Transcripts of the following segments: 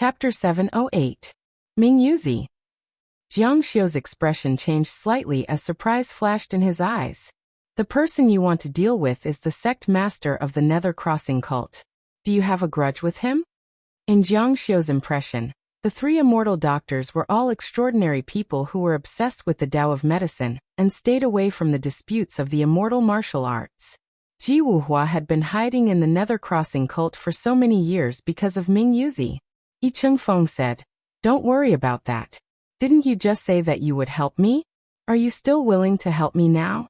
Chapter 708. Ming Yuzi. Jiang Xiu's expression changed slightly as surprise flashed in his eyes. The person you want to deal with is the sect master of the Nether Crossing cult. Do you have a grudge with him? In Jiang Xiu's impression, the three immortal doctors were all extraordinary people who were obsessed with the Tao of medicine and stayed away from the disputes of the immortal martial arts. Ji Wuhua had been hiding in the Nether Crossing cult for so many years because of Ming Yuzi. Yi Chengfeng said, "Don't worry about that. Didn't you just say that you would help me? Are you still willing to help me now?"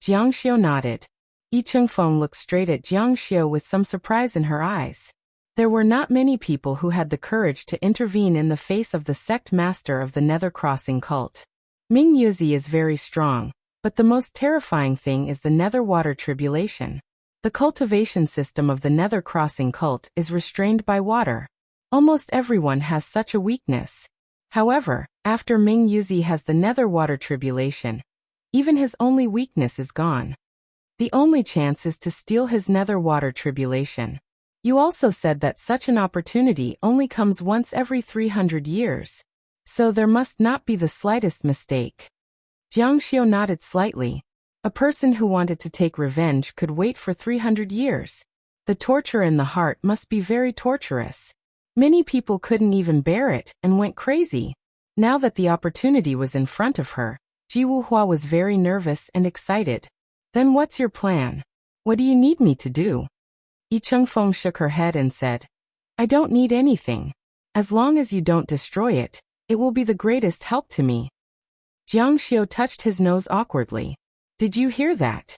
Jiang Xiu nodded. Yi Chengfeng looked straight at Jiang Xiu with some surprise in her eyes. There were not many people who had the courage to intervene in the face of the sect master of the Nether Crossing cult. Ming Yuzi is very strong, but the most terrifying thing is the Nether Water Tribulation. The cultivation system of the Nether Crossing cult is restrained by water. Almost everyone has such a weakness. However, after Ming Yuzi has the Nether Water Tribulation, even his only weakness is gone. The only chance is to steal his Nether Water Tribulation. You also said that such an opportunity only comes once every 300 years. So there must not be the slightest mistake. Jiang Xiu nodded slightly. A person who wanted to take revenge could wait for 300 years. The torture in the heart must be very torturous. Many people couldn't even bear it and went crazy. Now that the opportunity was in front of her, Ji Wuhua was very nervous and excited. "Then what's your plan? What do you need me to do?" Yi Chengfeng shook her head and said, "I don't need anything. As long as you don't destroy it, it will be the greatest help to me." Jiang Xiu touched his nose awkwardly. "Did you hear that?"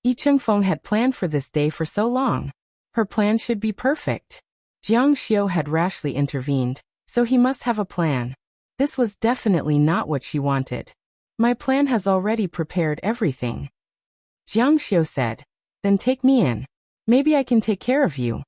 Yi Chengfeng had planned for this day for so long. Her plan should be perfect. Jiang Xiu had rashly intervened, so he must have a plan. This was definitely not what she wanted. "My plan has already prepared everything." Jiang Xiu said, "Then take me in. Maybe I can take care of you."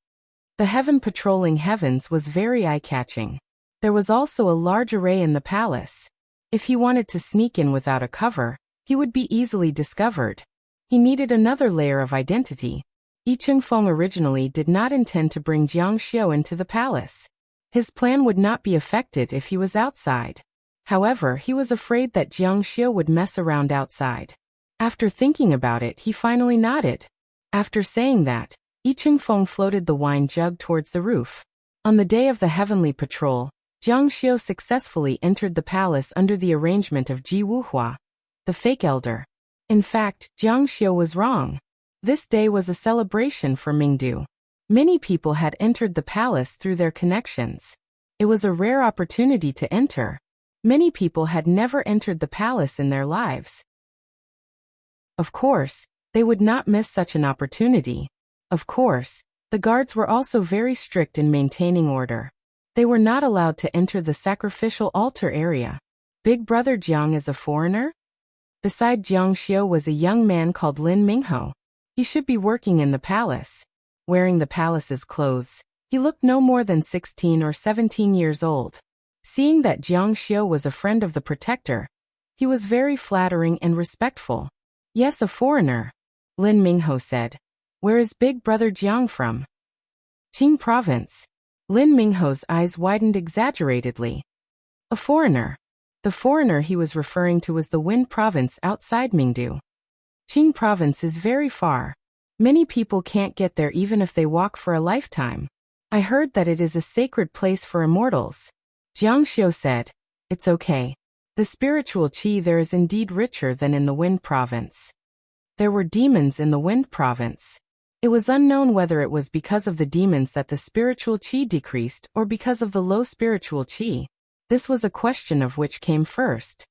The heaven patrolling heavens was very eye-catching. There was also a large array in the palace. If he wanted to sneak in without a cover, he would be easily discovered. He needed another layer of identity. Yi Chengfeng originally did not intend to bring Jiang Xiu into the palace. His plan would not be affected if he was outside. However, he was afraid that Jiang Xiu would mess around outside. After thinking about it, he finally nodded. After saying that, Yi Chengfeng floated the wine jug towards the roof. On the day of the heavenly patrol, Jiang Xiu successfully entered the palace under the arrangement of Ji Wuhua, the fake elder. In fact, Jiang Xiu was wrong. This day was a celebration for Mingdu. Many people had entered the palace through their connections. It was a rare opportunity to enter. Many people had never entered the palace in their lives. Of course, they would not miss such an opportunity. Of course, the guards were also very strict in maintaining order. They were not allowed to enter the sacrificial altar area. Big brother Jiang is a foreigner? Beside Jiang Xiu was a young man called Lin Mingho. He should be working in the palace. Wearing the palace's clothes, he looked no more than 16 or 17 years old. Seeing that Jiang Xiu was a friend of the protector, he was very flattering and respectful. "Yes, a foreigner," Lin Mingho said. "Where is big brother Jiang from?" "Qing province." Lin Mingho's eyes widened exaggeratedly. A foreigner. The foreigner he was referring to was the Wind province outside Mingdu. Qing province is very far. Many people can't get there even if they walk for a lifetime. I heard that it is a sacred place for immortals. Jiang Xiu said, "It's okay. The spiritual qi there is indeed richer than in the Wind province." There were demons in the Wind province. It was unknown whether it was because of the demons that the spiritual qi decreased or because of the low spiritual qi. This was a question of which came first.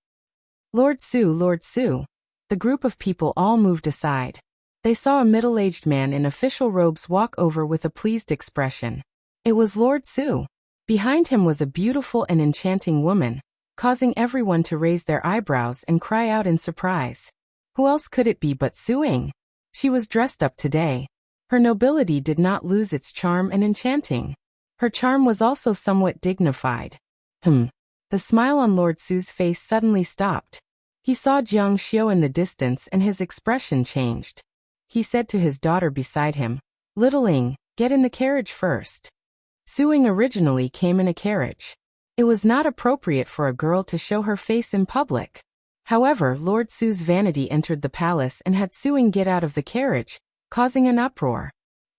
Lord Su, Lord Su. The group of people all moved aside. They saw a middle-aged man in official robes walk over with a pleased expression. It was Lord Su. Behind him was a beautiful and enchanting woman, causing everyone to raise their eyebrows and cry out in surprise. Who else could it be but Su Ying? She was dressed up today. Her nobility did not lose its charm and enchanting. Her charm was also somewhat dignified. The smile on Lord Su's face suddenly stopped. He saw Jiang Xiu in the distance and his expression changed. He said to his daughter beside him, "Little Ying, get in the carriage first." Suing originally came in a carriage. It was not appropriate for a girl to show her face in public. However, Lord Su's vanity entered the palace and had Suing get out of the carriage, causing an uproar.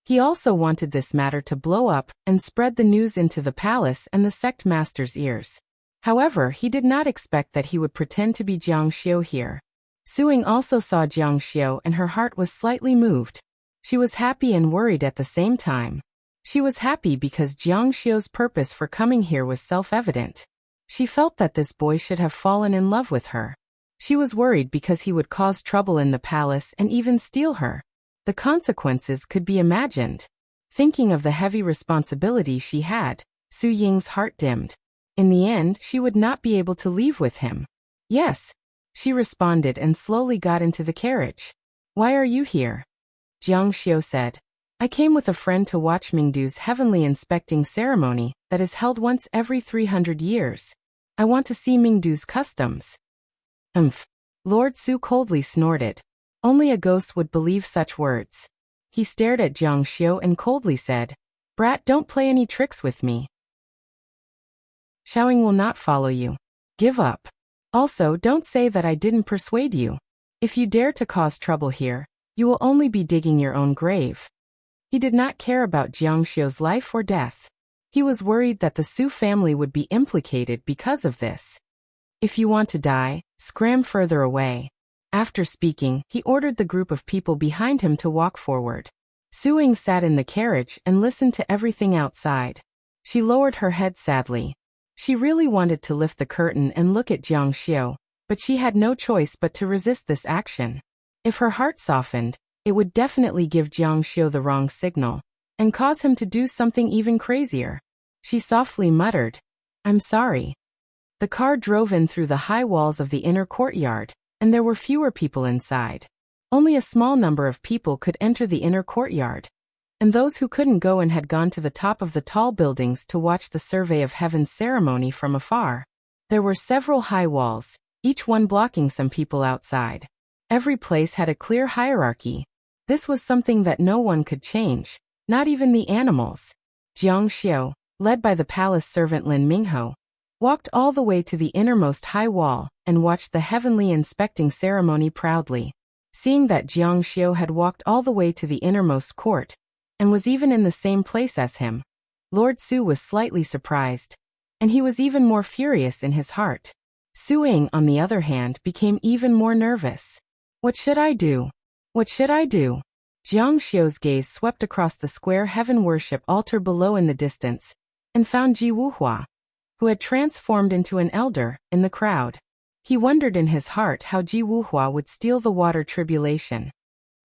He also wanted this matter to blow up and spread the news into the palace and the sect master's ears. However, he did not expect that he would pretend to be Jiang Xiu here. Suing also saw Jiang Xiu and her heart was slightly moved. She was happy and worried at the same time. She was happy because Jiang Xiu's purpose for coming here was self-evident. She felt that this boy should have fallen in love with her. She was worried because he would cause trouble in the palace and even steal her. The consequences could be imagined. Thinking of the heavy responsibility she had, Su Ying's heart dimmed. In the end, she would not be able to leave with him. Yes, she responded and slowly got into the carriage. Why are you here? Jiang Xiu said. I came with a friend to watch Mingdu's heavenly inspecting ceremony that is held once every 300 years. I want to see Mingdu's customs. Lord Su coldly snorted. Only a ghost would believe such words. He stared at Jiang Xiu and coldly said, Brat, don't play any tricks with me. Xiaoying will not follow you. Give up. Also, don't say that I didn't persuade you. If you dare to cause trouble here, you will only be digging your own grave. He did not care about Jiang Xiu's life or death. He was worried that the Su family would be implicated because of this. If you want to die, scram further away. After speaking, he ordered the group of people behind him to walk forward. Suing sat in the carriage and listened to everything outside. She lowered her head sadly. She really wanted to lift the curtain and look at Jiang Xiu, but she had no choice but to resist this action. If her heart softened, it would definitely give Jiang Xiu the wrong signal and cause him to do something even crazier. She softly muttered, I'm sorry. The car drove in through the high walls of the inner courtyard, and there were fewer people inside. Only a small number of people could enter the inner courtyard, and those who couldn't go and had gone to the top of the tall buildings to watch the Survey of Heaven's ceremony from afar. There were several high walls, each one blocking some people outside. Every place had a clear hierarchy. This was something that no one could change, not even the animals. Jiang Xiu, led by the palace servant Lin Mingho, walked all the way to the innermost high wall and watched the heavenly inspecting ceremony proudly. Seeing that Jiang Xiu had walked all the way to the innermost court, and was even in the same place as him, Lord Su was slightly surprised, and he was even more furious in his heart. Suing, on the other hand, became even more nervous. What should I do? What should I do? Jiang Xiu's gaze swept across the square heaven worship altar below in the distance, and found Ji Wuhua, who had transformed into an elder, in the crowd. He wondered in his heart how Ji Wuhua would steal the water tribulation.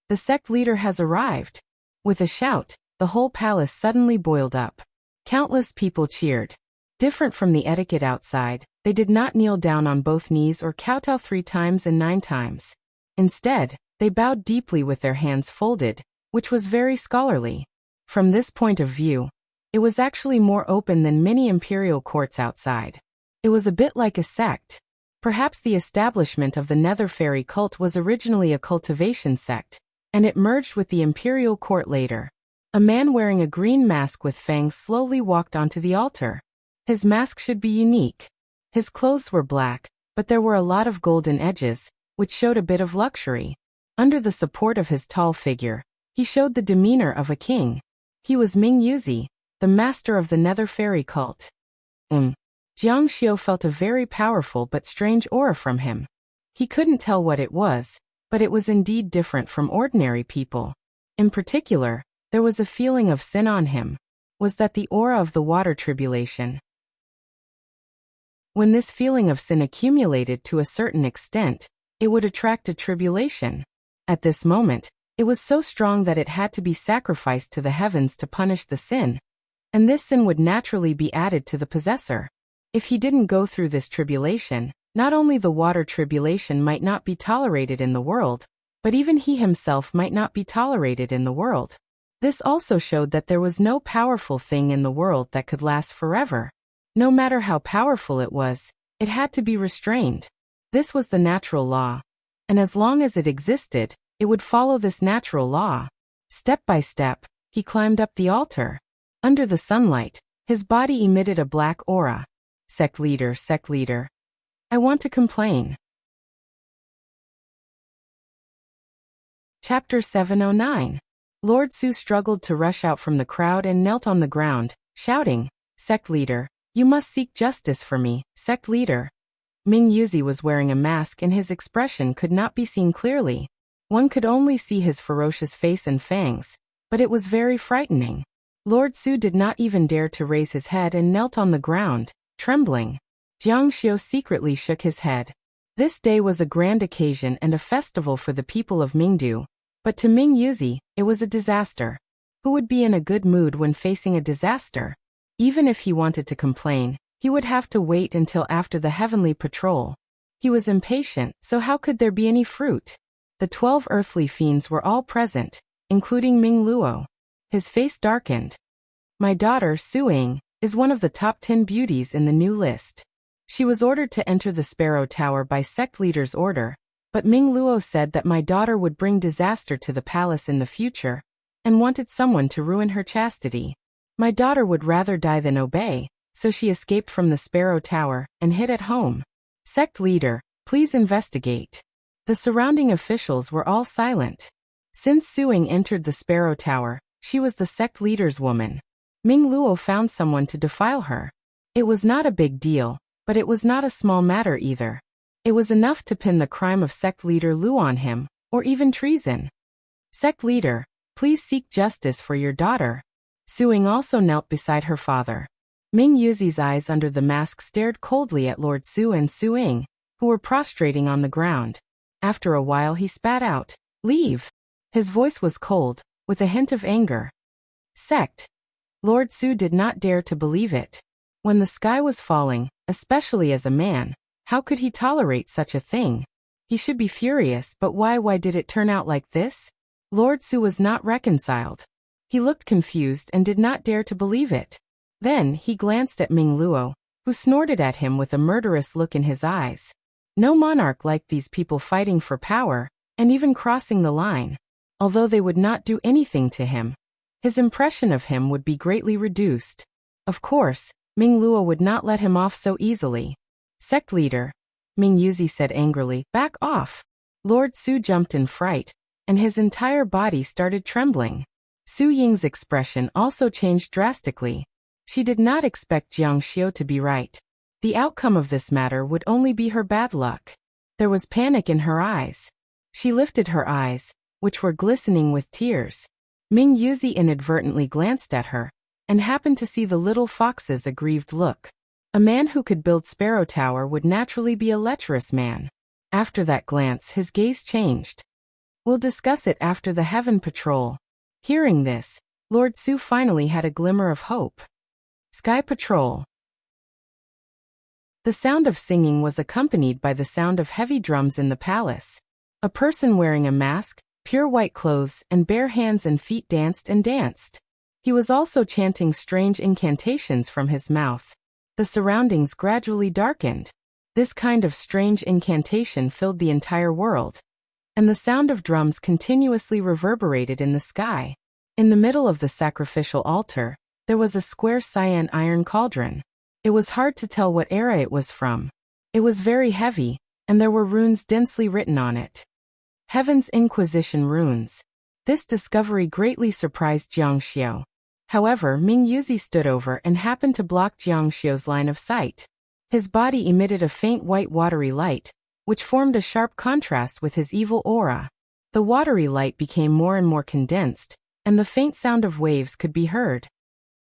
The sect leader has arrived. With a shout, the whole palace suddenly boiled up. Countless people cheered. Different from the etiquette outside, they did not kneel down on both knees or kowtow 3 times and 9 times. Instead, they bowed deeply with their hands folded, which was very scholarly. From this point of view, it was actually more open than many imperial courts outside. It was a bit like a sect. Perhaps the establishment of the Nether Fairy cult was originally a cultivation sect, and it merged with the imperial court later. A man wearing a green mask with fangs slowly walked onto the altar. His mask should be unique. His clothes were black, but there were a lot of golden edges, which showed a bit of luxury. Under the support of his tall figure, he showed the demeanor of a king. He was Ming Yuzi, the master of the Nether Fairy cult. Jiang Xiu felt a very powerful but strange aura from him. He couldn't tell what it was, but it was indeed different from ordinary people. In particular, there was a feeling of sin on him. Was that the aura of the water tribulation? When this feeling of sin accumulated to a certain extent, it would attract a tribulation. At this moment, it was so strong that it had to be sacrificed to the heavens to punish the sin, and this sin would naturally be added to the possessor. If he didn't go through this tribulation, not only the water tribulation might not be tolerated in the world, but even he himself might not be tolerated in the world. This also showed that there was no powerful thing in the world that could last forever. No matter how powerful it was, it had to be restrained. This was the natural law, and as long as it existed, it would follow this natural law. Step by step, he climbed up the altar. Under the sunlight, His body emitted a black aura. Sect leader, I want to complain. Chapter 709. Lord Su struggled to rush out from the crowd and knelt on the ground, shouting, "Sect leader, you must seek justice for me, sect leader." Ming Yuzi was wearing a mask and his expression could not be seen clearly. One could only see his ferocious face and fangs, but it was very frightening. Lord Su did not even dare to raise his head and knelt on the ground, trembling. Jiang Xiu secretly shook his head. This day was a grand occasion and a festival for the people of Mingdu, but to Ming Yuzi, it was a disaster. Who would be in a good mood when facing a disaster? Even if he wanted to complain, he would have to wait until after the heavenly patrol. He was impatient, so how could there be any fruit? The 12 earthly fiends were all present, including Ming Luo. His face darkened. My daughter, Su Ying, is one of the top 10 beauties in the new list. She was ordered to enter the Sparrow Tower by sect leader's order, but Ming Luo said that my daughter would bring disaster to the palace in the future, and wanted someone to ruin her chastity. My daughter would rather die than obey, so she escaped from the Sparrow Tower and hid at home. Sect leader, please investigate. The surrounding officials were all silent. Since Su Ying entered the Sparrow Tower, she was the sect leader's woman. Ming Luo found someone to defile her. It was not a big deal, but it was not a small matter either. It was enough to pin the crime of sect leader Lu on him, or even treason. Sect leader, please seek justice for your daughter. Su Ying also knelt beside her father. Ming Yuzi's eyes under the mask stared coldly at Lord Su and Su Ying, who were prostrating on the ground. After a while he spat out, "Leave." His voice was cold, with a hint of anger. Sect. Lord Su did not dare to believe it. When the sky was falling, especially as a man, how could he tolerate such a thing? He should be furious, but why did it turn out like this? Lord Su was not reconciled. He looked confused and did not dare to believe it. Then he glanced at Ming Luo, who snorted at him with a murderous look in his eyes. No monarch liked these people fighting for power, and even crossing the line. Although they would not do anything to him, his impression of him would be greatly reduced. Of course, Ming Luo would not let him off so easily. Sect leader, Ming Yuzi said angrily, "Back off." Lord Su jumped in fright, and his entire body started trembling. Su Ying's expression also changed drastically. She did not expect Jiang Xiu to be right. The outcome of this matter would only be her bad luck. There was panic in her eyes. She lifted her eyes, which were glistening with tears. Ming Yuzi inadvertently glanced at her, and happened to see the little fox's aggrieved look. A man who could build Sparrow Tower would naturally be a lecherous man. After that glance his gaze changed. We'll discuss it after the Heaven Patrol. Hearing this, Lord Su finally had a glimmer of hope. Sky Patrol. The sound of singing was accompanied by the sound of heavy drums in the palace. A person wearing a mask, pure white clothes, and bare hands and feet danced and danced. He was also chanting strange incantations from his mouth. The surroundings gradually darkened. This kind of strange incantation filled the entire world, and the sound of drums continuously reverberated in the sky. In the middle of the sacrificial altar, there was a square cyan iron cauldron. It was hard to tell what era it was from. It was very heavy, and there were runes densely written on it. Heaven's Inquisition runes. This discovery greatly surprised Jiang Xiu. However, Ming Yuzi stood over and happened to block Jiang Xiu's line of sight. His body emitted a faint white watery light, which formed a sharp contrast with his evil aura. The watery light became more and more condensed, and the faint sound of waves could be heard.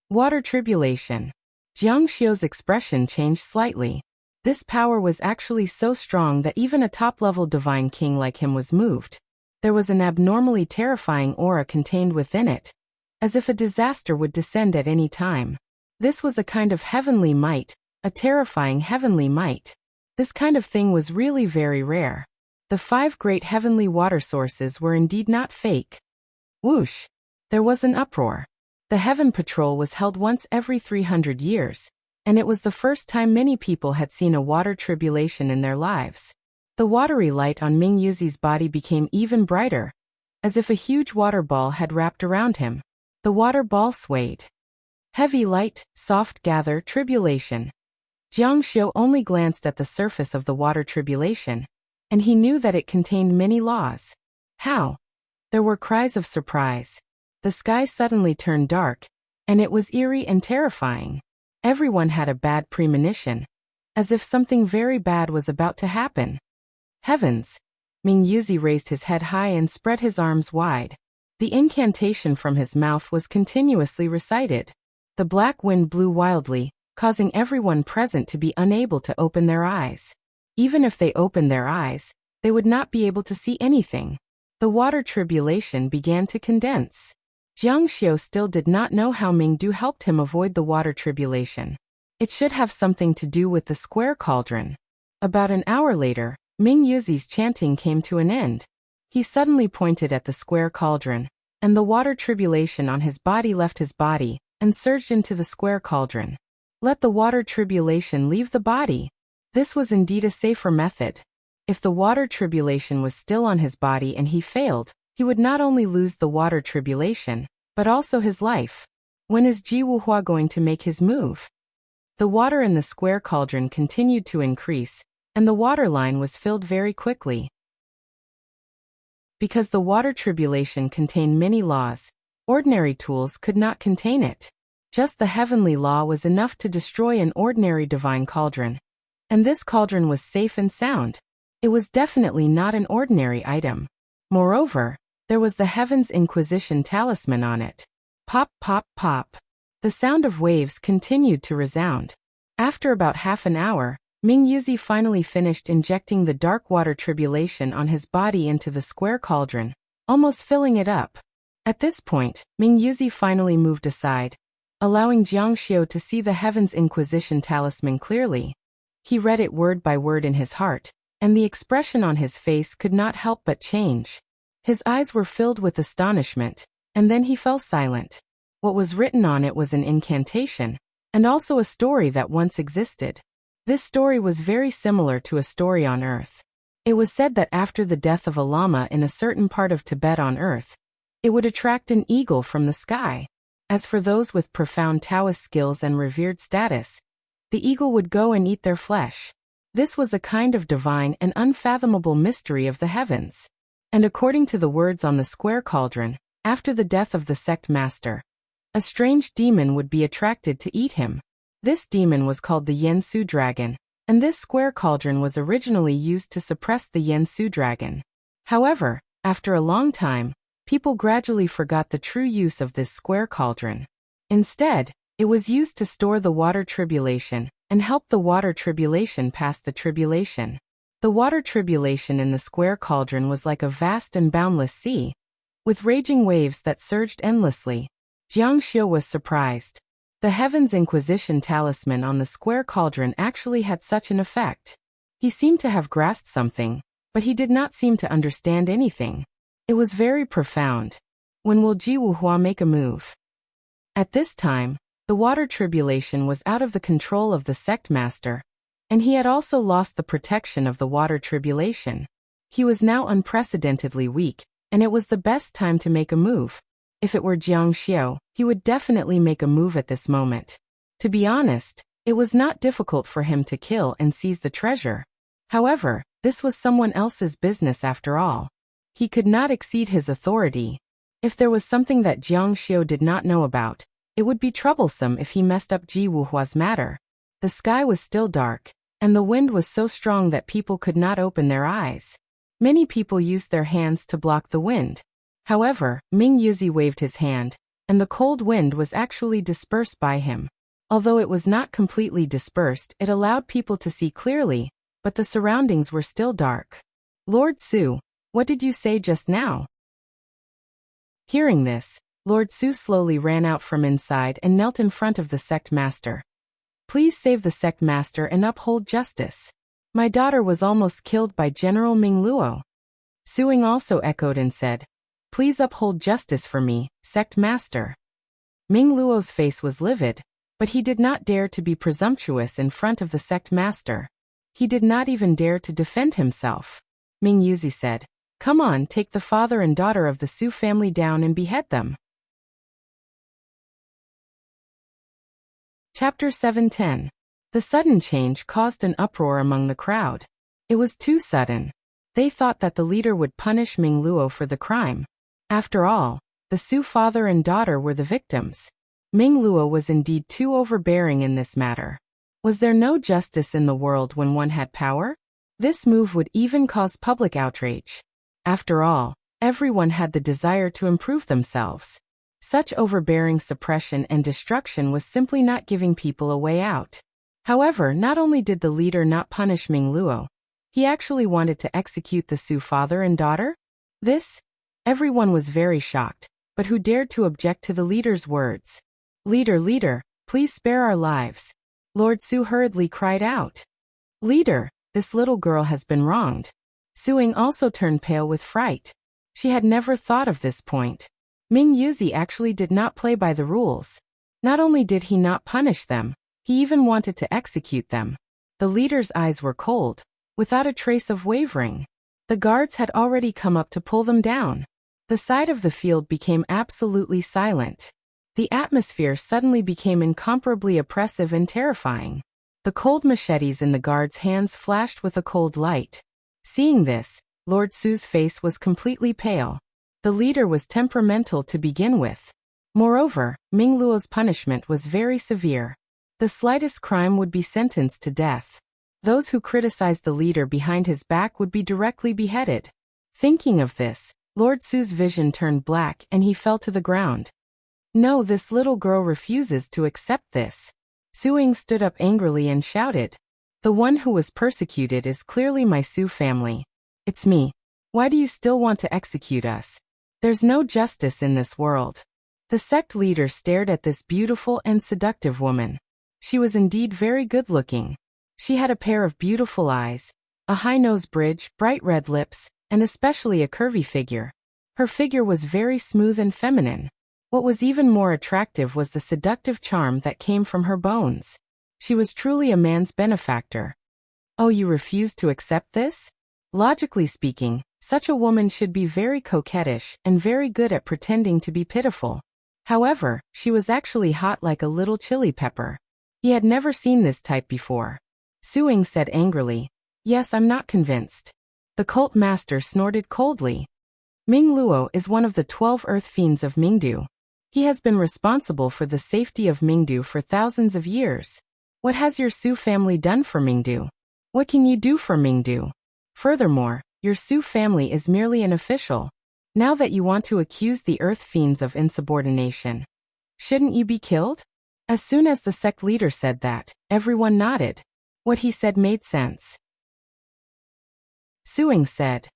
Water tribulation. Jiang Xiu's expression changed slightly. This power was actually so strong that even a top-level divine king like him was moved. There was an abnormally terrifying aura contained within it, as if a disaster would descend at any time. This was a kind of heavenly might, a terrifying heavenly might. This kind of thing was really very rare. The 5 great heavenly water sources were indeed not fake. Whoosh! There was an uproar. The Heaven Patrol was held once every 300 years, and it was the first time many people had seen a water tribulation in their lives. The watery light on Ming Yuzi's body became even brighter, as if a huge water ball had wrapped around him. The water ball swayed. Heavy light, soft gather, tribulation. Jiang Xiu only glanced at the surface of the water tribulation, and he knew that it contained many laws. How? There were cries of surprise. The sky suddenly turned dark, and it was eerie and terrifying. Everyone had a bad premonition, as if something very bad was about to happen. Heavens! Ming Yuzi raised his head high and spread his arms wide. The incantation from his mouth was continuously recited. The black wind blew wildly, causing everyone present to be unable to open their eyes. Even if they opened their eyes, they would not be able to see anything. The water tribulation began to condense. Jiang Xiu still did not know how Ming Du helped him avoid the water tribulation. It should have something to do with the square cauldron. About an hour later, Ming Yuzi's chanting came to an end. He suddenly pointed at the square cauldron, and the water tribulation on his body left his body and surged into the square cauldron. Let the water tribulation leave the body. This was indeed a safer method. If the water tribulation was still on his body and he failed, he would not only lose the water tribulation, but also his life. When is Ji Wuhua going to make his move? The water in the square cauldron continued to increase, and the water line was filled very quickly. Because the water tribulation contained many laws, ordinary tools could not contain it. Just the heavenly law was enough to destroy an ordinary divine cauldron. And this cauldron was safe and sound. It was definitely not an ordinary item. Moreover, there was the Heaven's Inquisition talisman on it. Pop, pop, pop. The sound of waves continued to resound. After about half an hour, Ming Yuzi finally finished injecting the dark water tribulation on his body into the square cauldron, almost filling it up. At this point, Ming Yuzi finally moved aside, allowing Jiang Xiu to see the Heaven's Inquisition talisman clearly. He read it word by word in his heart, and the expression on his face could not help but change. His eyes were filled with astonishment, and then he fell silent. What was written on it was an incantation, and also a story that once existed. This story was very similar to a story on Earth. It was said that after the death of a lama in a certain part of Tibet on Earth, it would attract an eagle from the sky. As for those with profound Taoist skills and revered status, the eagle would go and eat their flesh. This was a kind of divine and unfathomable mystery of the heavens. And according to the words on the square cauldron, after the death of the sect master, a strange demon would be attracted to eat him. This demon was called the Yansu dragon, and this square cauldron was originally used to suppress the Yansu dragon. However, after a long time, people gradually forgot the true use of this square cauldron. Instead, it was used to store the water tribulation and help the water tribulation pass the tribulation. The water tribulation in the square cauldron was like a vast and boundless sea, with raging waves that surged endlessly. Jiang Xiu was surprised. The Heaven's Inquisition talisman on the square cauldron actually had such an effect. He seemed to have grasped something, but he did not seem to understand anything. It was very profound. When will Ji Wuhua make a move? At this time, the water tribulation was out of the control of the sect master, and he had also lost the protection of the water tribulation. He was now unprecedentedly weak, and it was the best time to make a move. If it were Jiang Xiu, he would definitely make a move at this moment. To be honest, it was not difficult for him to kill and seize the treasure. However, this was someone else's business after all. He could not exceed his authority. If there was something that Jiang Xiu did not know about, it would be troublesome if he messed up Ji Wuhua's matter. The sky was still dark, and the wind was so strong that people could not open their eyes. Many people used their hands to block the wind. However, Ming Yuzi waved his hand, and the cold wind was actually dispersed by him. Although it was not completely dispersed, it allowed people to see clearly, but the surroundings were still dark. Lord Su, what did you say just now? Hearing this, Lord Su slowly ran out from inside and knelt in front of the sect master. Please save the sect master and uphold justice. My daughter was almost killed by General Ming Luo. Suing also echoed and said, Please uphold justice for me, sect master. Ming Luo's face was livid, but he did not dare to be presumptuous in front of the sect master. He did not even dare to defend himself. Ming Yuzi said, Come on, take the father and daughter of the Su family down and behead them. Chapter 710. The sudden change caused an uproar among the crowd. It was too sudden. They thought that the leader would punish Ming Luo for the crime. After all, the Su father and daughter were the victims. Ming Luo was indeed too overbearing in this matter. Was there no justice in the world when one had power? This move would even cause public outrage. After all, everyone had the desire to improve themselves. Such overbearing suppression and destruction was simply not giving people a way out. However, not only did the leader not punish Ming Luo, he actually wanted to execute the Su father and daughter? Everyone was very shocked, but who dared to object to the leader's words? Leader, please spare our lives. Lord Su hurriedly cried out. Leader, this little girl has been wronged. Suing also turned pale with fright. She had never thought of this point. Ming Yuzi actually did not play by the rules. Not only did he not punish them, he even wanted to execute them. The leader's eyes were cold, without a trace of wavering. The guards had already come up to pull them down. The side of the field became absolutely silent. The atmosphere suddenly became incomparably oppressive and terrifying. The cold machetes in the guards' hands flashed with a cold light. Seeing this, Lord Su's face was completely pale. The leader was temperamental to begin with. Moreover, Ming Luo's punishment was very severe. The slightest crime would be sentenced to death. Those who criticized the leader behind his back would be directly beheaded. Thinking of this, Lord Su's vision turned black and he fell to the ground. No, this little girl refuses to accept this. Suing stood up angrily and shouted. The one who was persecuted is clearly my Su family. It's me. Why do you still want to execute us? There's no justice in this world. The sect leader stared at this beautiful and seductive woman. She was indeed very good-looking. She had a pair of beautiful eyes, a high nose bridge, bright red lips, and especially a curvy figure. Her figure was very smooth and feminine. What was even more attractive was the seductive charm that came from her bones. She was truly a man's benefactor. Oh, you refuse to accept this? Logically speaking, such a woman should be very coquettish and very good at pretending to be pitiful. However, she was actually hot like a little chili pepper. He had never seen this type before. Suing said angrily, Yes, I'm not convinced. The cult master snorted coldly. Ming Luo is one of the 12 earth fiends of Mingdu. He has been responsible for the safety of Mingdu for thousands of years. What has your Su family done for Mingdu? What can you do for Mingdu? Furthermore, your Su family is merely an official. Now that you want to accuse the earth fiends of insubordination, shouldn't you be killed? As soon as the sect leader said that, everyone nodded. What he said made sense. Suing said,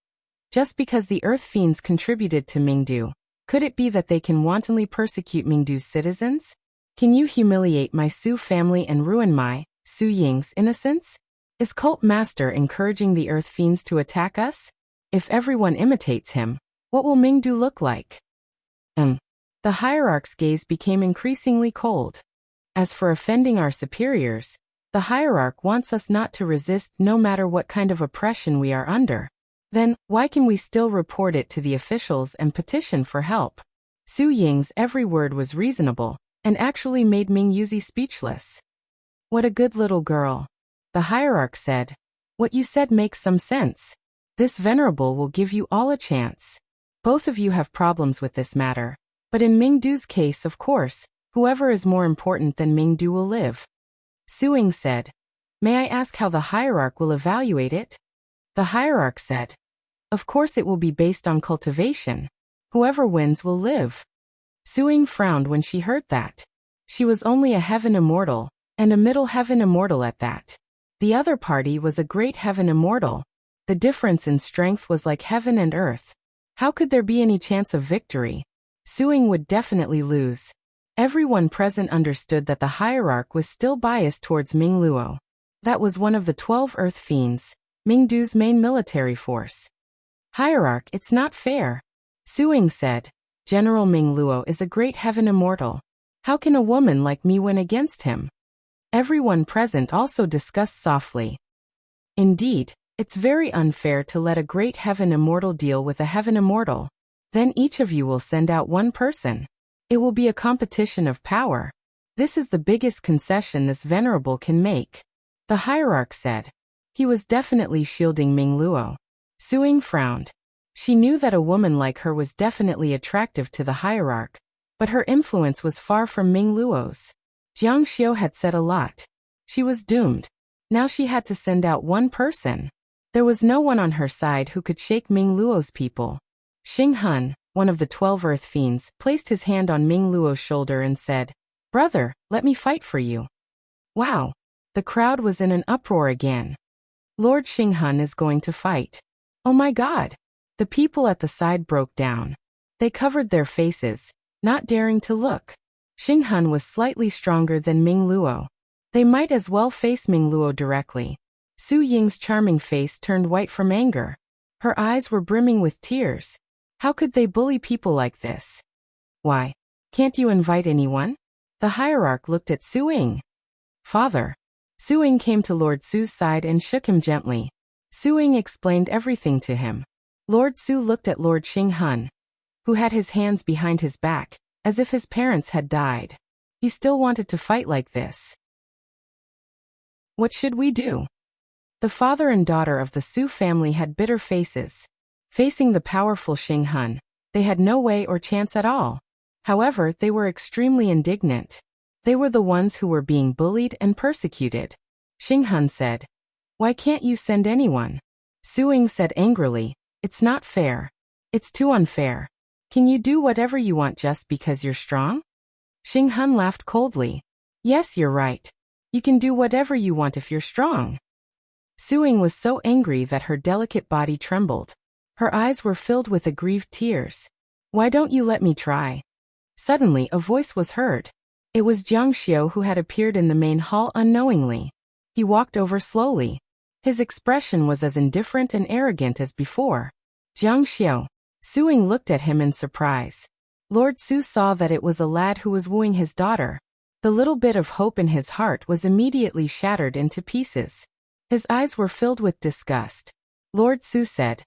Just because the earth fiends contributed to Mingdu, could it be that they can wantonly persecute Mingdu's citizens? Can you humiliate my Su family and ruin my, Su Ying's, innocence? Is Cult Master encouraging the earth fiends to attack us? If everyone imitates him, what will Mingdu look like? The hierarch's gaze became increasingly cold. As for offending our superiors, the hierarch wants us not to resist no matter what kind of oppression we are under. Then, why can we still report it to the officials and petition for help? Su Ying's every word was reasonable, and actually made Ming Yuzi speechless. What a good little girl. The hierarch said. What you said makes some sense. This venerable will give you all a chance. Both of you have problems with this matter, but in Mingdu's case, of course, whoever is more important than Mingdu will live. Suing said, May I ask how the hierarch will evaluate it? The hierarch said, Of course it will be based on cultivation. Whoever wins will live. Suing frowned when she heard that. She was only a heaven immortal, and a middle heaven immortal at that. The other party was a great heaven immortal. The difference in strength was like heaven and earth. How could there be any chance of victory? Suing would definitely lose. Everyone present understood that the hierarch was still biased towards Ming Luo. That was one of the 12 earth fiends, Mingdu's main military force. Hierarch, it's not fair. Suing said, General Ming Luo is a great heaven immortal. How can a woman like me win against him? Everyone present also discussed softly. Indeed, it's very unfair to let a great heaven immortal deal with a heaven immortal. Then each of you will send out one person. It will be a competition of power. This is the biggest concession this venerable can make. The hierarch said. He was definitely shielding Ming Luo. Su Ying frowned. She knew that a woman like her was definitely attractive to the hierarch, but her influence was far from Ming Luo's. Jiang Xiu had said a lot. She was doomed. Now she had to send out one person. There was no one on her side who could shake Ming Luo's people. Xing Hun, one of the 12 earth fiends, placed his hand on Ming Luo's shoulder and said, "Brother, let me fight for you." Wow! The crowd was in an uproar again. Lord Xing Hun is going to fight. Oh my God! The people at the side broke down. They covered their faces, not daring to look. Xing Hun was slightly stronger than Ming Luo. They might as well face Ming Luo directly. Su Ying's charming face turned white from anger. Her eyes were brimming with tears. How could they bully people like this? Why? Can't you invite anyone? The hierarch looked at Su Ying. Father. Su Ying came to Lord Su's side and shook him gently. Su Ying explained everything to him. Lord Su looked at Lord Xing Hun, who had his hands behind his back, as if his parents had died. He still wanted to fight like this. What should we do? The father and daughter of the Su family had bitter faces. Facing the powerful Xing Hun, they had no way or chance at all. However, they were extremely indignant. They were the ones who were being bullied and persecuted. Xing Hun said, "Why can't you send anyone?" Su Ying said angrily, "It's not fair. It's too unfair. Can you do whatever you want just because you're strong?" Xing Hun laughed coldly. "Yes, you're right. You can do whatever you want if you're strong." Su Ying was so angry that her delicate body trembled. Her eyes were filled with aggrieved tears. "Why don't you let me try?" Suddenly a voice was heard. It was Jiang Xiu who had appeared in the main hall unknowingly. He walked over slowly. His expression was as indifferent and arrogant as before. "Jiang Xiu." Su Ying looked at him in surprise. Lord Su saw that it was a lad who was wooing his daughter. The little bit of hope in his heart was immediately shattered into pieces. His eyes were filled with disgust. Lord Su said,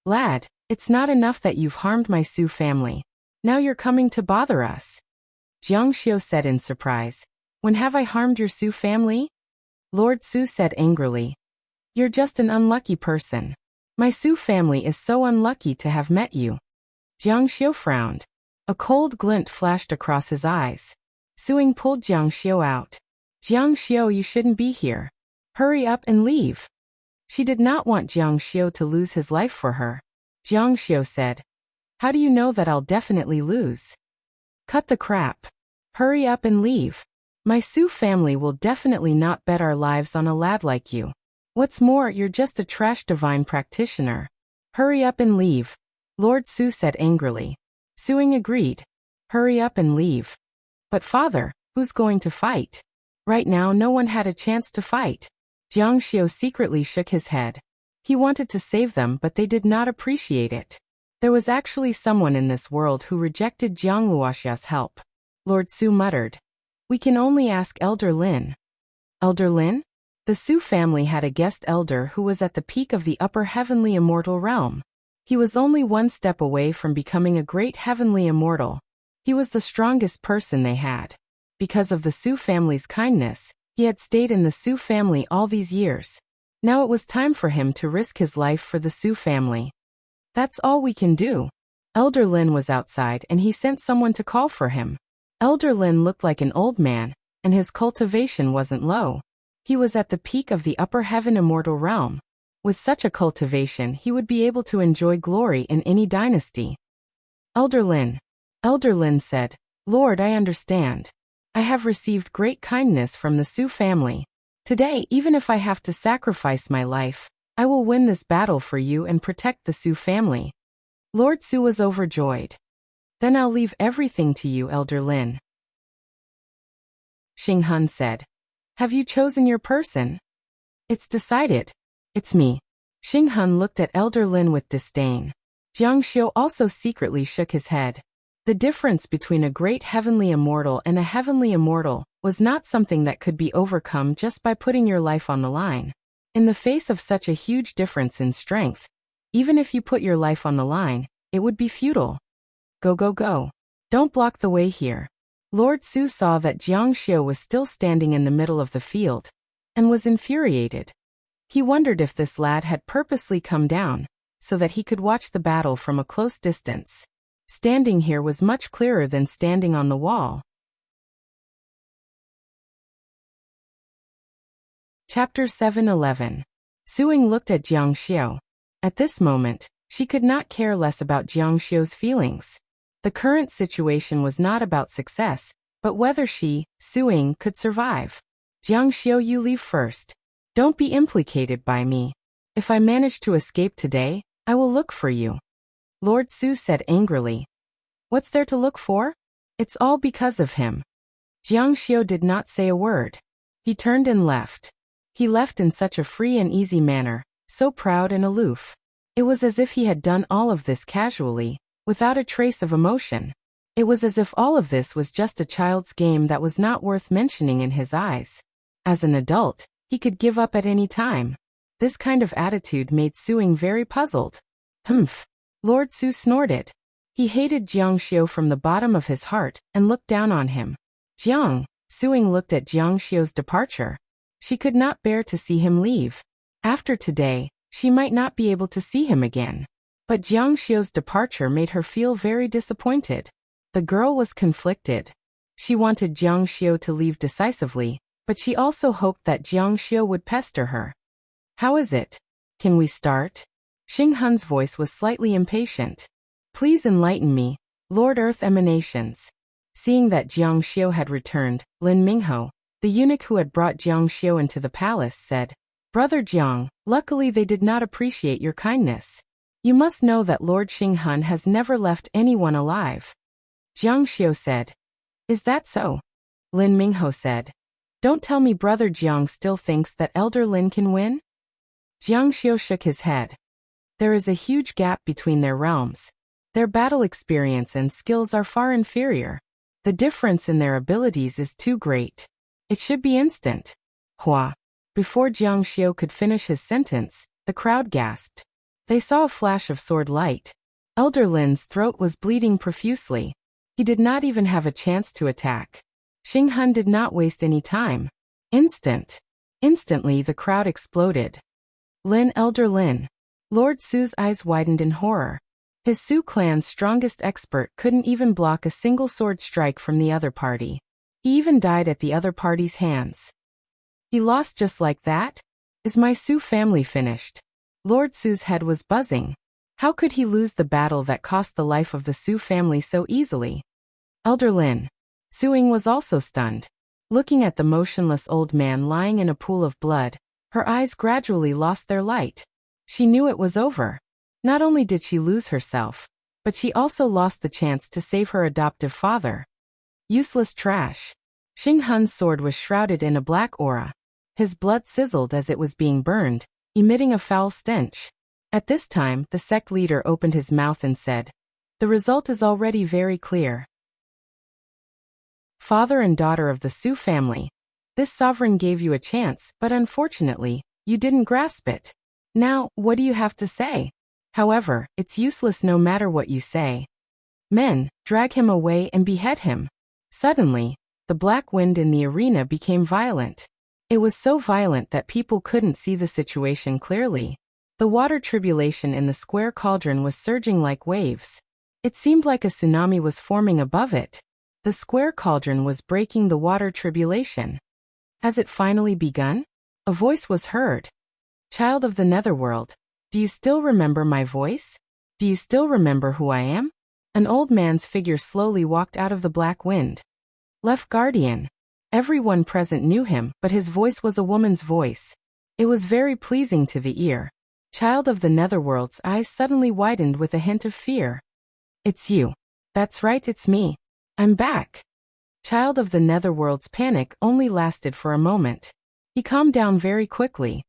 "Lad, it's not enough that you've harmed my Su family. Now you're coming to bother us." Jiang Xiu said in surprise, "When have I harmed your Su family?" Lord Su said angrily, "You're just an unlucky person. My Su family is so unlucky to have met you." Jiang Xiu frowned. A cold glint flashed across his eyes. Su Ying pulled Jiang Xiu out. "Jiang Xiu, you shouldn't be here. Hurry up and leave." She did not want Jiang Xiu to lose his life for her. Jiang Xiu said, "How do you know that I'll definitely lose?" "Cut the crap. Hurry up and leave. My Su family will definitely not bet our lives on a lad like you. What's more, you're just a trash divine practitioner. Hurry up and leave," Lord Su said angrily. Su Ying agreed. "Hurry up and leave." "But father, who's going to fight?" Right now no one had a chance to fight. Jiang Xiu secretly shook his head. He wanted to save them, but they did not appreciate it. There was actually someone in this world who rejected Jiang Luoxia's help. Lord Su muttered, "We can only ask Elder Lin." Elder Lin? The Su family had a guest elder who was at the peak of the upper heavenly immortal realm. He was only one step away from becoming a great heavenly immortal. He was the strongest person they had. Because of the Su family's kindness, he had stayed in the Su family all these years. Now it was time for him to risk his life for the Su family. "That's all we can do." Elder Lin was outside and he sent someone to call for him. Elder Lin looked like an old man, and his cultivation wasn't low. He was at the peak of the upper heaven immortal realm. With such a cultivation, he would be able to enjoy glory in any dynasty. Elder Lin said, "Lord, I understand. I have received great kindness from the Su family. Today, even if I have to sacrifice my life, I will win this battle for you and protect the Su family." Lord Su was overjoyed. "Then I'll leave everything to you, Elder Lin." Xing Hun said, "Have you chosen your person?" "It's decided. It's me." Xing Hun looked at Elder Lin with disdain. Jiang Xiu also secretly shook his head. The difference between a great heavenly immortal and a heavenly immortal was not something that could be overcome just by putting your life on the line. In the face of such a huge difference in strength, even if you put your life on the line, it would be futile. Go, go, go. Don't block the way here. Lord Su saw that Jiang Xiu was still standing in the middle of the field, and was infuriated. He wondered if this lad had purposely come down, so that he could watch the battle from a close distance. Standing here was much clearer than standing on the wall. Chapter 7:11. Suing looked at Jiang Xiu. At this moment, she could not care less about Jiang Xiu's feelings. The current situation was not about success, but whether she, Suing, could survive. Jiang Xiu, you leave first. Don't be implicated by me. If I manage to escape today, I will look for you. Lord Su said angrily. What's there to look for? It's all because of him. Jiang Xiu did not say a word. He turned and left. He left in such a free and easy manner, so proud and aloof. It was as if he had done all of this casually, without a trace of emotion. It was as if all of this was just a child's game that was not worth mentioning in his eyes. As an adult, he could give up at any time. This kind of attitude made Suing very puzzled. Humph. Lord Su snorted. He hated Jiang Xiu from the bottom of his heart and looked down on him. Jiang. Suing looked at Jiang Xiu's departure. She could not bear to see him leave. After today, she might not be able to see him again. But Jiang Xiu's departure made her feel very disappointed. The girl was conflicted. She wanted Jiang Xiu to leave decisively, but she also hoped that Jiang Xiu would pester her. How is it? Can we start? Xing Hun's voice was slightly impatient. Please enlighten me, Lord Earth Emanations. Seeing that Jiang Xiu had returned, Lin Mingho, the eunuch who had brought Jiang Xiu into the palace, said, Brother Jiang, luckily they did not appreciate your kindness. You must know that Lord Xing Hun has never left anyone alive. Jiang Xiu said, Is that so? Lin Mingho said, Don't tell me Brother Jiang still thinks that Elder Lin can win? Jiang Xiu shook his head. There is a huge gap between their realms. Their battle experience and skills are far inferior. The difference in their abilities is too great. It should be instant. Hua. Before Jiang Xiu could finish his sentence, the crowd gasped. They saw a flash of sword light. Elder Lin's throat was bleeding profusely. He did not even have a chance to attack. Xing Hun did not waste any time. Instantly the crowd exploded. Lin, Elder Lin. Lord Su's eyes widened in horror. His Su clan's strongest expert couldn't even block a single sword strike from the other party. He even died at the other party's hands. He lost just like that? Is my Su family finished? Lord Su's head was buzzing. How could he lose the battle that cost the life of the Su family so easily? Elder Lin. Suing was also stunned. Looking at the motionless old man lying in a pool of blood, her eyes gradually lost their light. She knew it was over. Not only did she lose herself, but she also lost the chance to save her adoptive father. Useless trash. Xing Hun's sword was shrouded in a black aura. His blood sizzled as it was being burned, emitting a foul stench. At this time, the sect leader opened his mouth and said, The result is already very clear. Father and daughter of the Su family. This sovereign gave you a chance, but unfortunately, you didn't grasp it. Now, what do you have to say? However, it's useless no matter what you say. Men, drag him away and behead him. Suddenly, the black wind in the arena became violent. It was so violent that people couldn't see the situation clearly. The water tribulation in the square cauldron was surging like waves. It seemed like a tsunami was forming above it. The square cauldron was breaking the water tribulation. Has it finally begun? A voice was heard. Child of the netherworld, do you still remember my voice? Do you still remember who I am? An old man's figure slowly walked out of the black wind. Left Guardian. Everyone present knew him, but his voice was a woman's voice. It was very pleasing to the ear. Child of the netherworld's eyes suddenly widened with a hint of fear. It's you. That's right, it's me. I'm back. Child of the netherworld's panic only lasted for a moment. He calmed down very quickly.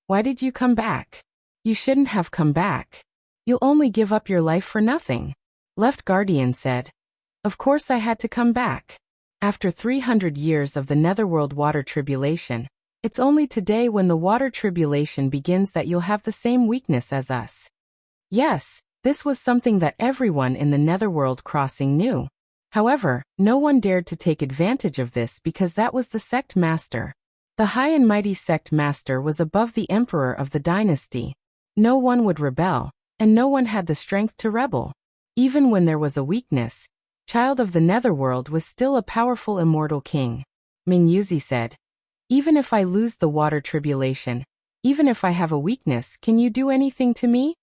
Why did you come back? You shouldn't have come back. You'll only give up your life for nothing. Left Guardian said. Of course I had to come back. After 300 years of the netherworld water tribulation, it's only today when the water tribulation begins that you'll have the same weakness as us. Yes, this was something that everyone in the netherworld crossing knew. However, no one dared to take advantage of this because that was the sect master. The high and mighty sect master was above the emperor of the dynasty. No one would rebel, and no one had the strength to rebel. Even when there was a weakness, Child of the Netherworld was still a powerful immortal king. Ming Yuzi said, "Even if I lose the water tribulation, even if I have a weakness, can you do anything to me?"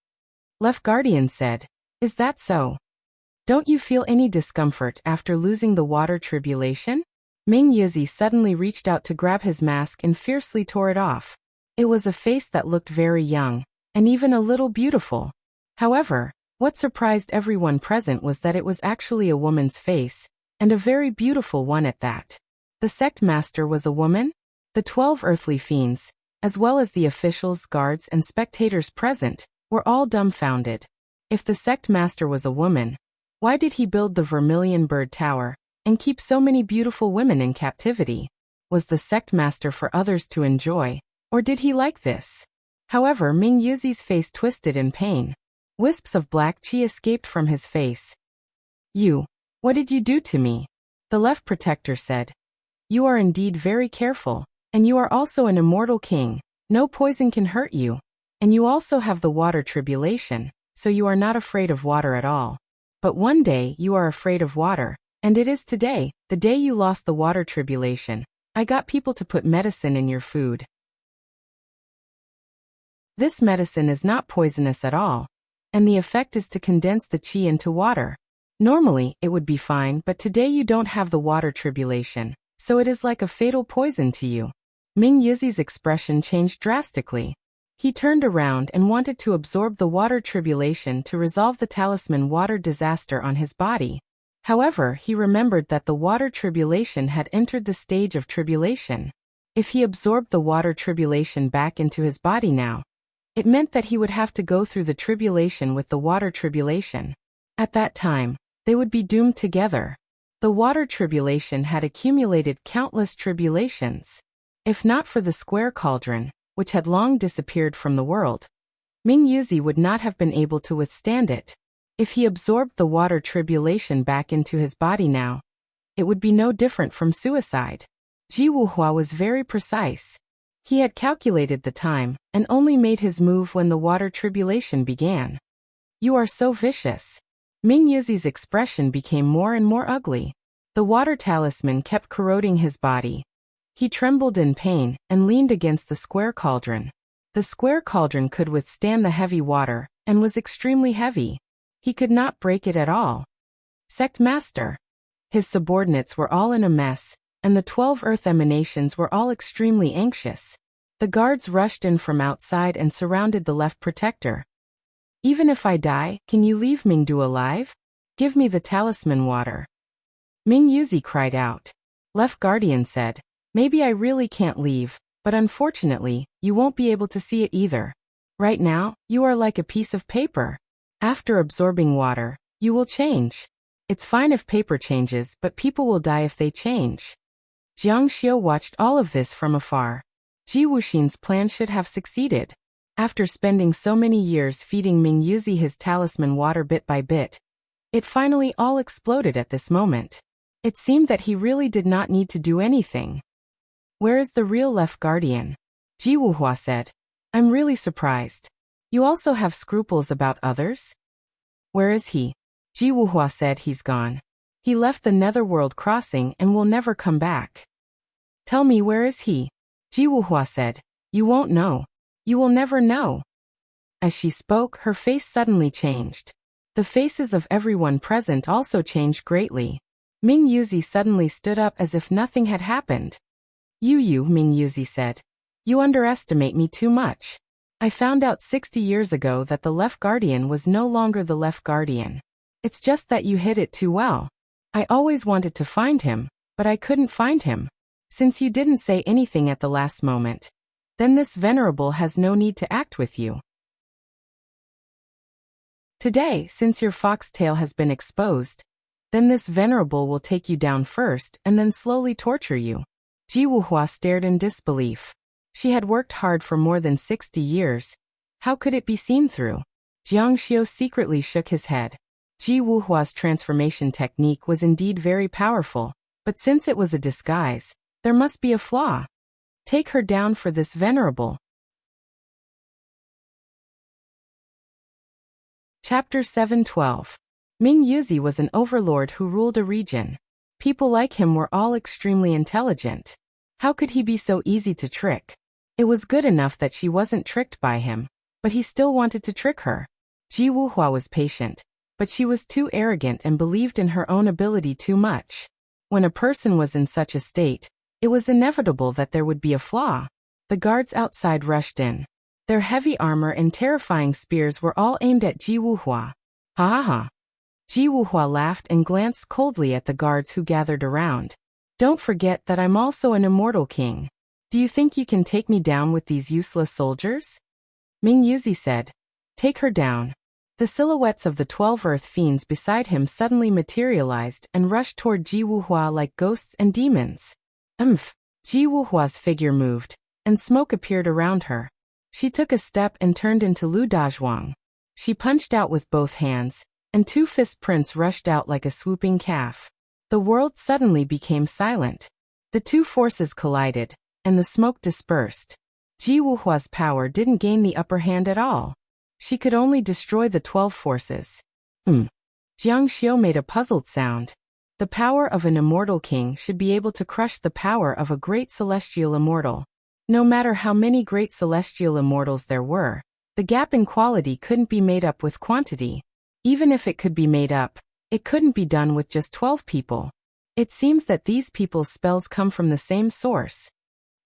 Left Guardian said, "Is that so? Don't you feel any discomfort after losing the water tribulation?" Ming Yuzi suddenly reached out to grab his mask and fiercely tore it off. It was a face that looked very young, and even a little beautiful. However, what surprised everyone present was that it was actually a woman's face, and a very beautiful one at that. The sect master was a woman? The 12 earthly fiends, as well as the officials, guards, and spectators present, were all dumbfounded. If the sect master was a woman, why did he build the Vermilion Bird Tower and keep so many beautiful women in captivity? Was the sect master for others to enjoy, or did he like this? However, Ming Yuzi's face twisted in pain. Wisps of black chi escaped from his face. What did you do to me?" The left protector said. "You are indeed very careful, and you are also an immortal king. No poison can hurt you. And you also have the water tribulation, so you are not afraid of water at all. But one day you are afraid of water, and it is today, the day you lost the water tribulation. I got people to put medicine in your food. This medicine is not poisonous at all, and the effect is to condense the chi into water. Normally, it would be fine, but today you don't have the water tribulation, so it is like a fatal poison to you." Ming Yuzi's expression changed drastically. He turned around and wanted to absorb the water tribulation to resolve the talisman water disaster on his body. However, he remembered that the water tribulation had entered the stage of tribulation. If he absorbed the water tribulation back into his body now, it meant that he would have to go through the tribulation with the water tribulation. At that time, they would be doomed together. The water tribulation had accumulated countless tribulations. If not for the square cauldron, which had long disappeared from the world, Ming Yuzi would not have been able to withstand it. If he absorbed the water tribulation back into his body now, it would be no different from suicide. Ji Wuhua was very precise. He had calculated the time, and only made his move when the water tribulation began. "You are so vicious." Ming Yuzi's expression became more and more ugly. The water talisman kept corroding his body. He trembled in pain, and leaned against the square cauldron. The square cauldron could withstand the heavy water, and was extremely heavy. He could not break it at all. Sect Master. His subordinates were all in a mess, and the 12 earth emanations were all extremely anxious. The guards rushed in from outside and surrounded the left protector. "Even if I die, can you leave Mingdu alive? Give me the talisman water." Ming Yuzi cried out. Left Guardian said, "Maybe I really can't leave, but unfortunately, you won't be able to see it either. Right now, you are like a piece of paper. After absorbing water, you will change. It's fine if paper changes, but people will die if they change." Jiang Xiu watched all of this from afar. Ji Wuxin's plan should have succeeded. After spending so many years feeding Ming Yuzi his talisman water bit by bit, it finally all exploded at this moment. It seemed that he really did not need to do anything. "Where is the real left guardian?" Ji Wuhua said. "I'm really surprised. You also have scruples about others? Where is he?" Ji Wuhua said he's gone. He left the Netherworld crossing and will never come back. "Tell me, where is he?" Ji Wuhua said. "You won't know. You will never know." As she spoke, her face suddenly changed. The faces of everyone present also changed greatly. Ming Yuzi suddenly stood up as if nothing had happened. You, Ming Yuzi said. "You underestimate me too much. I found out 60 years ago that the left guardian was no longer the left guardian. It's just that you hid it too well. I always wanted to find him, but I couldn't find him. Since you didn't say anything at the last moment, then this venerable has no need to act with you. Today, since your foxtail has been exposed, then this venerable will take you down first and then slowly torture you." Ji Wuhua stared in disbelief. She had worked hard for more than 60 years. How could it be seen through? Jiang Xiu secretly shook his head. Ji Wuhua's transformation technique was indeed very powerful, but since it was a disguise, there must be a flaw. Take her down for this venerable. Chapter 712. Ming Yuzi was an overlord who ruled a region. People like him were all extremely intelligent. How could he be so easy to trick? It was good enough that she wasn't tricked by him, but he still wanted to trick her. Ji Wuhua was patient, but she was too arrogant and believed in her own ability too much. When a person was in such a state, it was inevitable that there would be a flaw. The guards outside rushed in. Their heavy armor and terrifying spears were all aimed at Ji Wuhua. Ha ha ha. Ji Wuhua laughed and glanced coldly at the guards who gathered around. Don't forget that I'm also an immortal king. Do you think you can take me down with these useless soldiers? Ming Yuzi said. Take her down. The silhouettes of the 12 earth fiends beside him suddenly materialized and rushed toward Ji Wuhua like ghosts and demons. Ji Wuhua's figure moved, and smoke appeared around her. She took a step and turned into Lu Dazhuang. She punched out with both hands, and two fist prints rushed out like a swooping calf. The world suddenly became silent. The two forces collided, and the smoke dispersed. Ji Wuhua's power didn't gain the upper hand at all. She could only destroy the 12 forces. Jiang Xiu made a puzzled sound. The power of an immortal king should be able to crush the power of a great celestial immortal. No matter how many great celestial immortals there were, the gap in quality couldn't be made up with quantity. Even if it could be made up, it couldn't be done with just 12 people. It seems that these people's spells come from the same source.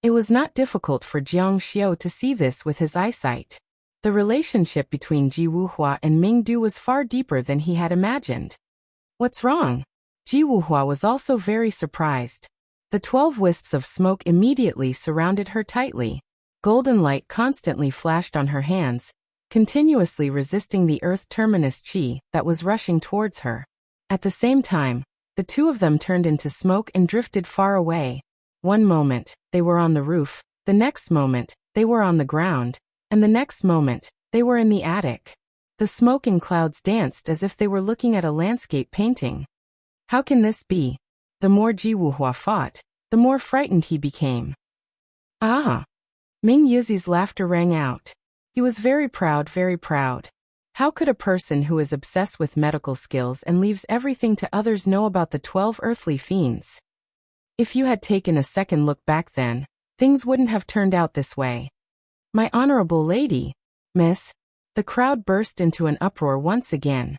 It was not difficult for Jiang Xiu to see this with his eyesight. The relationship between Ji Wuhua and Ming Du was far deeper than he had imagined. What's wrong? Ji Wuhua was also very surprised. The 12 wisps of smoke immediately surrounded her tightly. Golden light constantly flashed on her hands, continuously resisting the earth terminus chi that was rushing towards her. At the same time, the two of them turned into smoke and drifted far away. One moment, they were on the roof, the next moment, they were on the ground, and the next moment, they were in the attic. The smoke and clouds danced as if they were looking at a landscape painting. How can this be? The more Ji Wuhua fought, the more frightened he became. Ah! Ming Yuzi's laughter rang out. He was very proud, very proud. How could a person who is obsessed with medical skills and leaves everything to others know about the 12 earthly fiends? If you had taken a second look back then, things wouldn't have turned out this way. My honorable lady, miss. The crowd burst into an uproar once again.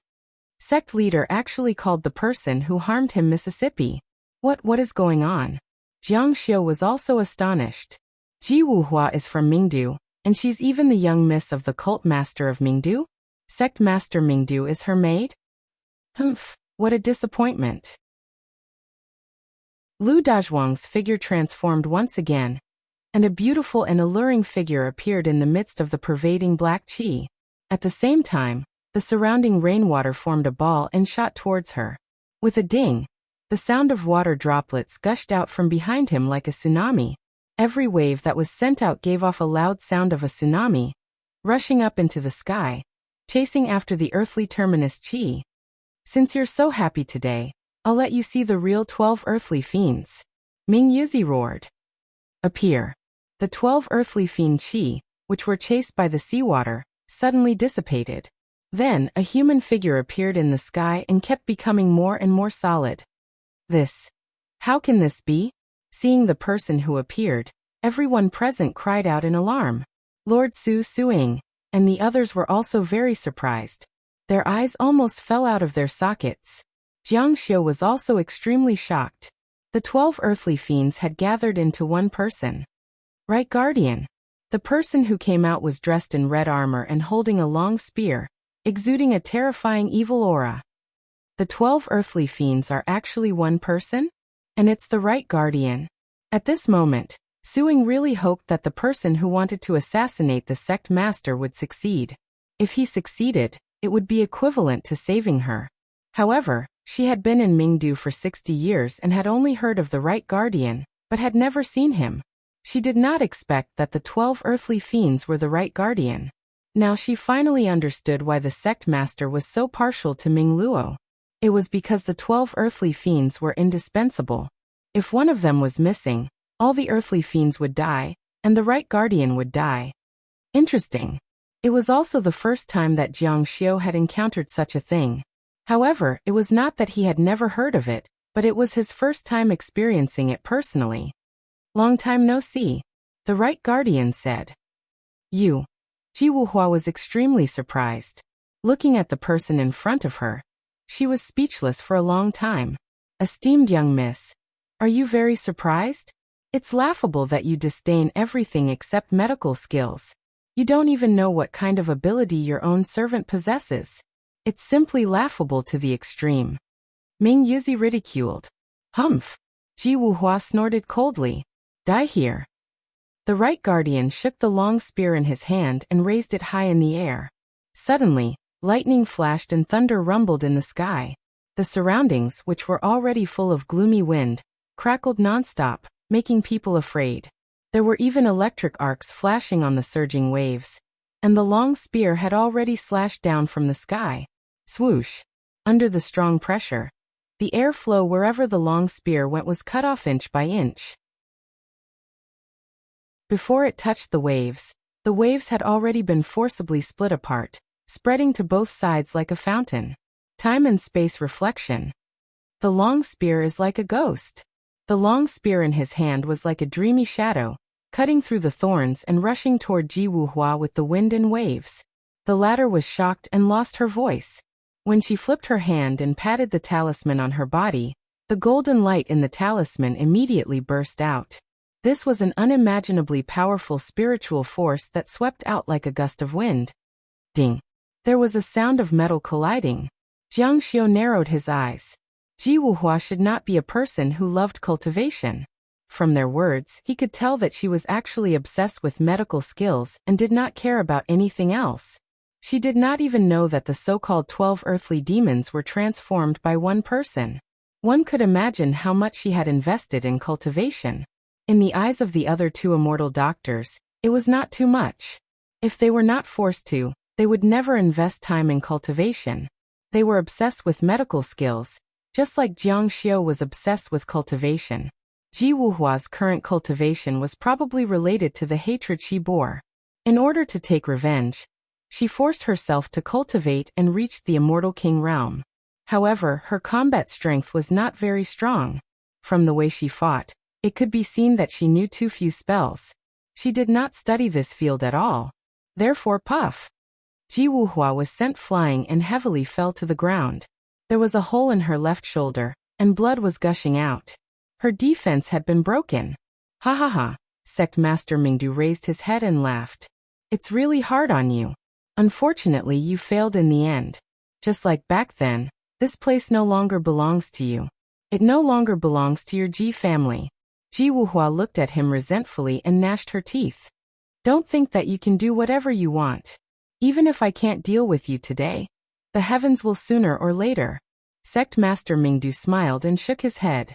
Sect leader actually called the person who harmed him Mississippi. What is going on? Jiang Xiu was also astonished. Ji Wuhua is from Mingdu, and she's even the young miss of the cult master of Mingdu? Sect master Mingdu is her maid? What a disappointment. Lu Dazhuang's figure transformed once again, and a beautiful and alluring figure appeared in the midst of the pervading black qi. At the same time, the surrounding rainwater formed a ball and shot towards her. With a ding, the sound of water droplets gushed out from behind him like a tsunami. Every wave that was sent out gave off a loud sound of a tsunami, rushing up into the sky, chasing after the earthly terminus qi. Since you're so happy today, I'll let you see the real 12 earthly fiends. Ming Yuzi roared. Appear. The 12 earthly fiend qi, which were chased by the seawater, suddenly dissipated. Then, a human figure appeared in the sky and kept becoming more and more solid. How can this be? Seeing the person who appeared, everyone present cried out in alarm. Lord Su Suing, and the others were also very surprised. Their eyes almost fell out of their sockets. Jiang Xiu was also extremely shocked. The 12 earthly fiends had gathered into one person. Right Guardian. The person who came out was dressed in red armor and holding a long spear, exuding a terrifying evil aura. The 12 earthly fiends are actually one person? And it's the right Guardian. At this moment, Suing really hoped that the person who wanted to assassinate the sect master would succeed. If he succeeded, it would be equivalent to saving her. However, she had been in Mingdu for 60 years and had only heard of the right Guardian, but had never seen him. She did not expect that the 12 earthly fiends were the right Guardian. Now she finally understood why the sect master was so partial to Ming Luo. It was because the 12 earthly fiends were indispensable. If one of them was missing, all the earthly fiends would die, and the right guardian would die. Interesting. It was also the first time that Jiang Xiu had encountered such a thing. However, it was not that he had never heard of it, but it was his first time experiencing it personally. Long time no see, the right guardian said. You. Ji Wuhua was extremely surprised. Looking at the person in front of her, she was speechless for a long time. Esteemed young miss, are you very surprised? It's laughable that you disdain everything except medical skills. You don't even know what kind of ability your own servant possesses. It's simply laughable to the extreme. Ming Yuzi ridiculed. Humph. Ji Wuhua snorted coldly. Die here. The right guardian shook the long spear in his hand and raised it high in the air. Suddenly, lightning flashed and thunder rumbled in the sky. The surroundings, which were already full of gloomy wind, crackled nonstop, making people afraid. There were even electric arcs flashing on the surging waves. And the long spear had already slashed down from the sky. Swoosh. Under the strong pressure, the air flow wherever the long spear went was cut off inch by inch. Before it touched the waves had already been forcibly split apart, spreading to both sides like a fountain. Time and space reflection. The long spear is like a ghost. The long spear in his hand was like a dreamy shadow, cutting through the thorns and rushing toward Ji Wuhua with the wind and waves. The latter was shocked and lost her voice. When she flipped her hand and patted the talisman on her body, the golden light in the talisman immediately burst out. This was an unimaginably powerful spiritual force that swept out like a gust of wind. Ding! There was a sound of metal colliding. Jiang Xiu narrowed his eyes. Ji Wuhua should not be a person who loved cultivation. From their words, he could tell that she was actually obsessed with medical skills and did not care about anything else. She did not even know that the so-called 12 earthly demons were transformed by one person. One could imagine how much she had invested in cultivation. In the eyes of the other two immortal doctors, it was not too much. If they were not forced to, they would never invest time in cultivation. They were obsessed with medical skills, just like Jiang Xiu was obsessed with cultivation. Ji Wuhua's current cultivation was probably related to the hatred she bore. In order to take revenge, she forced herself to cultivate and reached the immortal king realm. However, her combat strength was not very strong. From the way she fought, it could be seen that she knew too few spells. She did not study this field at all. Therefore, puff! Ji Wuhua was sent flying and heavily fell to the ground. There was a hole in her left shoulder, and blood was gushing out. Her defense had been broken. Ha ha ha! Sect Master Mingdu raised his head and laughed. It's really hard on you. Unfortunately, you failed in the end. Just like back then, this place no longer belongs to you. It no longer belongs to your Ji family. Ji Wuhua looked at him resentfully and gnashed her teeth. Don't think that you can do whatever you want. Even if I can't deal with you today, the heavens will sooner or later. Sect Master Mingdu smiled and shook his head.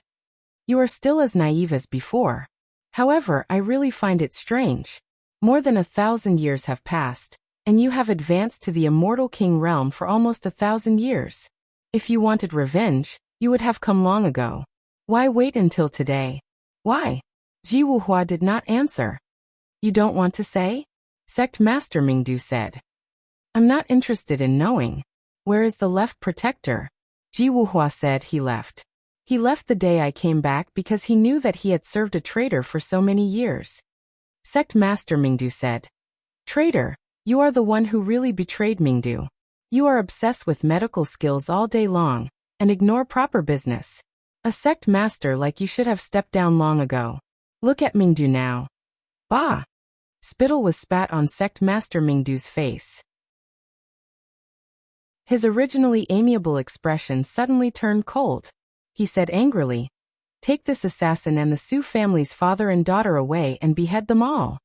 You are still as naive as before. However, I really find it strange. More than 1,000 years have passed, and you have advanced to the immortal king realm for almost 1,000 years. If you wanted revenge, you would have come long ago. Why wait until today? Why? Ji Wuhua did not answer. You don't want to say? Sect Master Mingdu said. I'm not interested in knowing. Where is the left protector? Ji Wuhua said he left. He left the day I came back because he knew that he had served a traitor for so many years. Sect Master Mingdu said. Traitor, you are the one who really betrayed Mingdu. You are obsessed with medical skills all day long, and ignore proper business. A sect master like you should have stepped down long ago. Look at Mingdu now. Bah! Spittle was spat on Sect Master Mingdu's face. His originally amiable expression suddenly turned cold. He said angrily, Take this assassin and the Su family's father and daughter away and behead them all.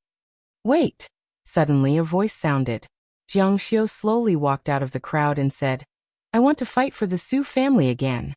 Wait! Suddenly a voice sounded. Jiang Xiu slowly walked out of the crowd and said, I want to fight for the Su family again.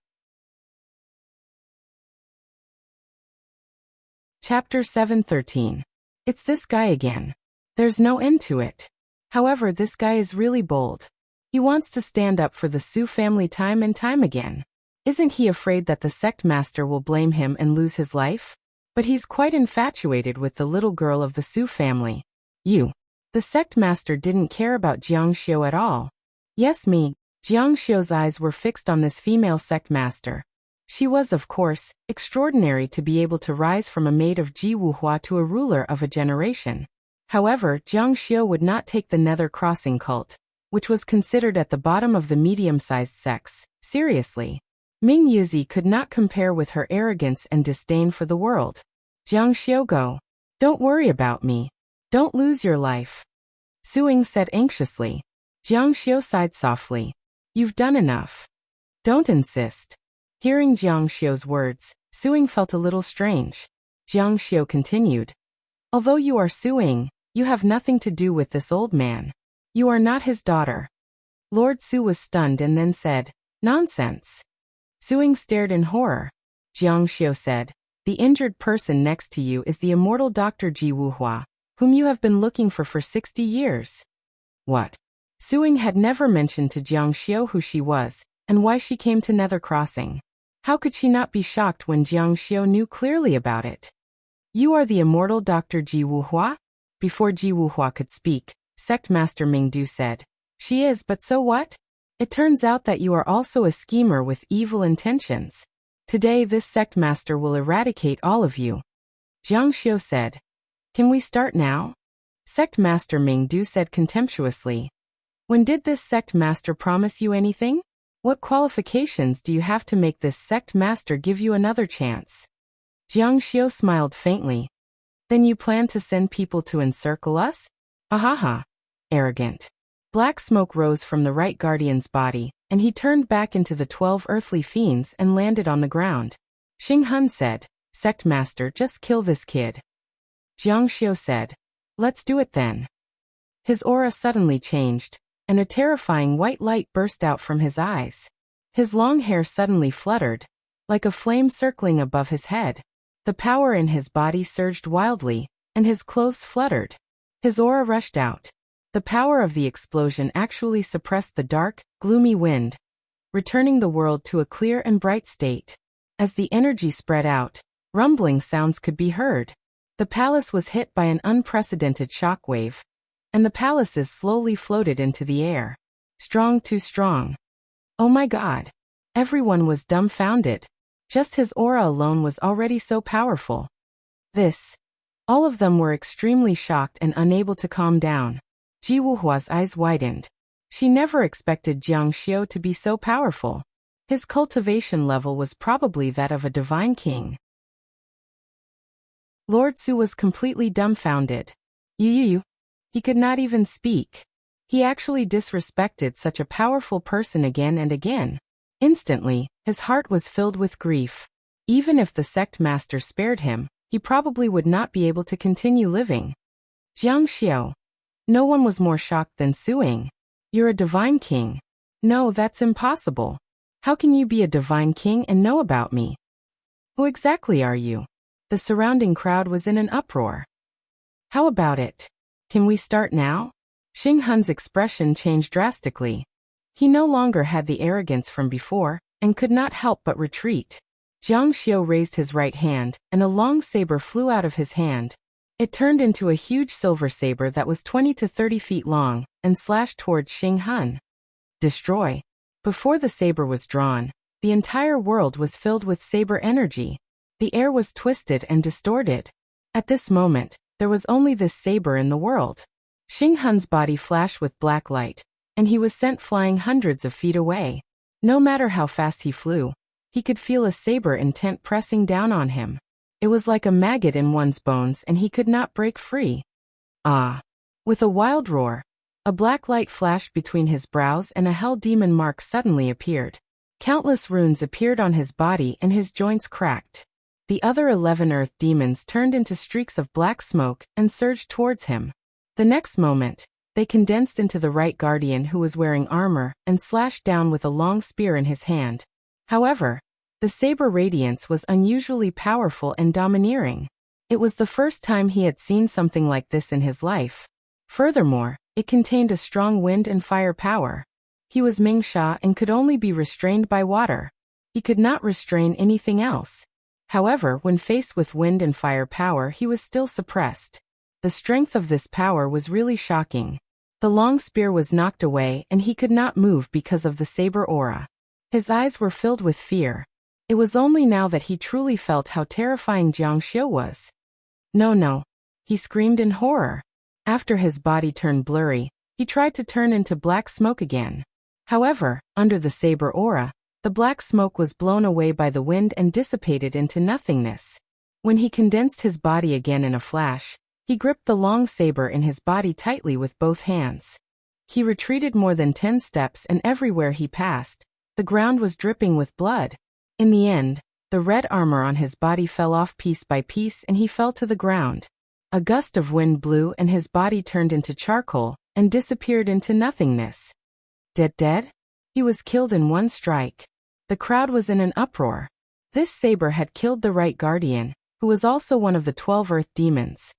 Chapter 713. It's this guy again. There's no end to it. However, this guy is really bold. He wants to stand up for the Su family time and time again. Isn't he afraid that the sect master will blame him and lose his life? But he's quite infatuated with the little girl of the Su family. You. The sect master didn't care about Jiang Xiu at all. Yes, me. Jiang Xiu's eyes were fixed on this female sect master. She was, of course, extraordinary to be able to rise from a maid of Ji Wuhua to a ruler of a generation. However, Jiang Xiu would not take the Nether Crossing cult, which was considered at the bottom of the medium-sized sects, seriously. Ming Yuzi could not compare with her arrogance and disdain for the world. Jiang Xiu, go. Don't worry about me. Don't lose your life. Suing said anxiously. Jiang Xiu sighed softly. You've done enough. Don't insist. Hearing Jiang Xiu's words, Suing felt a little strange. Jiang Xiu continued. Although you are Suing, you have nothing to do with this old man. You are not his daughter. Lord Su was stunned and then said, Nonsense. Suing stared in horror. Jiang Xiu said, the injured person next to you is the immortal Dr. Ji Wuhua, whom you have been looking for 60 years. What? Suing had never mentioned to Jiang Xiu who she was, and why she came to Nether Crossing. How could she not be shocked when Jiang Xiu knew clearly about it? You are the immortal Dr. Ji Wuhua? Before Ji Wuhua could speak, Sect Master Mingdu said, She is, but so what? It turns out that you are also a schemer with evil intentions. Today this sect master will eradicate all of you. Jiang Xiu said. Can we start now? Sect Master Mingdu said contemptuously. When did this sect master promise you anything? What qualifications do you have to make this sect master give you another chance? Jiang Xiu smiled faintly. Then you plan to send people to encircle us? Ahaha. Arrogant. Black smoke rose from the right guardian's body, and he turned back into the 12 earthly fiends and landed on the ground. Xing Hun said, Sect Master, just kill this kid. Jiang Xiu said, Let's do it then. His aura suddenly changed, and a terrifying white light burst out from his eyes. His long hair suddenly fluttered, like a flame circling above his head. The power in his body surged wildly, and his clothes fluttered. His aura rushed out. The power of the explosion actually suppressed the dark, gloomy wind, returning the world to a clear and bright state. As the energy spread out, rumbling sounds could be heard. The palace was hit by an unprecedented shockwave, and the palaces slowly floated into the air. Strong, too strong. Oh my God. Everyone was dumbfounded. Just his aura alone was already so powerful. All of them were extremely shocked and unable to calm down. Ji Wuhua's eyes widened. She never expected Jiang Xiu to be so powerful. His cultivation level was probably that of a divine king. Lord Su was completely dumbfounded. He could not even speak. He actually disrespected such a powerful person again and again. Instantly, his heart was filled with grief. Even if the sect master spared him, he probably would not be able to continue living. Jiang Xiu. No one was more shocked than Suing. You're a divine king. No, that's impossible. How can you be a divine king and know about me? Who exactly are you? The surrounding crowd was in an uproar. How about it? Can we start now? Xing Hun's expression changed drastically. He no longer had the arrogance from before, and could not help but retreat. Jiang Xiu raised his right hand, and a long saber flew out of his hand. It turned into a huge silver saber that was 20 to 30 feet long, and slashed towards Xing Hun. Destroy. Before the saber was drawn, the entire world was filled with saber energy. The air was twisted and distorted. At this moment, there was only this saber in the world. Xing Hun's body flashed with black light, and he was sent flying hundreds of feet away. No matter how fast he flew, he could feel a saber intent pressing down on him. It was like a maggot in one's bones and he could not break free. Ah! With a wild roar, a black light flashed between his brows and a hell demon mark suddenly appeared. Countless runes appeared on his body and his joints cracked. The other 11 earth demons turned into streaks of black smoke and surged towards him. The next moment, they condensed into the right guardian who was wearing armor and slashed down with a long spear in his hand. However, the saber radiance was unusually powerful and domineering. It was the first time he had seen something like this in his life. Furthermore, It contained a strong wind and fire power. He was Ming Sha and could only be restrained by water. He could not restrain anything else. However, when faced with wind and fire power, he was still suppressed. The strength of this power was really shocking. The long spear was knocked away and he could not move because of the saber aura. His eyes were filled with fear. It was only now that he truly felt how terrifying Jiang Xiu was. No, no. He screamed in horror. After his body turned blurry, he tried to turn into black smoke again. However, under the saber aura, the black smoke was blown away by the wind and dissipated into nothingness. When he condensed his body again in a flash, he gripped the long saber in his body tightly with both hands. He retreated more than 10 steps and everywhere he passed, the ground was dripping with blood. In the end, the red armor on his body fell off piece by piece and he fell to the ground. A gust of wind blew and his body turned into charcoal and disappeared into nothingness. Dead? He was killed in one strike. The crowd was in an uproar. This saber had killed the right guardian, who was also one of the 12 earth demons.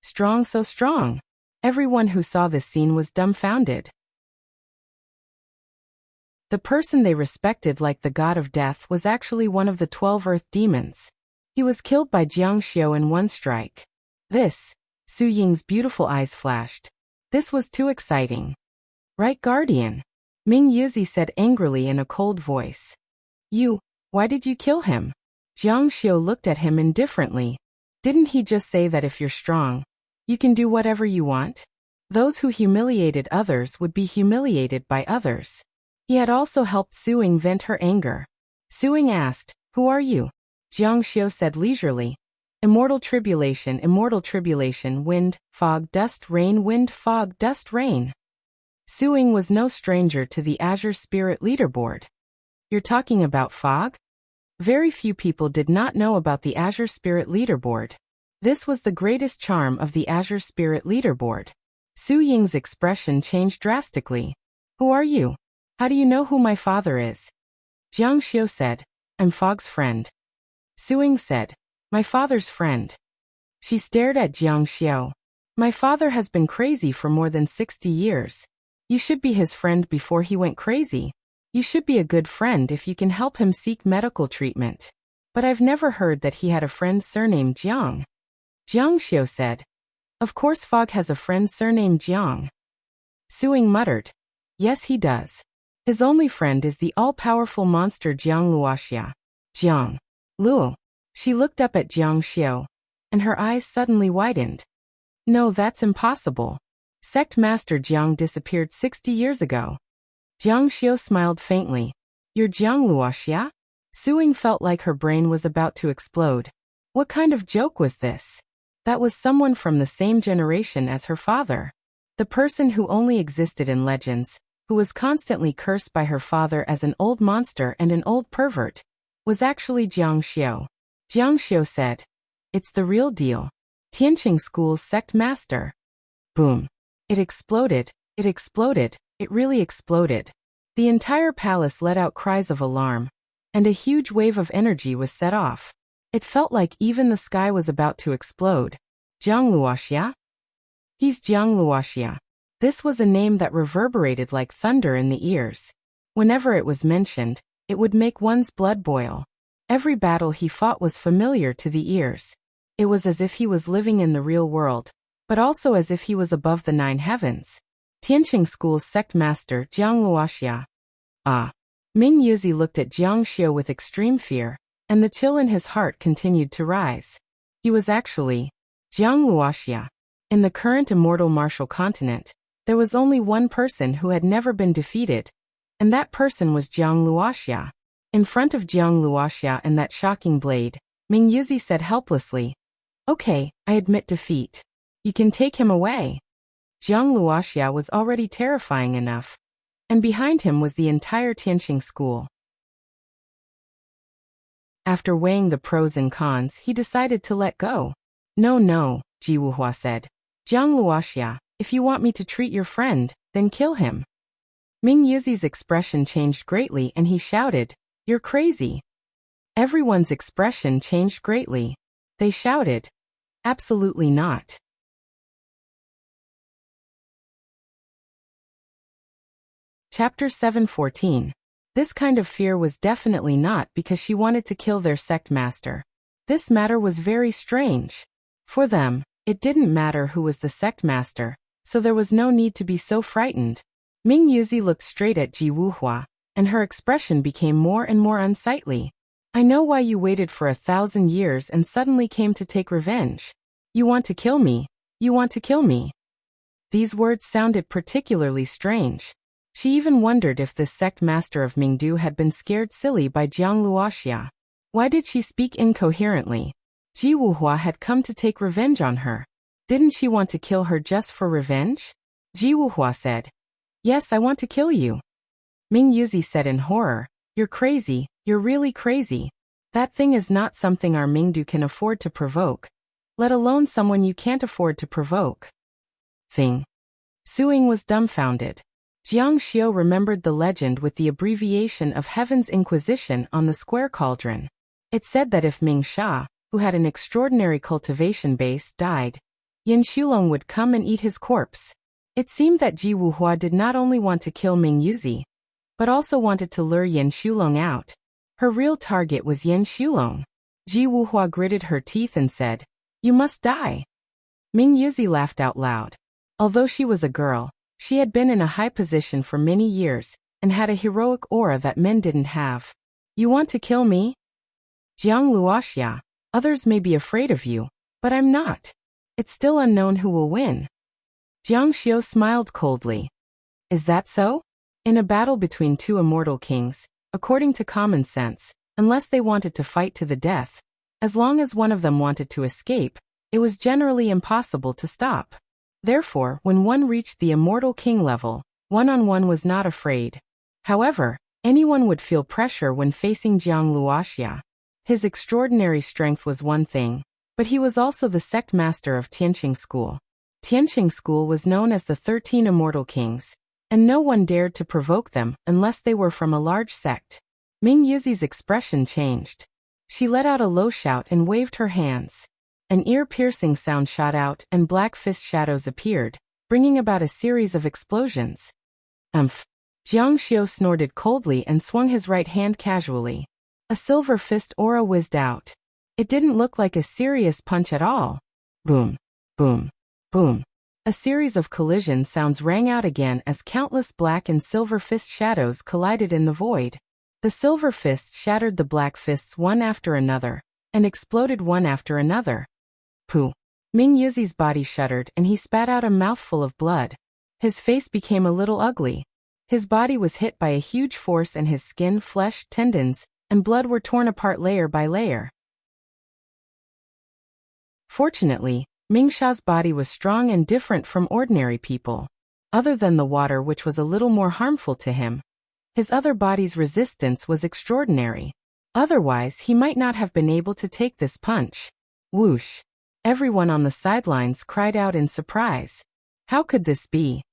Strong, so strong. Everyone who saw this scene was dumbfounded. The person they respected like the god of death was actually one of the 12 earth demons. He was killed by Jiang Xiu in one strike. Su Ying's beautiful eyes flashed. This was too exciting. Right guardian, Ming Yuzi said angrily in a cold voice. Why did you kill him? Jiang Xiu looked at him indifferently. Didn't he just say that if you're strong, you can do whatever you want? Those who humiliated others would be humiliated by others. He had also helped Su Ying vent her anger. Su Ying asked, "Who are you?" Jiang Xiu said leisurely, immortal tribulation, wind, fog, dust, rain, wind, fog, dust, rain." Su Ying was no stranger to the Azure Spirit leaderboard. You're talking about fog? Very few people did not know about the Azure Spirit leaderboard. This was the greatest charm of the Azure Spirit leaderboard. Su Ying's expression changed drastically. "Who are you? How do you know who my father is?" Jiang Xiu said, "I'm Fog's friend." Su Ying said, "My father's friend." She stared at Jiang Xiu. "My father has been crazy for more than 60 years. You should be his friend before he went crazy. You should be a good friend if you can help him seek medical treatment. But I've never heard that he had a friend surnamed Jiang." Jiang Xiu said, "Of course Fog has a friend surnamed Jiang." Su Ying muttered, "Yes, he does. His only friend is the all-powerful monster Jiang Luoxia." Jiang Luo. She looked up at Jiang Xiu, and her eyes suddenly widened. "No, that's impossible. Sect Master Jiang disappeared 60 years ago." Jiang Xiu smiled faintly. "You're Jiang Luoxia?" Su Ying felt like her brain was about to explode. What kind of joke was this? That was someone from the same generation as her father. The person who only existed in legends, who was constantly cursed by her father as an old monster and an old pervert, was actually Jiang Xiu. Jiang Xiu said, "It's the real deal. Tianqing School's sect master." Boom. It exploded, it really exploded. The entire palace let out cries of alarm, and a huge wave of energy was set off. It felt like even the sky was about to explode. Jiang Luoxia? He's Jiang Luoxia. This was a name that reverberated like thunder in the ears. Whenever it was mentioned, it would make one's blood boil. Every battle he fought was familiar to the ears. It was as if he was living in the real world, but also as if he was above the 9 heavens. Tianqing School's sect master, Jiang Luoxia. Ah. Ming Yuzi looked at Jiang Xiu with extreme fear, and the chill in his heart continued to rise. He was actually Jiang Luoxia. In the current immortal martial continent, there was only one person who had never been defeated, and that person was Jiang Luoxia. In front of Jiang Luoxia and that shocking blade, Ming Yuzi said helplessly, "Okay, I admit defeat. You can take him away." Jiang Luoxia was already terrifying enough, and behind him was the entire Tianqing school. After weighing the pros and cons, he decided to let go. No, Ji Wuhua said. "Jiang Luoxia, if you want me to treat your friend, then kill him." Ming Yuzi's expression changed greatly and he shouted, "You're crazy." Everyone's expression changed greatly. They shouted, "Absolutely not." Chapter 7:14. This kind of fear was definitely not because she wanted to kill their sect master. This matter was very strange. For them, it didn't matter who was the sect master, so there was no need to be so frightened. Ming Yuzi looked straight at Ji Wuhua, and her expression became more and more unsightly. I know why you waited for 1,000 years and suddenly came to take revenge. You want to kill me. You want to kill me. These words sounded particularly strange. She even wondered if this sect master of Mingdu had been scared silly by Jiang Luoxia. Why did she speak incoherently? Ji Wuhua had come to take revenge on her. Didn't she want to kill her just for revenge? Ji Wuhua said, "Yes, I want to kill you." Ming Yuzi said in horror, "You're crazy, you're really crazy. That thing is not something our Mingdu can afford to provoke, let alone someone you can't afford to provoke." Thing. Suing was dumbfounded. Jiang Xiu remembered the legend with the abbreviation of Heaven's Inquisition on the square cauldron. It said that if Ming Sha, who had an extraordinary cultivation base, died, Yin Shulong would come and eat his corpse. It seemed that Ji Wuhua did not only want to kill Ming Yuzi, but also wanted to lure Yin Shulong out. Her real target was Yin Shulong. Ji Wuhua gritted her teeth and said, "You must die." Ming Yuzi laughed out loud. Although she was a girl, she had been in a high position for many years, and had a heroic aura that men didn't have. "You want to kill me? Jiang Luoxia, others may be afraid of you, but I'm not. It's still unknown who will win." Jiang Xiu smiled coldly. "Is that so? In a battle between two immortal kings, according to common sense, unless they wanted to fight to the death, as long as one of them wanted to escape, it was generally impossible to stop. Therefore, when one reached the immortal king level, one-on-one was not afraid. However, anyone would feel pressure when facing Jiang Luoxia. His extraordinary strength was one thing, but he was also the sect master of Tianqing School. Tianqing School was known as the 13 Immortal Kings, and no one dared to provoke them unless they were from a large sect. Ming Yuzi's expression changed. She let out a low shout and waved her hands. An ear-piercing sound shot out and black fist shadows appeared, bringing about a series of explosions. Umph. Jiang Xiu snorted coldly and swung his right hand casually. A silver fist aura whizzed out. It didn't look like a serious punch at all. Boom. Boom. Boom. A series of collision sounds rang out again as countless black and silver fist shadows collided in the void. The silver fists shattered the black fists one after another, and exploded one after another. Pooh. Ming Yuzi's body shuddered and he spat out a mouthful of blood. His face became a little ugly. His body was hit by a huge force and his skin, flesh, tendons, and blood were torn apart layer by layer. Fortunately, Ming Sha's body was strong and different from ordinary people. Other than the water, which was a little more harmful to him, his other body's resistance was extraordinary. Otherwise, he might not have been able to take this punch. Whoosh. Everyone on the sidelines cried out in surprise. How could this be?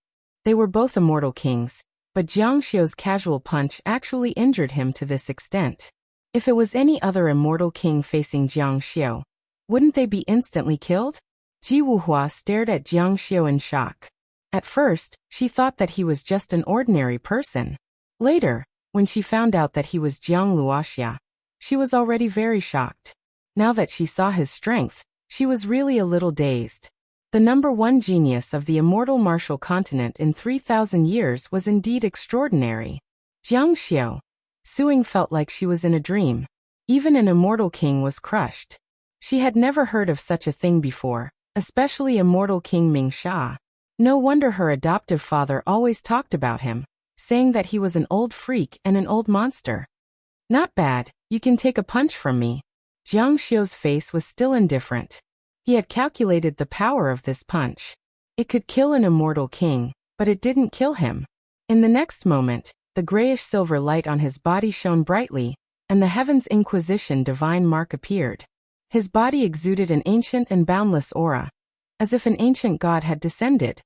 They were both immortal kings, but Jiang Xiu's casual punch actually injured him to this extent. If it was any other immortal king facing Jiang Xiu, wouldn't they be instantly killed? Ji Wuhua stared at Jiang Xiu in shock. At first, she thought that he was just an ordinary person. Later, when she found out that he was Jiang Luoxia, she was already very shocked. Now that she saw his strength, she was really a little dazed. The number one genius of the immortal martial continent in 3,000 years was indeed extraordinary. Jiang Xiu. Suing felt like she was in a dream. Even an immortal king was crushed. She had never heard of such a thing before, especially immortal King Ming Sha. No wonder her adoptive father always talked about him, saying that he was an old freak and an old monster. Not bad, you can take a punch from me. Jiang Xiu's face was still indifferent. He had calculated the power of this punch. It could kill an immortal king, but it didn't kill him. In the next moment, the grayish-silver light on his body shone brightly, and the Heaven's Inquisition divine mark appeared. His body exuded an ancient and boundless aura, as if an ancient god had descended.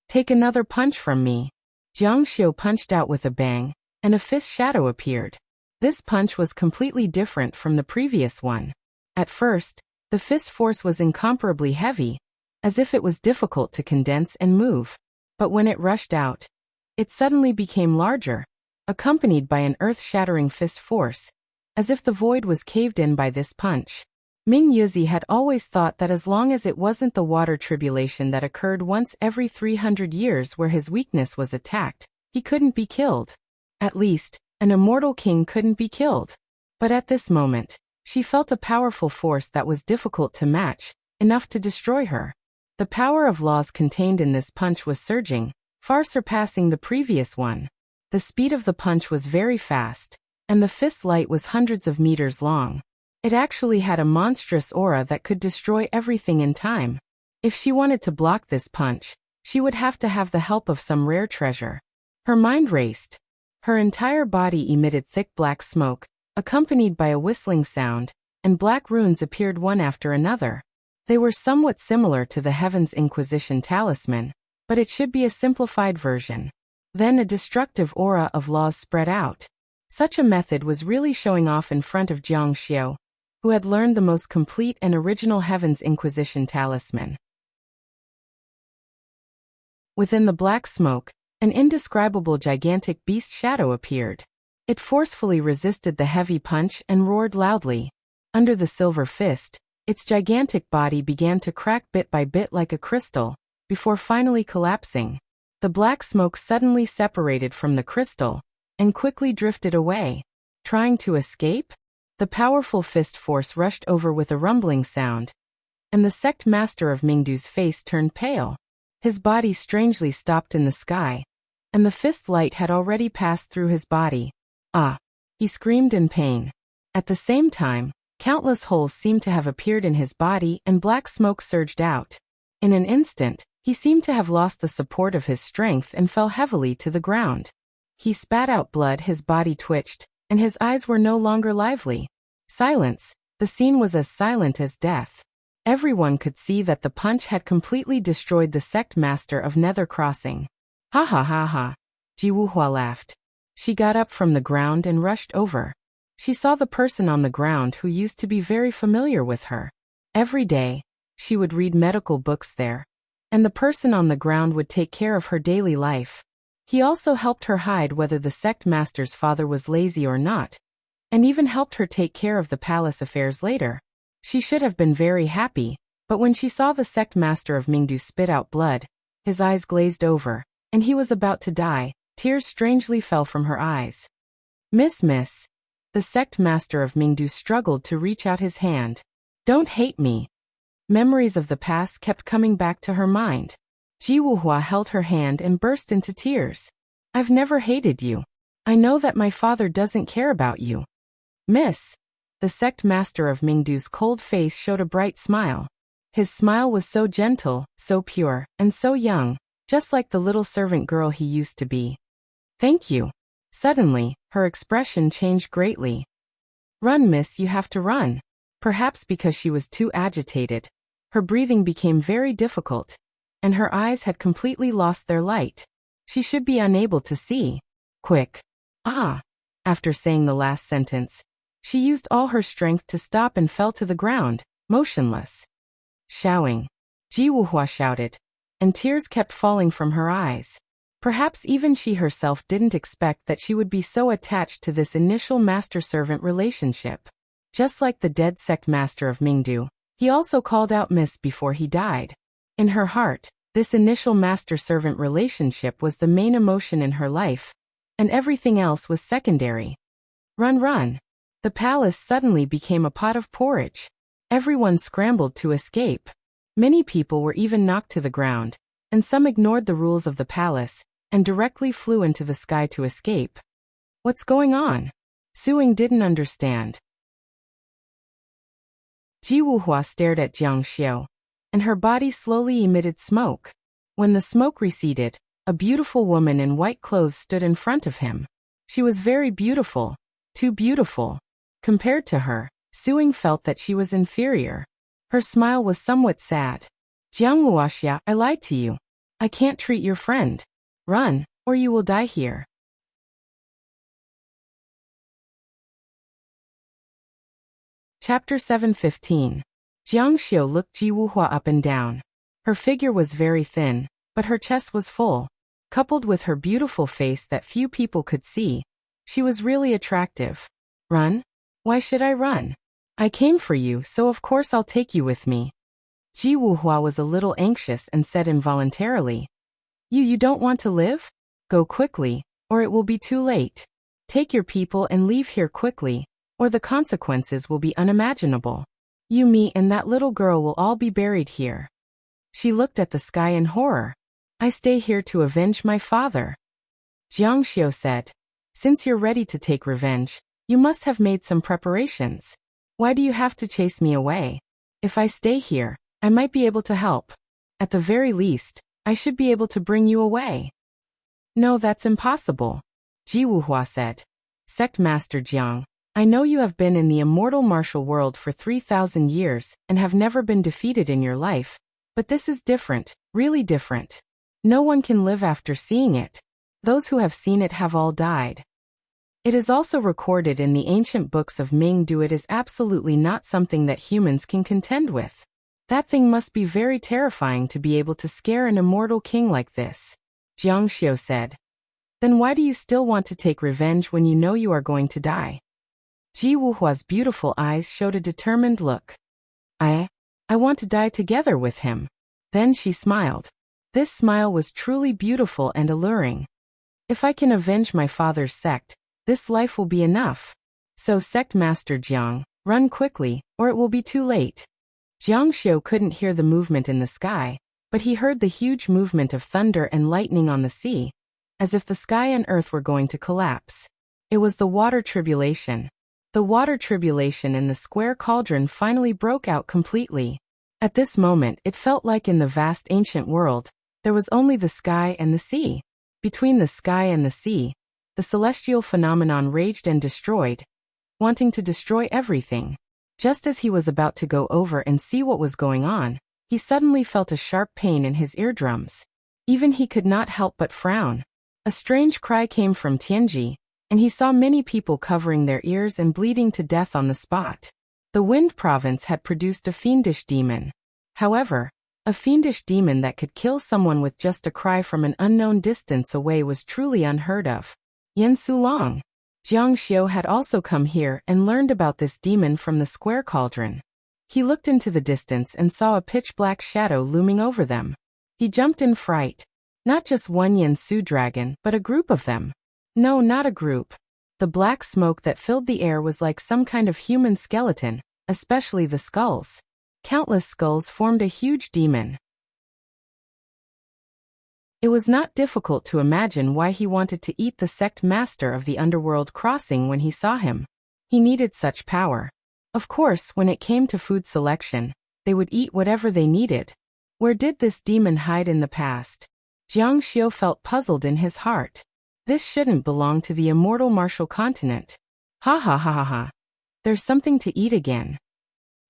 Take another punch from me. Jiang Xiu punched out with a bang, and a fist shadow appeared. This punch was completely different from the previous one. At first, the fist force was incomparably heavy, as if it was difficult to condense and move. But when it rushed out, It suddenly became larger, accompanied by an earth-shattering fist force, as if the void was caved in by this punch. Ming Yuzi had always thought that as long as it wasn't the water tribulation that occurred once every 300 years where his weakness was attacked, he couldn't be killed. At least, an immortal king couldn't be killed. But at this moment, she felt a powerful force that was difficult to match, enough to destroy her. The power of laws contained in this punch was surging, far surpassing the previous one. The speed of the punch was very fast, and the fist's light was hundreds of meters long. It actually had a monstrous aura that could destroy everything in time. If she wanted to block this punch, she would have to have the help of some rare treasure. Her mind raced. Her entire body emitted thick black smoke, accompanied by a whistling sound, and black runes appeared one after another. They were somewhat similar to the Heaven's Inquisition talisman, but it should be a simplified version. Then a destructive aura of laws spread out. Such a method was really showing off in front of Jiang Xiu, who had learned the most complete and original Heaven's Inquisition talisman. Within the black smoke, an indescribable gigantic beast shadow appeared. It forcefully resisted the heavy punch and roared loudly. Under the silver fist, its gigantic body began to crack bit by bit like a crystal, before finally collapsing. The black smoke suddenly separated from the crystal, and quickly drifted away. Trying to escape? The powerful fist force rushed over with a rumbling sound, and the sect master of Mingdu's face turned pale. His body strangely stopped in the sky, and the fist light had already passed through his body. Ah! He screamed in pain. At the same time, countless holes seemed to have appeared in his body and black smoke surged out. In an instant, he seemed to have lost the support of his strength and fell heavily to the ground. He spat out blood, his body twitched, and his eyes were no longer lively. Silence. The scene was as silent as death. Everyone could see that the punch had completely destroyed the sect master of Nether Crossing. Ha ha ha ha. Ji Wuhua laughed. She got up from the ground and rushed over. She saw the person on the ground who used to be very familiar with her. Every day, she would read medical books there, and the person on the ground would take care of her daily life. He also helped her hide whether the sect master's father was lazy or not, and even helped her take care of the palace affairs later. She should have been very happy, but when she saw the sect master of Mingdu spit out blood, his eyes glazed over, and he was about to die. Tears strangely fell from her eyes. Miss. The sect master of Mingdu struggled to reach out his hand. Don't hate me. Memories of the past kept coming back to her mind. Ji Wuhua held her hand and burst into tears. I've never hated you. I know that my father doesn't care about you. Miss. The sect master of Mingdu's cold face showed a bright smile. His smile was so gentle, so pure, and so young, just like the little servant girl he used to be. Thank you. Suddenly, her expression changed greatly. Run, miss, you have to run. Perhaps because she was too agitated, her breathing became very difficult, and her eyes had completely lost their light. She should be unable to see. Quick. Ah! After saying the last sentence, she used all her strength to stop and fell to the ground, motionless. Shouting. Ji Wuhua shouted, and tears kept falling from her eyes. Perhaps even she herself didn't expect that she would be so attached to this initial master-servant relationship. Just like the dead sect master of Mingdu, he also called out Miss before he died. In her heart, this initial master-servant relationship was the main emotion in her life, and everything else was secondary. Run. The palace suddenly became a pot of porridge. Everyone scrambled to escape. Many people were even knocked to the ground, and some ignored the rules of the palace and directly flew into the sky to escape. What's going on? Suing didn't understand. Ji Wuhua stared at Jiang Xiu, and her body slowly emitted smoke. When the smoke receded, a beautiful woman in white clothes stood in front of him. She was very beautiful, too beautiful. Compared to her, Suing felt that she was inferior. Her smile was somewhat sad. Jiang Luoxia, I lied to you. I can't treat your friend. Run, or you will die here. Chapter 7:15. Jiang Xiu looked Ji Wuhua up and down. Her figure was very thin, but her chest was full. Coupled with her beautiful face that few people could see, she was really attractive. Run? Why should I run? I came for you, so of course I'll take you with me. Ji Wuhua was a little anxious and said involuntarily, You don't want to live? Go quickly, or it will be too late. Take your people and leave here quickly, or the consequences will be unimaginable. You, me, and that little girl will all be buried here. She looked at the sky in horror. I stay here to avenge my father. Jiang Xiu said, Since you're ready to take revenge, you must have made some preparations. Why do you have to chase me away? If I stay here, I might be able to help. At the very least, I should be able to bring you away. No, that's impossible, Ji Wuhua said. Sect Master Jiang, I know you have been in the immortal martial world for 3,000 years and have never been defeated in your life, but this is different, really different. No one can live after seeing it. Those who have seen it have all died. It is also recorded in the ancient books of Ming-Du. It is absolutely not something that humans can contend with. That thing must be very terrifying to be able to scare an immortal king like this, Jiang Xiu said. Then why do you still want to take revenge when you know you are going to die? Ji Wuhua's beautiful eyes showed a determined look. I want to die together with him. Then she smiled. This smile was truly beautiful and alluring. If I can avenge my father's sect, this life will be enough. So Sect Master Jiang, run quickly, or it will be too late. Jiang Xiu couldn't hear the movement in the sky, but he heard the huge movement of thunder and lightning on the sea, as if the sky and earth were going to collapse. It was the water tribulation. The water tribulation in the square cauldron finally broke out completely. At this moment it felt like in the vast ancient world, there was only the sky and the sea. Between the sky and the sea, the celestial phenomenon raged and destroyed, wanting to destroy everything. Just as he was about to go over and see what was going on, he suddenly felt a sharp pain in his eardrums. Even he could not help but frown. A strange cry came from Tianji, and he saw many people covering their ears and bleeding to death on the spot. The Wind Province had produced a fiendish demon. However, a fiendish demon that could kill someone with just a cry from an unknown distance away was truly unheard of. Yan Sulong. Jiang Xiu had also come here and learned about this demon from the square cauldron. He looked into the distance and saw a pitch-black shadow looming over them. He jumped in fright. Not just one Yan Su dragon, but a group of them. No, not a group. The black smoke that filled the air was like some kind of human skeleton, especially the skulls. Countless skulls formed a huge demon. It was not difficult to imagine why he wanted to eat the sect master of the underworld crossing when he saw him. He needed such power. Of course, when it came to food selection, they would eat whatever they needed. Where did this demon hide in the past? Jiang Xiu felt puzzled in his heart. This shouldn't belong to the immortal martial continent. Ha ha ha ha ha. There's something to eat again.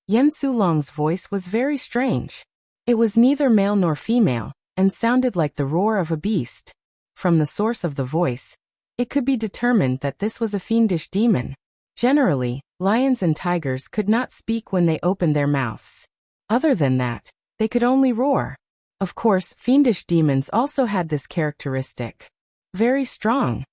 Yan Sulong's voice was very strange. It was neither male nor female, and sounded like the roar of a beast. From the source of the voice, it could be determined that this was a fiendish demon. Generally, lions and tigers could not speak when they opened their mouths. Other than that, they could only roar. Of course, fiendish demons also had this characteristic. Very strong.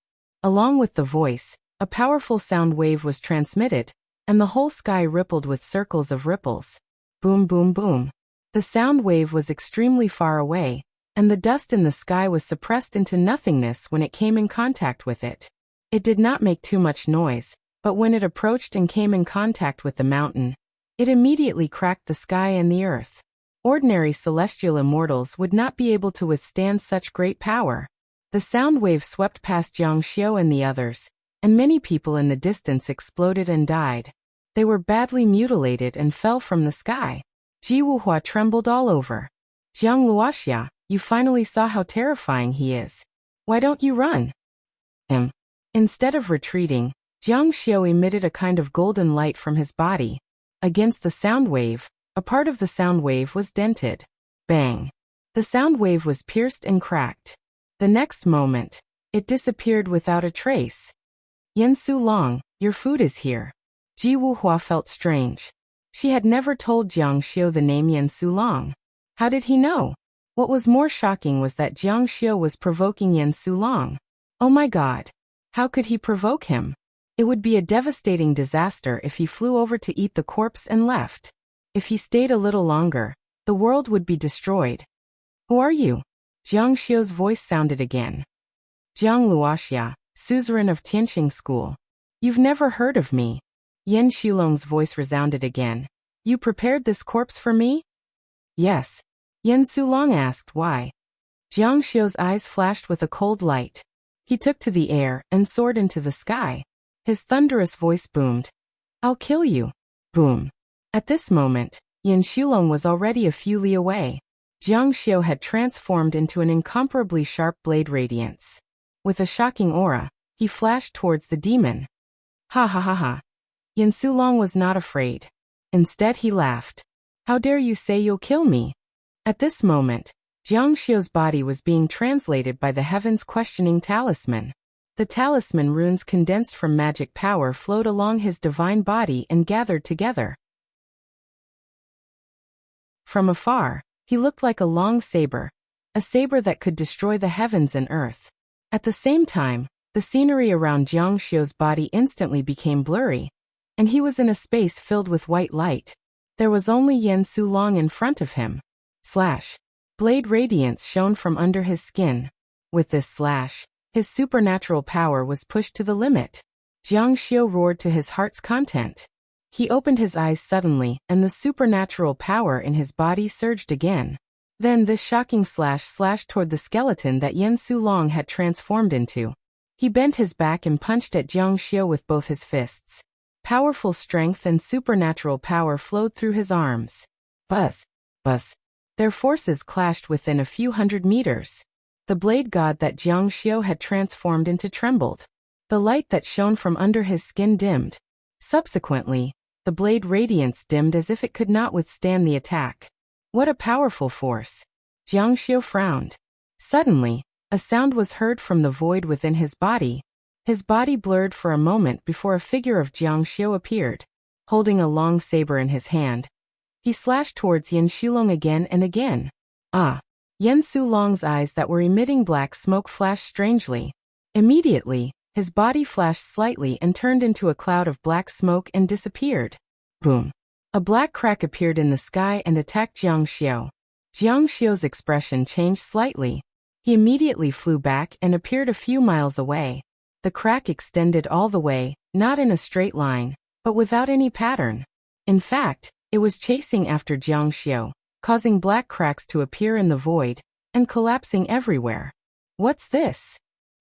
Along with the voice, a powerful sound wave was transmitted, and the whole sky rippled with circles of ripples. Boom, boom, boom. The sound wave was extremely far away, and the dust in the sky was suppressed into nothingness when it came in contact with it. It did not make too much noise, but when it approached and came in contact with the mountain, it immediately cracked the sky and the earth. Ordinary celestial immortals would not be able to withstand such great power. The sound wave swept past Jiang Xiu and the others, and many people in the distance exploded and died. They were badly mutilated and fell from the sky. Ji Wuhua trembled all over. Jiang Luoxia, you finally saw how terrifying he is. Why don't you run? Instead of retreating, Jiang Xiu emitted a kind of golden light from his body. Against the sound wave, a part of the sound wave was dented. Bang! The sound wave was pierced and cracked. The next moment, it disappeared without a trace. Yan Sulong, your food is here. Ji Wuhua felt strange. She had never told Jiang Xiu the name Yan Sulong. How did he know? What was more shocking was that Jiang Xiu was provoking Yan Sulong. Oh my god. How could he provoke him? It would be a devastating disaster if he flew over to eat the corpse and left. If he stayed a little longer, the world would be destroyed. Who are you? Jiang Xiu's voice sounded again. Jiang Luoxia, suzerain of Tianqing School. You've never heard of me. Yan Shulong's voice resounded again. You prepared this corpse for me? Yes. Yan Sulong asked why. Jiang Xiu's eyes flashed with a cold light. He took to the air and soared into the sky. His thunderous voice boomed. I'll kill you. Boom. At this moment, Yan Shulong was already a few li away. Jiang Xiu had transformed into an incomparably sharp blade radiance. With a shocking aura, he flashed towards the demon. Ha ha ha ha. Yan Sulong was not afraid. Instead he laughed. How dare you say you'll kill me? At this moment, Jiang Xiu's body was being translated by the heaven's questioning talisman. The talisman runes condensed from magic power flowed along his divine body and gathered together. From afar, he looked like a long saber, a saber that could destroy the heavens and earth. At the same time, the scenery around Jiang Xiu's body instantly became blurry, and he was in a space filled with white light. There was only Yan Sulong in front of him. Slash. Blade radiance shone from under his skin. With this slash, his supernatural power was pushed to the limit. Jiang Xiu roared to his heart's content. He opened his eyes suddenly, and the supernatural power in his body surged again. Then this shocking slash slashed toward the skeleton that Yan Sulong had transformed into. He bent his back and punched at Jiang Xiu with both his fists. Powerful strength and supernatural power flowed through his arms. Buzz. Buzz. Their forces clashed within a few hundred meters. The blade god that Jiang Xiu had transformed into trembled. The light that shone from under his skin dimmed. Subsequently, the blade radiance dimmed as if it could not withstand the attack. What a powerful force! Jiang Xiu frowned. Suddenly, a sound was heard from the void within his body. His body blurred for a moment before a figure of Jiang Xiu appeared. Holding a long saber in his hand, he slashed towards Yan Shulong again and again. Ah! Yan Sulong's eyes that were emitting black smoke flashed strangely. Immediately, his body flashed slightly and turned into a cloud of black smoke and disappeared. Boom! A black crack appeared in the sky and attacked Jiang Xiu. Jiang Xiu's expression changed slightly. He immediately flew back and appeared a few miles away. The crack extended all the way, not in a straight line, but without any pattern. In fact, it was chasing after Jiang Xiu, causing black cracks to appear in the void, and collapsing everywhere. What's this?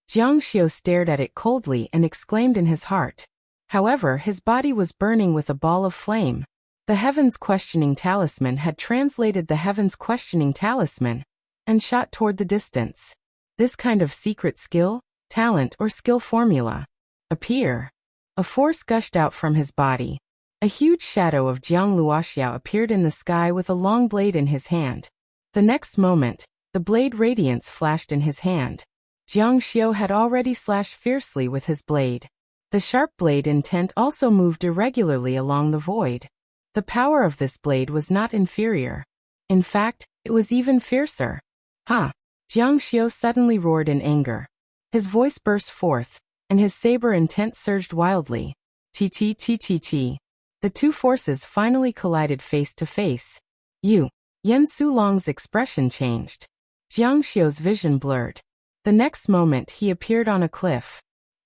Jiang Xiu stared at it coldly and exclaimed in his heart. However, his body was burning with a ball of flame. The Heaven's Questioning Talisman had translated the Heaven's Questioning Talisman, and shot toward the distance. This kind of secret skill, talent, or skill formula. Appear. A force gushed out from his body. A huge shadow of Jiang Luoxiao appeared in the sky with a long blade in his hand. The next moment, the blade radiance flashed in his hand. Jiang Xiu had already slashed fiercely with his blade. The sharp blade intent also moved irregularly along the void. The power of this blade was not inferior. In fact, it was even fiercer. Ha! Jiang Xiu suddenly roared in anger. His voice burst forth, and his saber intent surged wildly. Chi chi chi chi chi. The two forces finally collided face to face. Yan Sulong's expression changed. Jiang Xiu's vision blurred. The next moment he appeared on a cliff.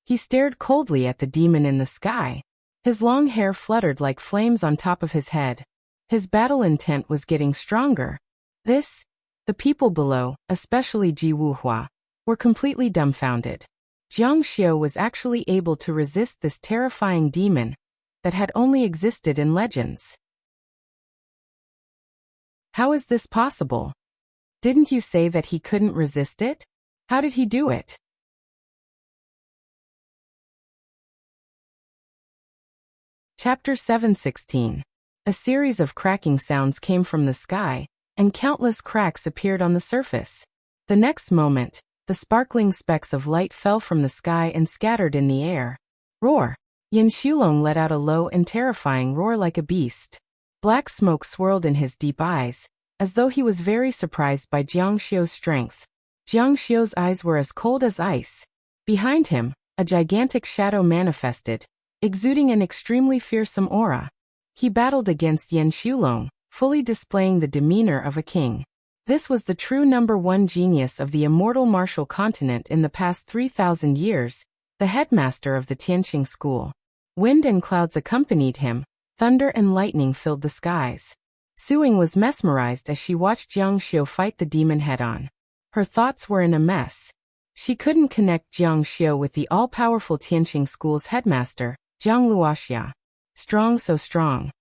He stared coldly at the demon in the sky. His long hair fluttered like flames on top of his head. His battle intent was getting stronger. The people below, especially Ji Wuhua, were completely dumbfounded. Jiang Xiu was actually able to resist this terrifying demon that had only existed in legends. How is this possible? Didn't you say that he couldn't resist it? How did he do it? Chapter 716. A series of cracking sounds came from the sky, and countless cracks appeared on the surface. The next moment, the sparkling specks of light fell from the sky and scattered in the air. Roar! Yan Shulong let out a low and terrifying roar like a beast. Black smoke swirled in his deep eyes, as though he was very surprised by Jiang Xiu's strength. Jiang Xiu's eyes were as cold as ice. Behind him, a gigantic shadow manifested, exuding an extremely fearsome aura. He battled against Yan Xulong, fully displaying the demeanor of a king. This was the true number one genius of the immortal martial continent in the past 3,000 years, the headmaster of the Tianqing school. Wind and clouds accompanied him, thunder and lightning filled the skies. Suing was mesmerized as she watched Jiang Xiu fight the demon head-on. Her thoughts were in a mess. She couldn't connect Jiang Xiu with the all-powerful Tianqing school's headmaster, Jiang Luoxia. Strong, so strong.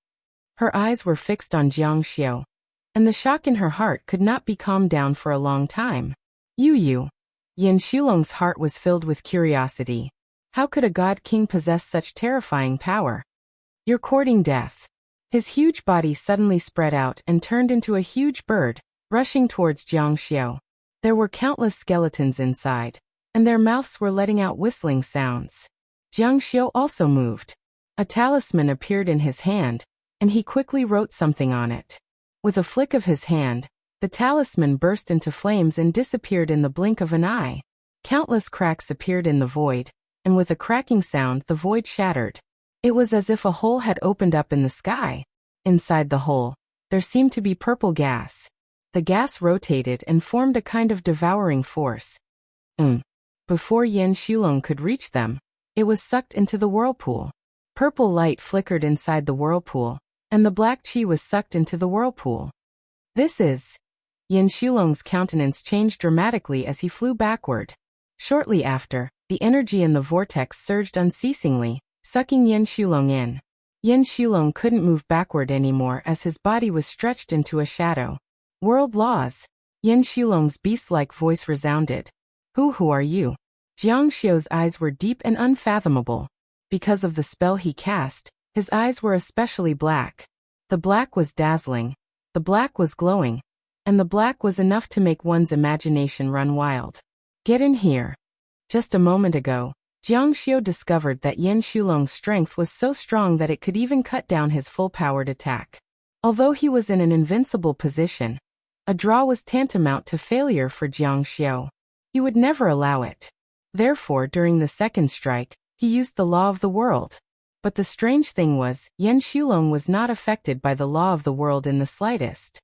Her eyes were fixed on Jiang Xiu, and the shock in her heart could not be calmed down for a long time. Yu. Yan Xulong's heart was filled with curiosity. How could a god king possess such terrifying power? You're courting death. His huge body suddenly spread out and turned into a huge bird, rushing towards Jiang Xiu. There were countless skeletons inside, and their mouths were letting out whistling sounds. Jiang Xiu also moved. A talisman appeared in his hand, and he quickly wrote something on it. With a flick of his hand, the talisman burst into flames and disappeared in the blink of an eye. Countless cracks appeared in the void, and with a cracking sound the void shattered. It was as if a hole had opened up in the sky. Inside the hole, there seemed to be purple gas. The gas rotated and formed a kind of devouring force. Before Yan Xulong could reach them, it was sucked into the whirlpool. Purple light flickered inside the whirlpool, and the black qi was sucked into the whirlpool. This is... Yan Xulong's countenance changed dramatically as he flew backward. Shortly after, the energy in the vortex surged unceasingly, sucking Yan Xulong in. Yan Xulong couldn't move backward anymore as his body was stretched into a shadow. World laws. Yan Xulong's beast-like voice resounded. Who are you? Jiang Xiu's eyes were deep and unfathomable. Because of the spell he cast, his eyes were especially black. The black was dazzling, the black was glowing, and the black was enough to make one's imagination run wild. Get in here. Just a moment ago, Jiang Xiu discovered that Yan Xulong's strength was so strong that it could even cut down his full-powered attack. Although he was in an invincible position, a draw was tantamount to failure for Jiang Xiu. He would never allow it. Therefore, during the second strike, he used the law of the world. But the strange thing was, Yan Xulong was not affected by the law of the world in the slightest.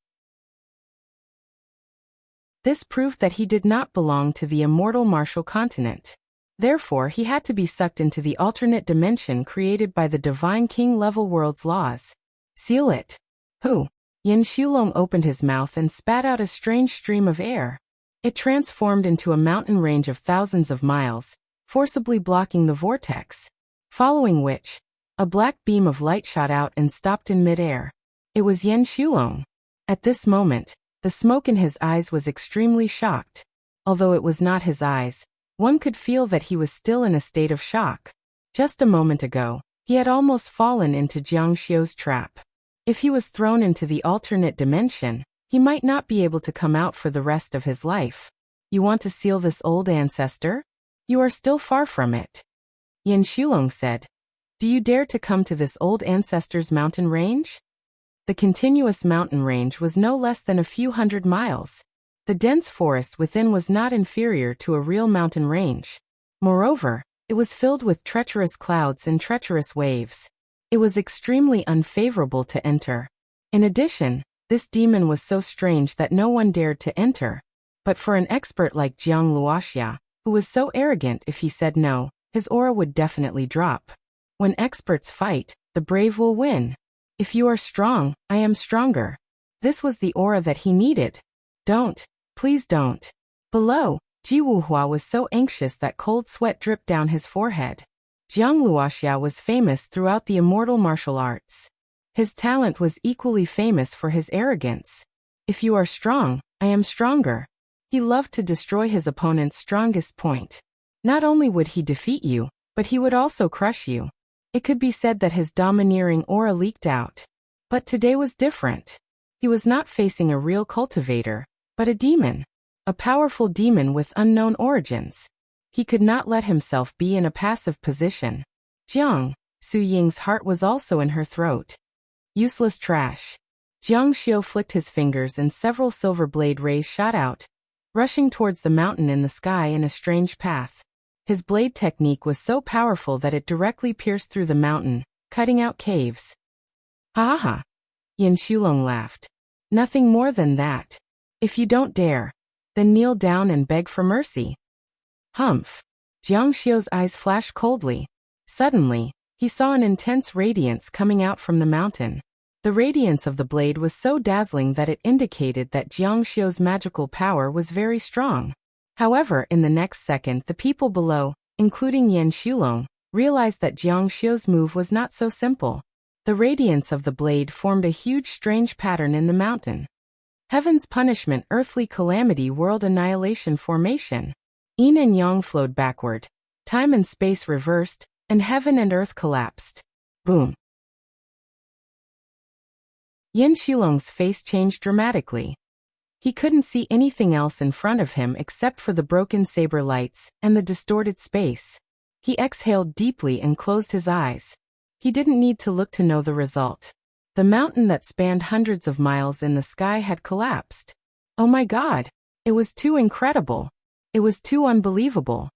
This proved that he did not belong to the immortal martial continent. Therefore, he had to be sucked into the alternate dimension created by the divine king-level world's laws. Seal it. Who? Yan Xulong opened his mouth and spat out a strange stream of air. It transformed into a mountain range of thousands of miles, forcibly blocking the vortex. Following which, a black beam of light shot out and stopped in midair. It was Yan Xulong. At this moment, the smoke in his eyes was extremely shocked. Although it was not his eyes, one could feel that he was still in a state of shock. Just a moment ago, he had almost fallen into Jiang Xiu's trap. If he was thrown into the alternate dimension, he might not be able to come out for the rest of his life. You want to seal this old ancestor? You are still far from it. Yan Xulong said. Do you dare to come to this old ancestor's mountain range? The continuous mountain range was no less than a few hundred miles. The dense forest within was not inferior to a real mountain range. Moreover, it was filled with treacherous clouds and treacherous waves. It was extremely unfavorable to enter. In addition, this demon was so strange that no one dared to enter. But for an expert like Jiang Luoxia, who was so arrogant if he said no, his aura would definitely drop. When experts fight, the brave will win. If you are strong, I am stronger. This was the aura that he needed. Don't. Please don't. Below, Ji Wuhua was so anxious that cold sweat dripped down his forehead. Jiang Luoxia was famous throughout the immortal martial arts. His talent was equally famous for his arrogance. If you are strong, I am stronger. He loved to destroy his opponent's strongest point. Not only would he defeat you, but he would also crush you. It could be said that his domineering aura leaked out. But today was different. He was not facing a real cultivator, but a demon. A powerful demon with unknown origins. He could not let himself be in a passive position. Jiang, Su Ying's heart was also in her throat. Useless trash. Jiang Xiu flicked his fingers and several silver blade rays shot out, rushing towards the mountain in the sky in a strange path. His blade technique was so powerful that it directly pierced through the mountain, cutting out caves. Ha ha ha! Yan Shulong laughed. Nothing more than that. If you don't dare, then kneel down and beg for mercy. Humph! Jiang Xiu's eyes flashed coldly. Suddenly, he saw an intense radiance coming out from the mountain. The radiance of the blade was so dazzling that it indicated that Jiang Xiu's magical power was very strong. However, in the next second the people below, including Yan Shulong, realized that Jiang Xiu's move was not so simple. The radiance of the blade formed a huge strange pattern in the mountain. Heaven's punishment, earthly calamity, world annihilation formation. Yin and yang flowed backward. Time and space reversed, and heaven and earth collapsed. Boom. Yan Shulong's face changed dramatically. He couldn't see anything else in front of him except for the broken saber lights and the distorted space. He exhaled deeply and closed his eyes. He didn't need to look to know the result. The mountain that spanned hundreds of miles in the sky had collapsed. Oh my God! It was too incredible. It was too unbelievable.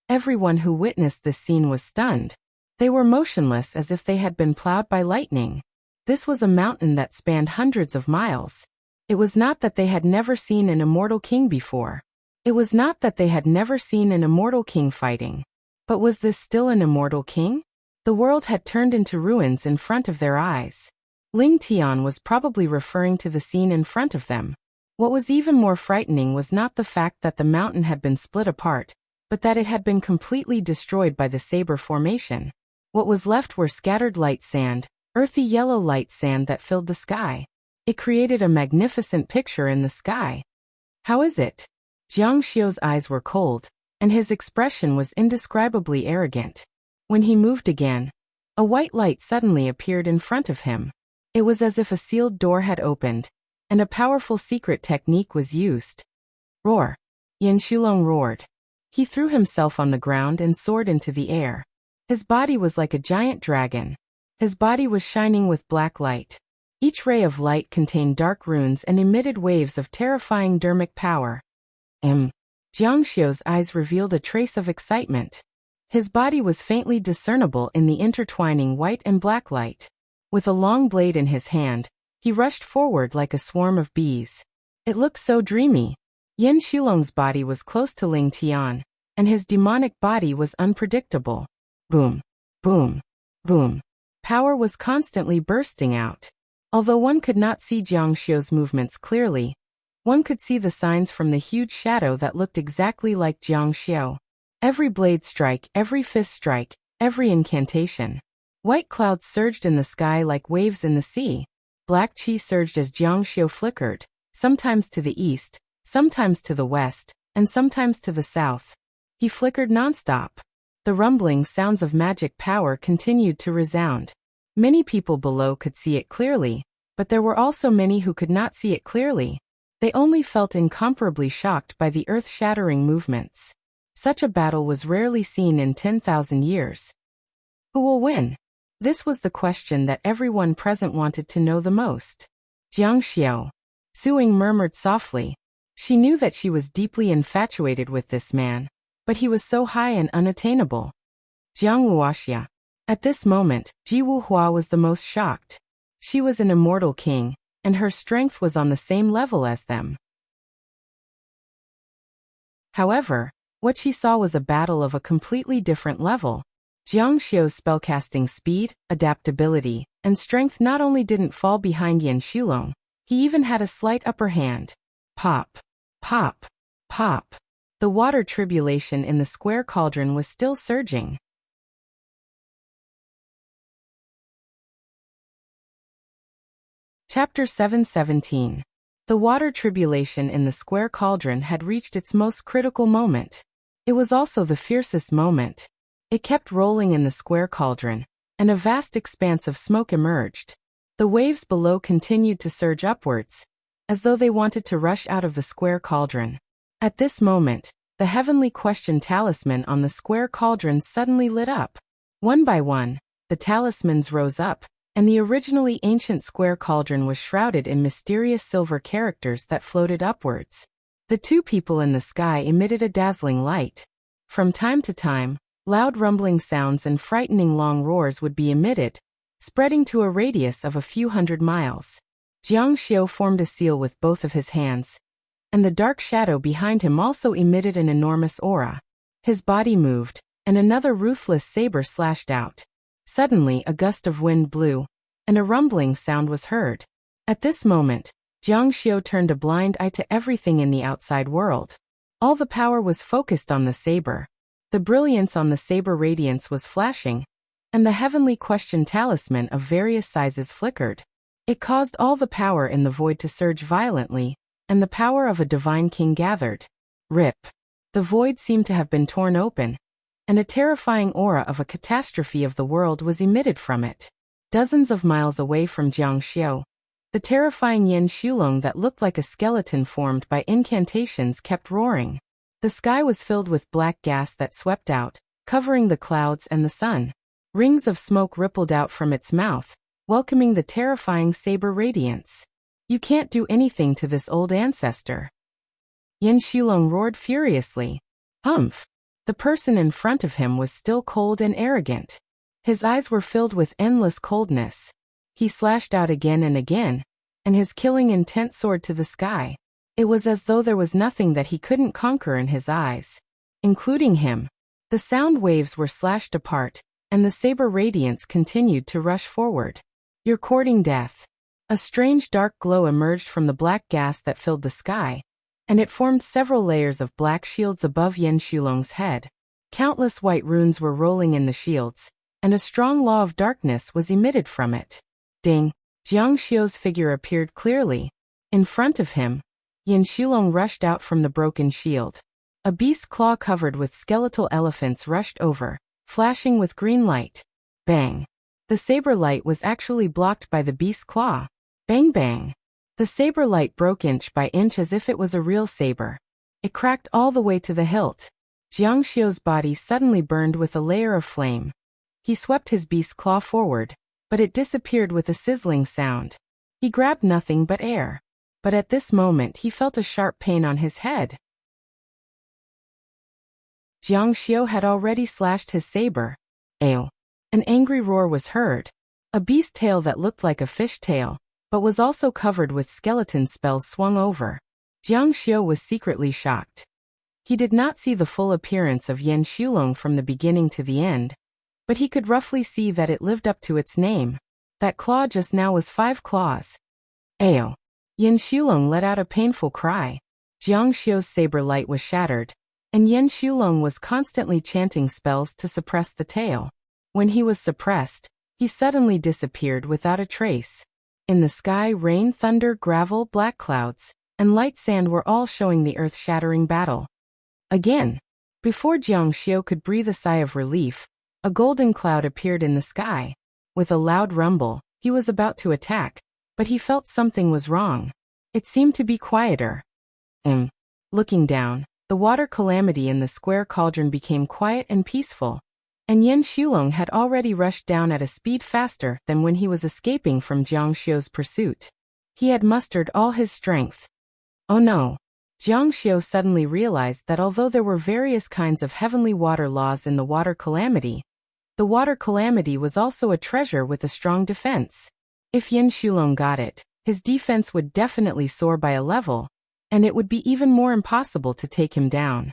Everyone who witnessed this scene was stunned. They were motionless as if they had been plowed by lightning. This was a mountain that spanned hundreds of miles. It was not that they had never seen an immortal king before. It was not that they had never seen an immortal king fighting. But was this still an immortal king? The world had turned into ruins in front of their eyes. Ling Tian was probably referring to the scene in front of them. What was even more frightening was not the fact that the mountain had been split apart, but that it had been completely destroyed by the saber formation. What was left were scattered light sand, earthy yellow light sand that filled the sky. It created a magnificent picture in the sky. How is it? Jiang Xiu's eyes were cold, and his expression was indescribably arrogant. When he moved again, a white light suddenly appeared in front of him. It was as if a sealed door had opened, and a powerful secret technique was used. Roar! Yan Shulong roared. He threw himself on the ground and soared into the air. His body was like a giant dragon. His body was shining with black light. Each ray of light contained dark runes and emitted waves of terrifying dermic power. Jiang Xiu's eyes revealed a trace of excitement. His body was faintly discernible in the intertwining white and black light. With a long blade in his hand, he rushed forward like a swarm of bees. It looked so dreamy. Yan Shulong's body was close to Ling Tian, and his demonic body was unpredictable. Boom, boom, boom. Power was constantly bursting out. Although one could not see Jiang Xiu's movements clearly, one could see the signs from the huge shadow that looked exactly like Jiang Xiu. Every blade strike, every fist strike, every incantation. White clouds surged in the sky like waves in the sea. Black chi surged as Jiang Xiu flickered, sometimes to the east, sometimes to the west, and sometimes to the south. He flickered nonstop. The rumbling sounds of magic power continued to resound. Many people below could see it clearly, but there were also many who could not see it clearly. They only felt incomparably shocked by the earth-shattering movements. Such a battle was rarely seen in 10,000 years. Who will win? This was the question that everyone present wanted to know the most. Jiang Xiu. Suing murmured softly. She knew that she was deeply infatuated with this man, but he was so high and unattainable. Jiang Luoxia. At this moment, Ji Wuhua was the most shocked. She was an immortal king, and her strength was on the same level as them. However, what she saw was a battle of a completely different level. Jiang Xiu's spellcasting speed, adaptability, and strength not only didn't fall behind Yan Shulong, he even had a slight upper hand. Pop, pop, pop. The water tribulation in the square cauldron was still surging. Chapter 7:17. The water tribulation in the square cauldron had reached its most critical moment. It was also the fiercest moment. It kept rolling in the square cauldron, and a vast expanse of smoke emerged. The waves below continued to surge upwards, as though they wanted to rush out of the square cauldron. At this moment, the heavenly question talisman on the square cauldron suddenly lit up. One by one, the talismans rose up, and the originally ancient square cauldron was shrouded in mysterious silver characters that floated upwards. The two people in the sky emitted a dazzling light. From time to time, loud rumbling sounds and frightening long roars would be emitted, spreading to a radius of a few hundred miles. Jiang Xiu formed a seal with both of his hands, and the dark shadow behind him also emitted an enormous aura. His body moved, and another ruthless saber slashed out. Suddenly a gust of wind blew, and a rumbling sound was heard. At this moment, Jiang Xiu turned a blind eye to everything in the outside world. All the power was focused on the saber. The brilliance on the saber radiance was flashing, and the heavenly question talisman of various sizes flickered. It caused all the power in the void to surge violently, and the power of a divine king gathered. Rip. The void seemed to have been torn open, and a terrifying aura of a catastrophe of the world was emitted from it. Dozens of miles away from Jiang Xiu, the terrifying Yin Shulong that looked like a skeleton formed by incantations kept roaring. The sky was filled with black gas that swept out, covering the clouds and the sun. Rings of smoke rippled out from its mouth, welcoming the terrifying saber radiance. You can't do anything to this old ancestor. Yin Shulong roared furiously. Humph! The person in front of him was still cold and arrogant. His eyes were filled with endless coldness. He slashed out again and again, and his killing intent soared to the sky. It was as though there was nothing that he couldn't conquer in his eyes, including him. The sound waves were slashed apart, and the saber radiance continued to rush forward. You're courting death. A strange dark glow emerged from the black gas that filled the sky, and it formed several layers of black shields above Yin Shulong's head. Countless white runes were rolling in the shields, and a strong law of darkness was emitted from it. Ding! Jiang Xiu's figure appeared clearly. In front of him, Yin Shulong rushed out from the broken shield. A beast claw covered with skeletal elephants rushed over, flashing with green light. Bang! The saber light was actually blocked by the beast's claw. Bang bang! The saber light broke inch by inch as if it was a real saber. It cracked all the way to the hilt. Jiang Xiu's body suddenly burned with a layer of flame. He swept his beast's claw forward, but it disappeared with a sizzling sound. He grabbed nothing but air. But at this moment he felt a sharp pain on his head. Jiang Xiu had already slashed his saber. Ew! An angry roar was heard. A beast tail that looked like a fish tail, but was also covered with skeleton spells swung over. Jiang Xiu was secretly shocked. He did not see the full appearance of Yin Shulong from the beginning to the end, but he could roughly see that it lived up to its name. That claw just now was 5 claws. Ayo! Yin Shulong let out a painful cry. Jiang Xiu's saber light was shattered, and Yin Shulong was constantly chanting spells to suppress the tail. When he was suppressed, he suddenly disappeared without a trace. In the sky, rain, thunder, gravel, black clouds, and light sand were all showing the earth-shattering battle. Again, before Jiang Xiu could breathe a sigh of relief, a golden cloud appeared in the sky. With a loud rumble, he was about to attack, but he felt something was wrong. It seemed to be quieter. Looking down, the water calamity in the square cauldron became quiet and peaceful, and Yin Shulong had already rushed down at a speed faster than when he was escaping from Jiang Xiu's pursuit. He had mustered all his strength. Oh no! Jiang Xiu suddenly realized that although there were various kinds of heavenly water laws in the water calamity, the water calamity was also a treasure with a strong defense. If Yin Shulong got it, his defense would definitely soar by a level, and it would be even more impossible to take him down.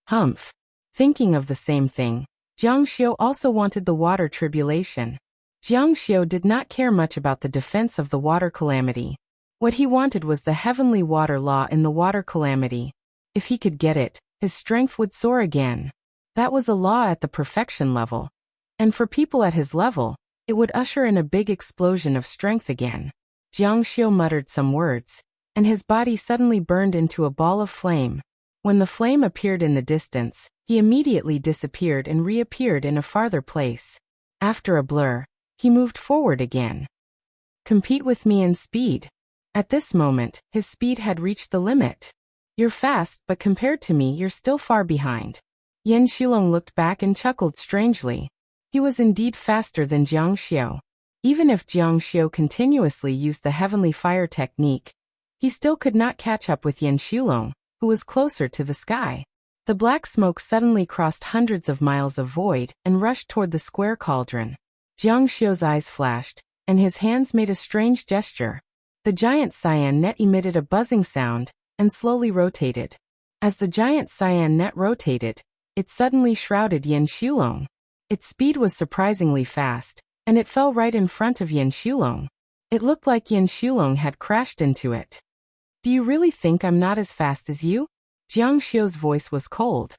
Humph! Thinking of the same thing, Jiang Xiu also wanted the water tribulation. Jiang Xiu did not care much about the defense of the water calamity. What he wanted was the heavenly water law in the water calamity. If he could get it, his strength would soar again. That was a law at the perfection level. And for people at his level, it would usher in a big explosion of strength again. Jiang Xiu muttered some words, and his body suddenly burned into a ball of flame. When the flame appeared in the distance, he immediately disappeared and reappeared in a farther place. After a blur, he moved forward again. Compete with me in speed. At this moment, his speed had reached the limit. You're fast, but compared to me, you're still far behind. Yin Shulong looked back and chuckled strangely. He was indeed faster than Jiang Xiu. Even if Jiang Xiu continuously used the heavenly fire technique, he still could not catch up with Yan Xulong, who was closer to the sky. The black smoke suddenly crossed hundreds of miles of void and rushed toward the square cauldron. Jiang Xiu's eyes flashed, and his hands made a strange gesture. The giant cyan net emitted a buzzing sound and slowly rotated. As the giant cyan net rotated, it suddenly shrouded Yan Xulong. Its speed was surprisingly fast, and it fell right in front of Yan Xulong. It looked like Yan Xulong had crashed into it. Do you really think I'm not as fast as you? Jiang Xiu's voice was cold.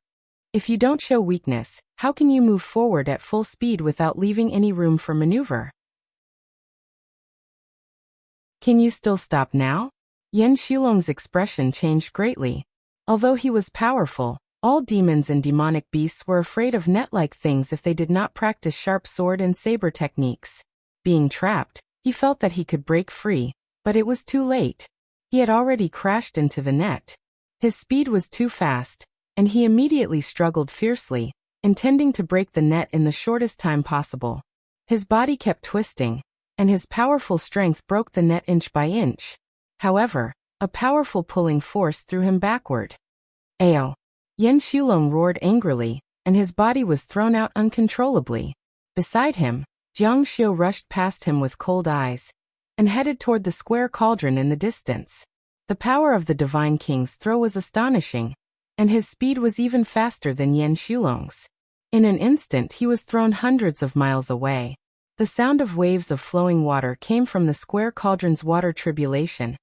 If you don't show weakness, how can you move forward at full speed without leaving any room for maneuver? Can you still stop now? Yan Xulong's expression changed greatly. Although he was powerful, all demons and demonic beasts were afraid of net-like things if they did not practice sharp sword and saber techniques. Being trapped, he felt that he could break free, but it was too late. He had already crashed into the net. His speed was too fast, and he immediately struggled fiercely, intending to break the net in the shortest time possible. His body kept twisting, and his powerful strength broke the net inch by inch. However, a powerful pulling force threw him backward. Ayo! Yan Xulong roared angrily, and his body was thrown out uncontrollably. Beside him, Jiang Xiu rushed past him with cold eyes, and headed toward the square cauldron in the distance. The power of the Divine King's throw was astonishing, and his speed was even faster than Yan Xulong's. In an instant he was thrown hundreds of miles away. The sound of waves of flowing water came from the square cauldron's water tribulation,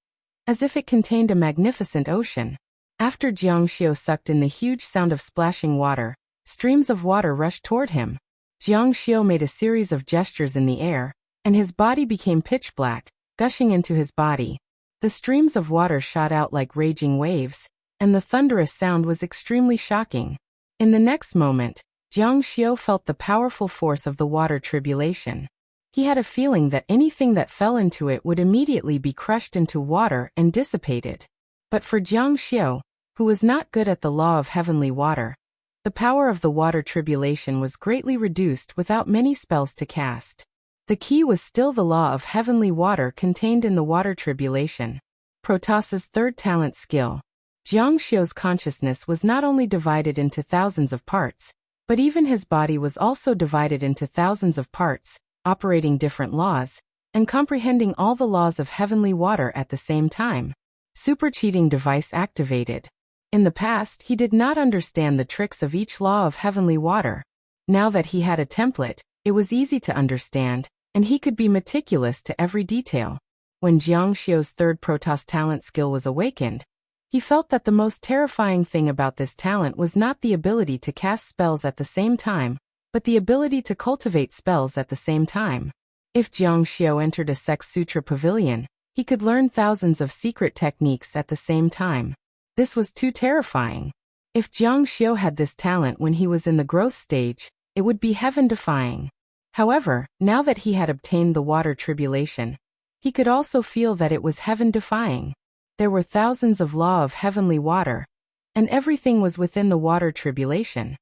as if it contained a magnificent ocean. After Jiang Xiu sucked in the huge sound of splashing water, streams of water rushed toward him. Jiang Xiu made a series of gestures in the air, and his body became pitch black, gushing into his body. The streams of water shot out like raging waves, and the thunderous sound was extremely shocking. In the next moment, Jiang Xiu felt the powerful force of the water tribulation. He had a feeling that anything that fell into it would immediately be crushed into water and dissipated. But for Jiang Xiu, who was not good at the law of heavenly water, the power of the water tribulation was greatly reduced without many spells to cast. The key was still the law of heavenly water contained in the water tribulation. Protoss's third talent skill. Jiang Xiu's consciousness was not only divided into thousands of parts, but even his body was also divided into thousands of parts, operating different laws, and comprehending all the laws of heavenly water at the same time. Super cheating device activated. In the past, he did not understand the tricks of each law of heavenly water. Now that he had a template, it was easy to understand, and he could be meticulous to every detail. When Jiang Xiu's third Protoss talent skill was awakened, he felt that the most terrifying thing about this talent was not the ability to cast spells at the same time, but the ability to cultivate spells at the same time. If Jiang Xiu entered a Sex Sutra pavilion, he could learn thousands of secret techniques at the same time. This was too terrifying. If Jiang Xiu had this talent when he was in the growth stage, it would be heaven-defying. However, now that he had obtained the water tribulation, he could also feel that it was heaven-defying. There were thousands of law of heavenly water, and everything was within the water tribulation.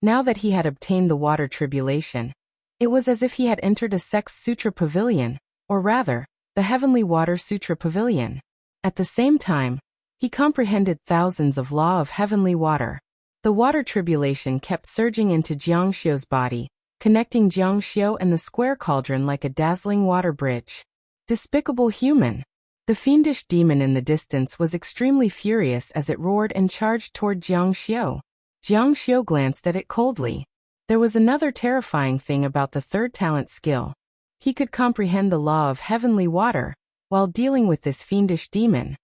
Now that he had obtained the water tribulation, it was as if he had entered a Sex Sutra pavilion, or rather, the Heavenly Water Sutra pavilion. At the same time, he comprehended thousands of law of heavenly water. The water tribulation kept surging into Jiang Xiu's body, connecting Jiang Xiu and the square cauldron like a dazzling water bridge. Despicable human! The fiendish demon in the distance was extremely furious as it roared and charged toward Jiang Xiu. Jiang Xiu glanced at it coldly. There was another terrifying thing about the third talent skill. He could comprehend the law of heavenly water, while dealing with this fiendish demon.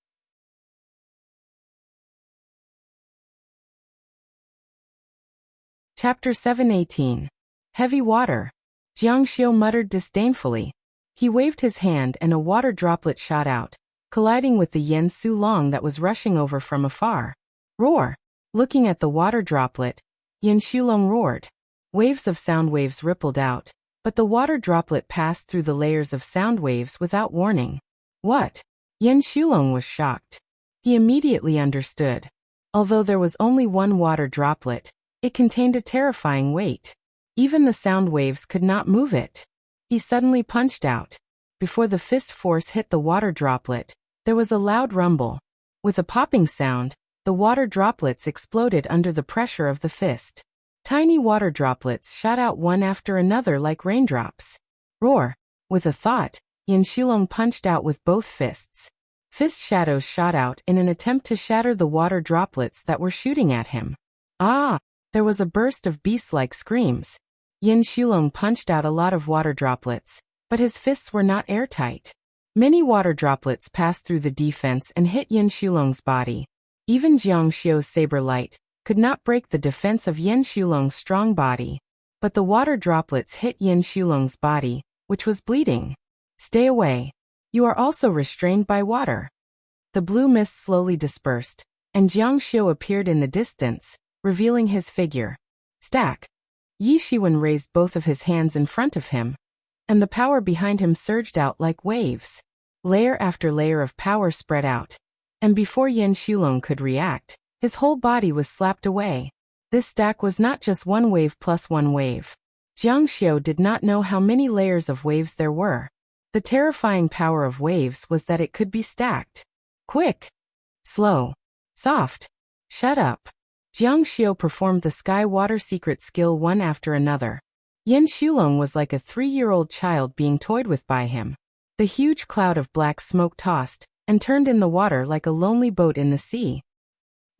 Chapter 7:18. Heavy water. Jiang Xiu muttered disdainfully. He waved his hand and a water droplet shot out, colliding with the Yen Su Long that was rushing over from afar. Roar! Looking at the water droplet, Yan Xulong roared. Waves of sound waves rippled out, but the water droplet passed through the layers of sound waves without warning. What? Yan Xulong was shocked. He immediately understood. Although there was only one water droplet, it contained a terrifying weight. Even the sound waves could not move it. He suddenly punched out. Before the fist force hit the water droplet, there was a loud rumble. With a popping sound, the water droplets exploded under the pressure of the fist. Tiny water droplets shot out one after another like raindrops. Roar! With a thought, Yin Shilong punched out with both fists. Fist shadows shot out in an attempt to shatter the water droplets that were shooting at him. Ah! There was a burst of beast-like screams. Yin Shilong punched out a lot of water droplets, but his fists were not airtight. Many water droplets passed through the defense and hit Yin Shilong's body. Even Jiang Xiu's saber light could not break the defense of Yin Shilong's strong body. But the water droplets hit Yin Shilong's body, which was bleeding. Stay away. You are also restrained by water. The blue mist slowly dispersed, and Jiang Xiu appeared in the distance, revealing his figure. Stack. Yi Shiwen raised both of his hands in front of him, and the power behind him surged out like waves. Layer after layer of power spread out, and before Yin Shilong could react, his whole body was slapped away. This stack was not just one wave plus one wave. Jiang Xiu did not know how many layers of waves there were. The terrifying power of waves was that it could be stacked. Quick. Slow. Soft. Shut up. Jiang Xiu performed the sky water secret skill one after another. Yin Shilong was like a 3-year-old child being toyed with by him. The huge cloud of black smoke tossed and turned in the water like a lonely boat in the sea.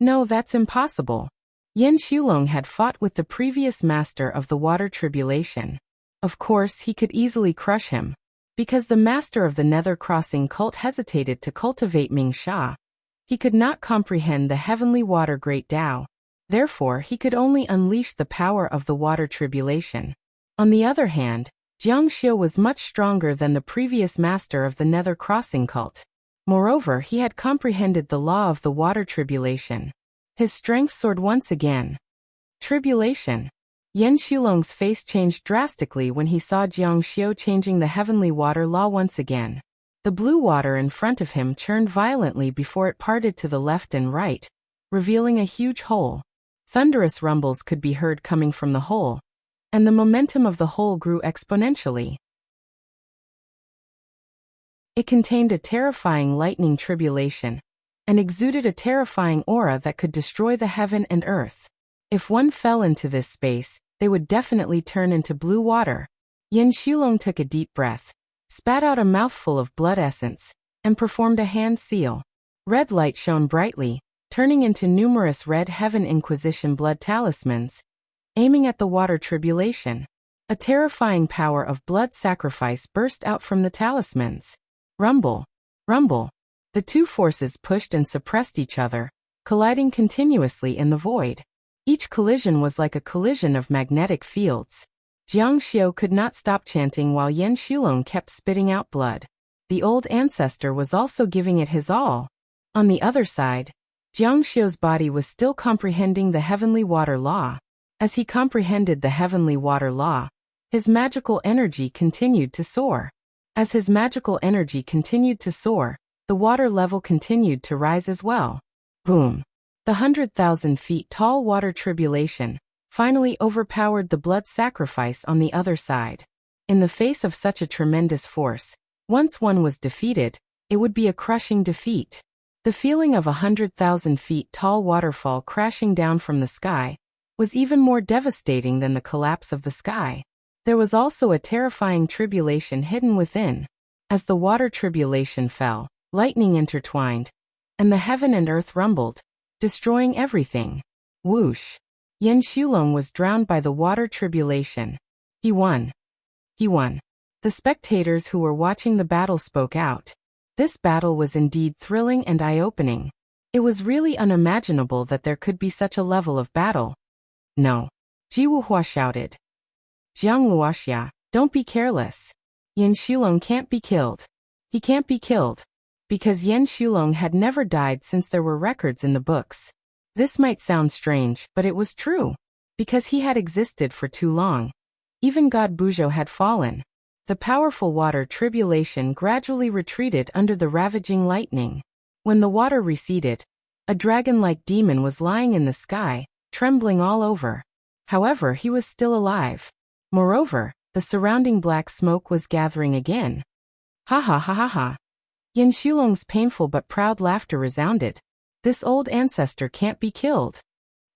No, that's impossible. Yin Shilong had fought with the previous master of the water tribulation. Of course, he could easily crush him. Because the master of the Nether Crossing cult hesitated to cultivate Ming Sha. He could not comprehend the heavenly water great Tao. Therefore, he could only unleash the power of the water tribulation. On the other hand, Jiang Xiu was much stronger than the previous master of the Nether Crossing cult. Moreover, he had comprehended the law of the water tribulation. His strength soared once again. Tribulation. Yin Shilong's face changed drastically when he saw Jiang Xiu changing the heavenly water law once again. The blue water in front of him churned violently before it parted to the left and right, revealing a huge hole. Thunderous rumbles could be heard coming from the hole, and the momentum of the hole grew exponentially. It contained a terrifying lightning tribulation, and exuded a terrifying aura that could destroy the heaven and earth. If one fell into this space, they would definitely turn into blue water. Yin Shilong took a deep breath, spat out a mouthful of blood essence, and performed a hand seal. Red light shone brightly, turning into numerous red Heaven Inquisition blood talismans, aiming at the water tribulation. A terrifying power of blood sacrifice burst out from the talismans. Rumble. Rumble. The two forces pushed and suppressed each other, colliding continuously in the void. Each collision was like a collision of magnetic fields. Jiang Xiu could not stop chanting while Yin Shilong kept spitting out blood. The old ancestor was also giving it his all. On the other side, Jiang Xiu's body was still comprehending the heavenly water law. As he comprehended the heavenly water law, his magical energy continued to soar. As his magical energy continued to soar, the water level continued to rise as well. Boom! The 100,000 feet tall water tribulation finally overpowered the blood sacrifice on the other side. In the face of such a tremendous force, once one was defeated, it would be a crushing defeat. The feeling of 100,000 feet tall waterfall crashing down from the sky was even more devastating than the collapse of the sky. There was also a terrifying tribulation hidden within. As the water tribulation fell, lightning intertwined, and the heaven and earth rumbled, destroying everything. Whoosh! Yin Shilong was drowned by the water tribulation. He won. He won. The spectators who were watching the battle spoke out. This battle was indeed thrilling and eye-opening. It was really unimaginable that there could be such a level of battle. No. Ji Wuhua shouted. Jiang Luoxia, don't be careless. Yin Shilong can't be killed. He can't be killed. Because Yin Shilong had never died since there were records in the books. This might sound strange, but it was true. Because he had existed for too long. Even God Buzhou had fallen. The powerful water tribulation gradually retreated under the ravaging lightning. When the water receded, a dragon-like demon was lying in the sky, trembling all over. However, he was still alive. Moreover, the surrounding black smoke was gathering again. Ha ha ha ha ha. Yin Shulong's painful but proud laughter resounded. This old ancestor can't be killed.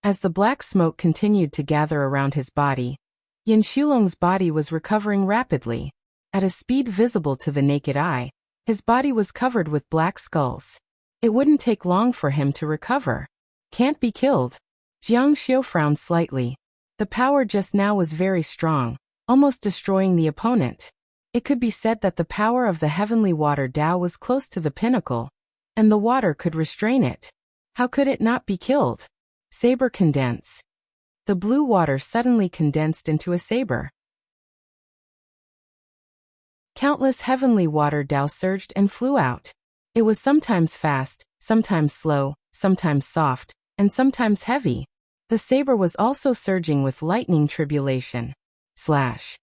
As the black smoke continued to gather around his body, Yin Shulong's body was recovering rapidly. At a speed visible to the naked eye, his body was covered with black skulls. It wouldn't take long for him to recover. Can't be killed. Jiang Xiu frowned slightly. The power just now was very strong, almost destroying the opponent. It could be said that the power of the heavenly water Tao was close to the pinnacle, and the water could restrain it. How could it not be killed? Saber condense. The blue water suddenly condensed into a saber. Countless heavenly water Tao surged and flew out. It was sometimes fast, sometimes slow, sometimes soft, and sometimes heavy. The saber was also surging with lightning tribulation. Slash.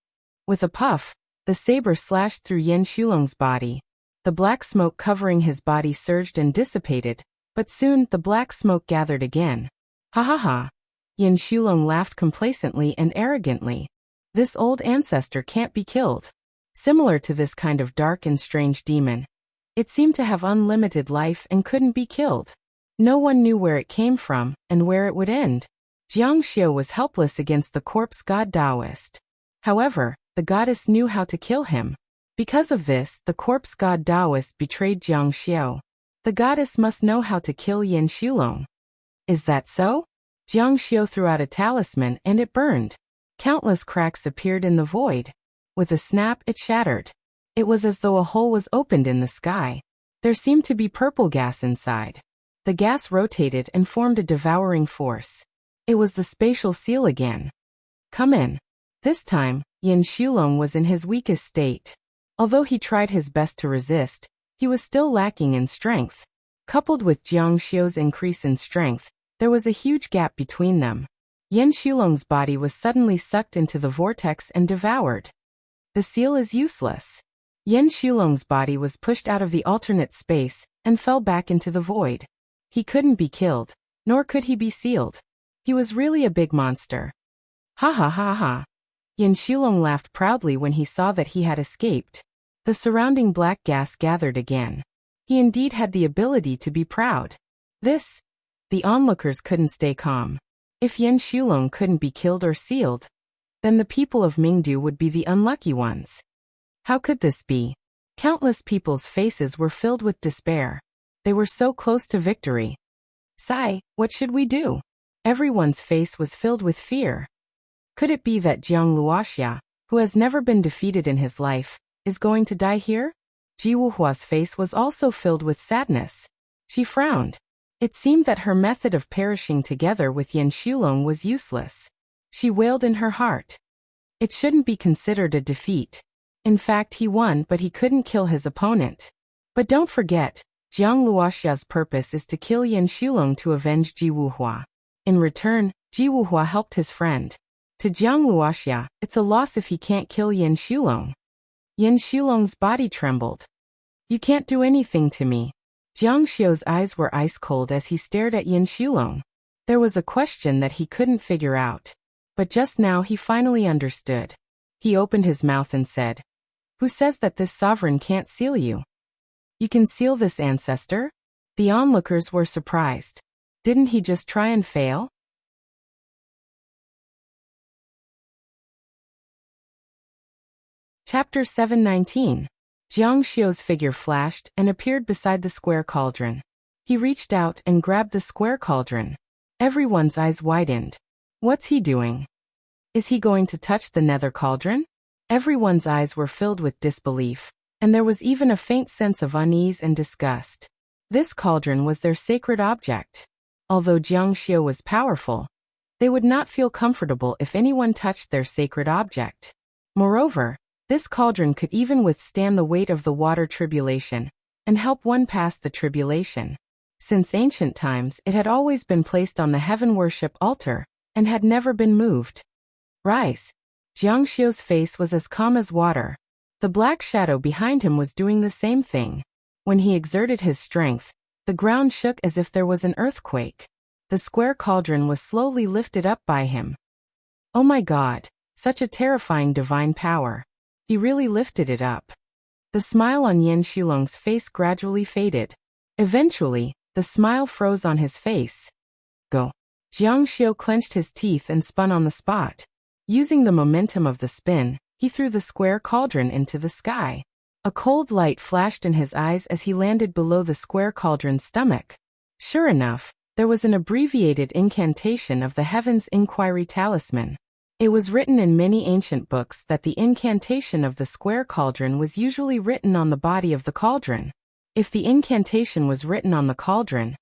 With a puff, the saber slashed through Yin Shulong's body. The black smoke covering his body surged and dissipated, but soon the black smoke gathered again. Ha ha ha. Yin Shulong laughed complacently and arrogantly. This old ancestor can't be killed. Similar to this kind of dark and strange demon, it seemed to have unlimited life and couldn't be killed. No one knew where it came from and where it would end. Jiang Xiu was helpless against the corpse god Taoist. However, the goddess knew how to kill him. Because of this, the corpse god Taoist betrayed Jiang Xiu. The goddess must know how to kill Yin Shulong. Is that so? Jiang Xiu threw out a talisman and it burned. Countless cracks appeared in the void. With a snap, it shattered. It was as though a hole was opened in the sky. There seemed to be purple gas inside. The gas rotated and formed a devouring force. It was the spatial seal again. Come in. This time, Yin Shulong was in his weakest state. Although he tried his best to resist, he was still lacking in strength. Coupled with Jiang Xiu's increase in strength, there was a huge gap between them. Yin Shulong's body was suddenly sucked into the vortex and devoured. The seal is useless. Yin Shulong's body was pushed out of the alternate space and fell back into the void. He couldn't be killed, nor could he be sealed. He was really a big monster. Ha ha ha ha. Yin Shulong laughed proudly when he saw that he had escaped. The surrounding black gas gathered again. He indeed had the ability to be proud. The onlookers couldn't stay calm. If Yin Shulong couldn't be killed or sealed, then the people of Mingdu would be the unlucky ones. How could this be? Countless people's faces were filled with despair. They were so close to victory. Sai, what should we do? Everyone's face was filled with fear. Could it be that Jiang Luoxia, who has never been defeated in his life, is going to die here? Ji Wuhua's face was also filled with sadness. She frowned. It seemed that her method of perishing together with Yin Shulong was useless. She wailed in her heart. It shouldn't be considered a defeat. In fact, he won, but he couldn't kill his opponent. But don't forget, Jiang Luoxia's purpose is to kill Yin Shulong to avenge Ji Wuhua. In return, Ji Wuhua helped his friend. To Jiang Luoxia, it's a loss if he can't kill Yin Shulong. Yin Shulong's body trembled. You can't do anything to me. Jiang Xiu's eyes were ice cold as he stared at Yin Shulong. There was a question that he couldn't figure out. But just now he finally understood. He opened his mouth and said, "Who says that this sovereign can't seal you? You can seal this ancestor?" The onlookers were surprised. Didn't he just try and fail? Chapter 719. Jiang Xiu's figure flashed and appeared beside the square cauldron. He reached out and grabbed the square cauldron. Everyone's eyes widened. What's he doing? Is he going to touch the nether cauldron? Everyone's eyes were filled with disbelief, and there was even a faint sense of unease and disgust. This cauldron was their sacred object. Although Jiang Xiu was powerful, they would not feel comfortable if anyone touched their sacred object. Moreover, this cauldron could even withstand the weight of the water tribulation and help one pass the tribulation. Since ancient times, it had always been placed on the heaven worship altar and had never been moved. Rise. Jiang Xiu's face was as calm as water. The black shadow behind him was doing the same thing. When he exerted his strength, the ground shook as if there was an earthquake. The square cauldron was slowly lifted up by him. Oh my God! Such a terrifying divine power. He really lifted it up. The smile on Yan Shulong's face gradually faded. Eventually, the smile froze on his face. Go. Jiang Xiu clenched his teeth and spun on the spot. Using the momentum of the spin, he threw the square cauldron into the sky. A cold light flashed in his eyes as he landed below the square cauldron's stomach. Sure enough, there was an abbreviated incantation of the Heaven's Inquiry Talisman. It was written in many ancient books that the incantation of the square cauldron was usually written on the body of the cauldron. If the incantation was written on the cauldron,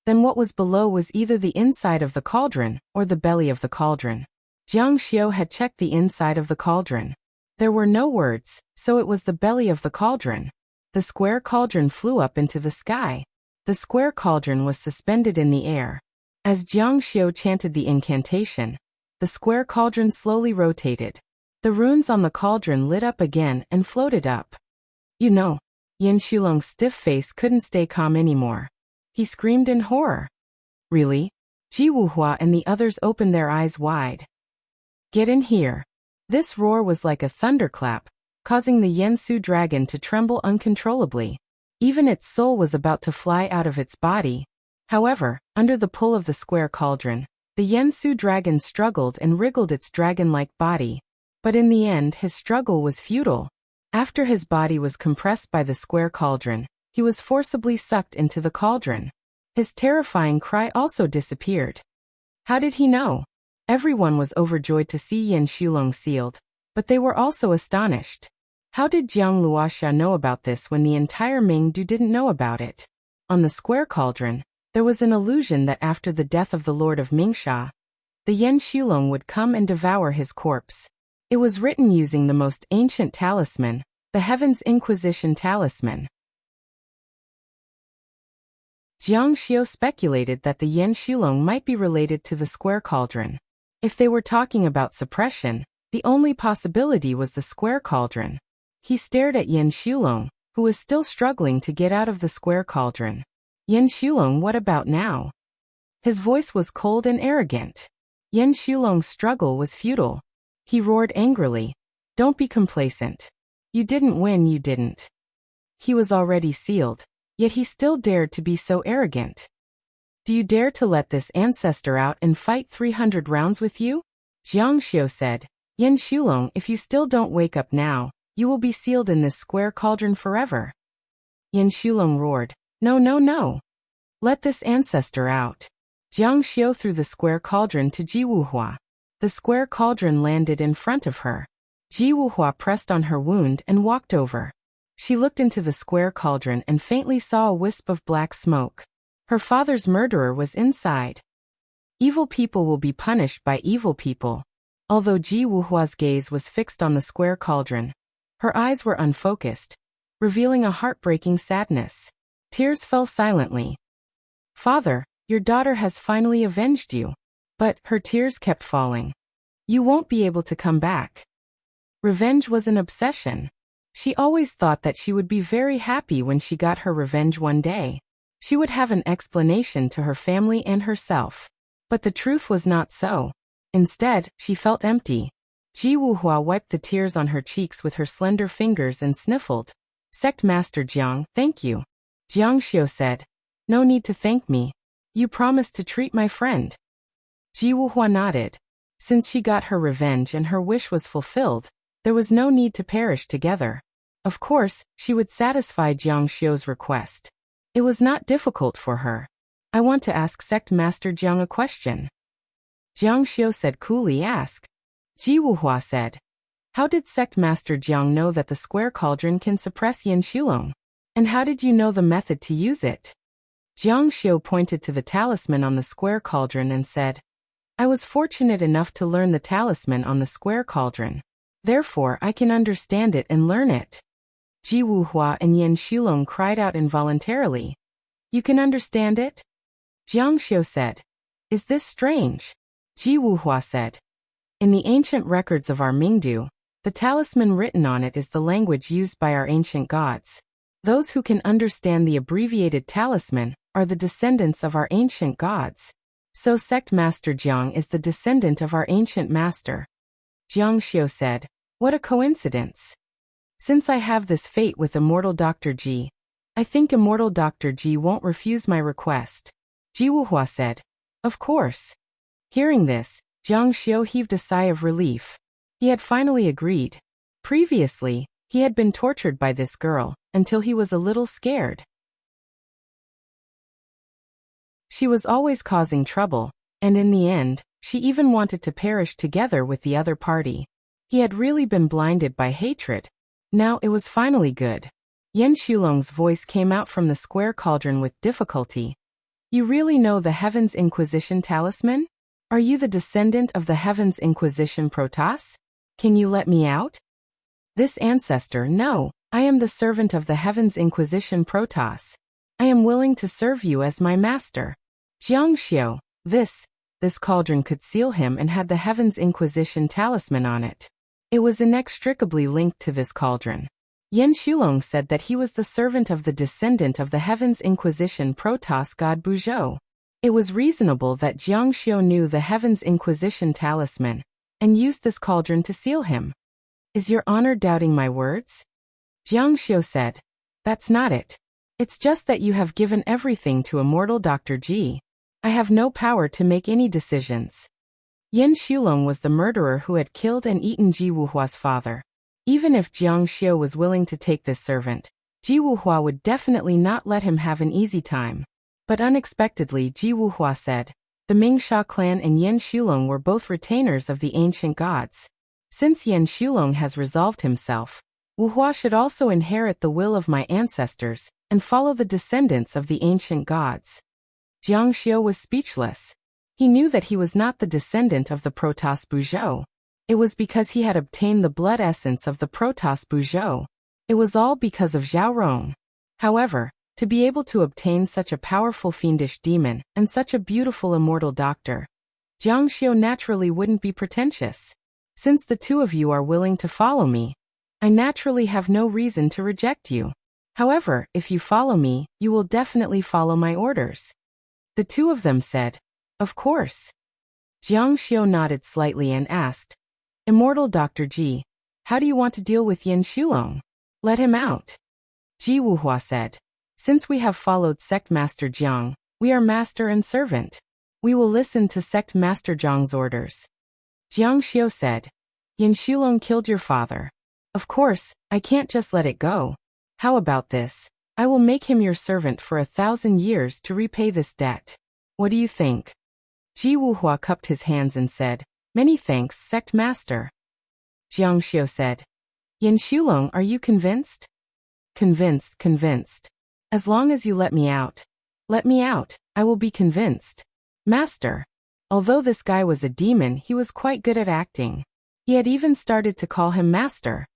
then what was below was either the inside of the cauldron or the belly of the cauldron. Jiang Xiu had checked the inside of the cauldron. There were no words, so it was the belly of the cauldron. The square cauldron flew up into the sky. The square cauldron was suspended in the air. As Jiang Xiu chanted the incantation, the square cauldron slowly rotated. The runes on the cauldron lit up again and floated up. You know, Yan Shulong's stiff face couldn't stay calm anymore. He screamed in horror. Really? Ji Wuhua and the others opened their eyes wide. Get in here. This roar was like a thunderclap, causing the Yansu dragon to tremble uncontrollably. Even its soul was about to fly out of its body. However, under the pull of the square cauldron, the Yansu dragon struggled and wriggled its dragon-like body. But in the end, his struggle was futile. After his body was compressed by the square cauldron, he was forcibly sucked into the cauldron. His terrifying cry also disappeared. How did he know? Everyone was overjoyed to see Yan Shulong sealed, but they were also astonished. How did Jiang Luoxia know about this when the entire Mingdu didn't know about it? On the square cauldron, there was an illusion that after the death of the Lord of Mingsha, the Yan Shulong would come and devour his corpse. It was written using the most ancient talisman, the Heaven's Inquisition Talisman. Jiang Xiu speculated that the Yan Shulong might be related to the square cauldron. If they were talking about suppression, the only possibility was the square cauldron. He stared at Yan Shulong, who was still struggling to get out of the square cauldron. Yan Shulong, what about now? His voice was cold and arrogant. Yan Shulong's struggle was futile. He roared angrily. Don't be complacent. You didn't win, you didn't. He was already sealed, yet he still dared to be so arrogant. Do you dare to let this ancestor out and fight 300 rounds with you? Jiang Xiu said. Yan Shulong, if you still don't wake up now, you will be sealed in this square cauldron forever. Yan Shulong roared. No, no, no. Let this ancestor out. Jiang Xiu threw the square cauldron to Ji Wuhua. The square cauldron landed in front of her. Ji Wuhua pressed on her wound and walked over. She looked into the square cauldron and faintly saw a wisp of black smoke. Her father's murderer was inside. Evil people will be punished by evil people. Although Ji Wuhua's gaze was fixed on the square cauldron, her eyes were unfocused, revealing a heartbreaking sadness. Tears fell silently. Father, your daughter has finally avenged you. But her tears kept falling. You won't be able to come back. Revenge was an obsession. She always thought that she would be very happy when she got her revenge one day. She would have an explanation to her family and herself. But the truth was not so. Instead, she felt empty. Ji Wuhua wiped the tears on her cheeks with her slender fingers and sniffled. Sect Master Jiang, thank you. Jiang Xiu said. No need to thank me. You promised to treat my friend. Ji Wuhua nodded. Since she got her revenge and her wish was fulfilled, there was no need to perish together. Of course, she would satisfy Jiang Xiu's request. It was not difficult for her. I want to ask Sect Master Jiang a question. Jiang Xiu said coolly. Ask. Ji Wuhua said. How did Sect Master Jiang know that the square cauldron can suppress Yan Shulong? And how did you know the method to use it? Jiang Xiu pointed to the talisman on the square cauldron and said, I was fortunate enough to learn the talisman on the square cauldron. Therefore, I can understand it and learn it. Ji Wuhua and Yan Shulong cried out involuntarily. You can understand it? Jiang Xiu said. Is this strange? Ji Wuhua said. In the ancient records of our Mingdu, the talisman written on it is the language used by our ancient gods. Those who can understand the abbreviated talisman are the descendants of our ancient gods. So Sect Master Jiang is the descendant of our ancient master. Jiang Xiu said. What a coincidence. Since I have this fate with Immortal Dr. Ji, I think Immortal Dr. Ji won't refuse my request. Ji Wuhua said. Of course. Hearing this, Jiang Xiu heaved a sigh of relief. He had finally agreed. Previously, he had been tortured by this girl, until he was a little scared. She was always causing trouble, and in the end, she even wanted to perish together with the other party. He had really been blinded by hatred. Now it was finally good. Yan Shulong's voice came out from the square cauldron with difficulty. You really know the Heaven's Inquisition talisman? Are you the descendant of the Heaven's Inquisition Protoss? Can you let me out? This ancestor, no, I am the servant of the Heaven's Inquisition Protoss. I am willing to serve you as my master. Jiang Xiu, this cauldron could seal him and had the Heaven's Inquisition talisman on it. It was inextricably linked to this cauldron. Yan Shulong said that he was the servant of the descendant of the Heaven's Inquisition Protoss god Buzhou. It was reasonable that Jiang Xiu knew the Heaven's Inquisition talisman, and used this cauldron to seal him. Is your honor doubting my words? Jiang Xiu said. That's not it. It's just that you have given everything to Immortal Dr. Ji. I have no power to make any decisions. Yan Shulong was the murderer who had killed and eaten Ji Wuhua's father. Even if Jiang Xiu was willing to take this servant, Ji Wuhua would definitely not let him have an easy time. But unexpectedly Ji Wuhua said, the Mingsha clan and Yan Shulong were both retainers of the ancient gods. Since Yan Shulong has resolved himself, Wuhua should also inherit the will of my ancestors, and follow the descendants of the ancient gods. Jiang Xiu was speechless. He knew that he was not the descendant of the Protoss Buzhou. It was because he had obtained the blood essence of the Protoss Buzhou. It was all because of Zhao Rong. However, to be able to obtain such a powerful fiendish demon, and such a beautiful immortal doctor, Jiang Xiu naturally wouldn't be pretentious. Since the two of you are willing to follow me, I naturally have no reason to reject you. However, if you follow me, you will definitely follow my orders. The two of them said, of course. Jiang Xiu nodded slightly and asked, Immortal Dr. Ji, how do you want to deal with Yan Shulong? Let him out. Ji Wuhua said, since we have followed Sect Master Jiang, we are master and servant. We will listen to Sect Master Jiang's orders. Jiang Xiu said, Yan Shulong killed your father. Of course, I can't just let it go. How about this? I will make him your servant for 1,000 years to repay this debt. What do you think? Ji Wuhua cupped his hands and said, many thanks, Sect Master. Jiang Xiu said, Yan Shulong, are you convinced? Convinced. As long as you let me out, I will be convinced. Master. Although this guy was a demon, he was quite good at acting. He had even started to call him master.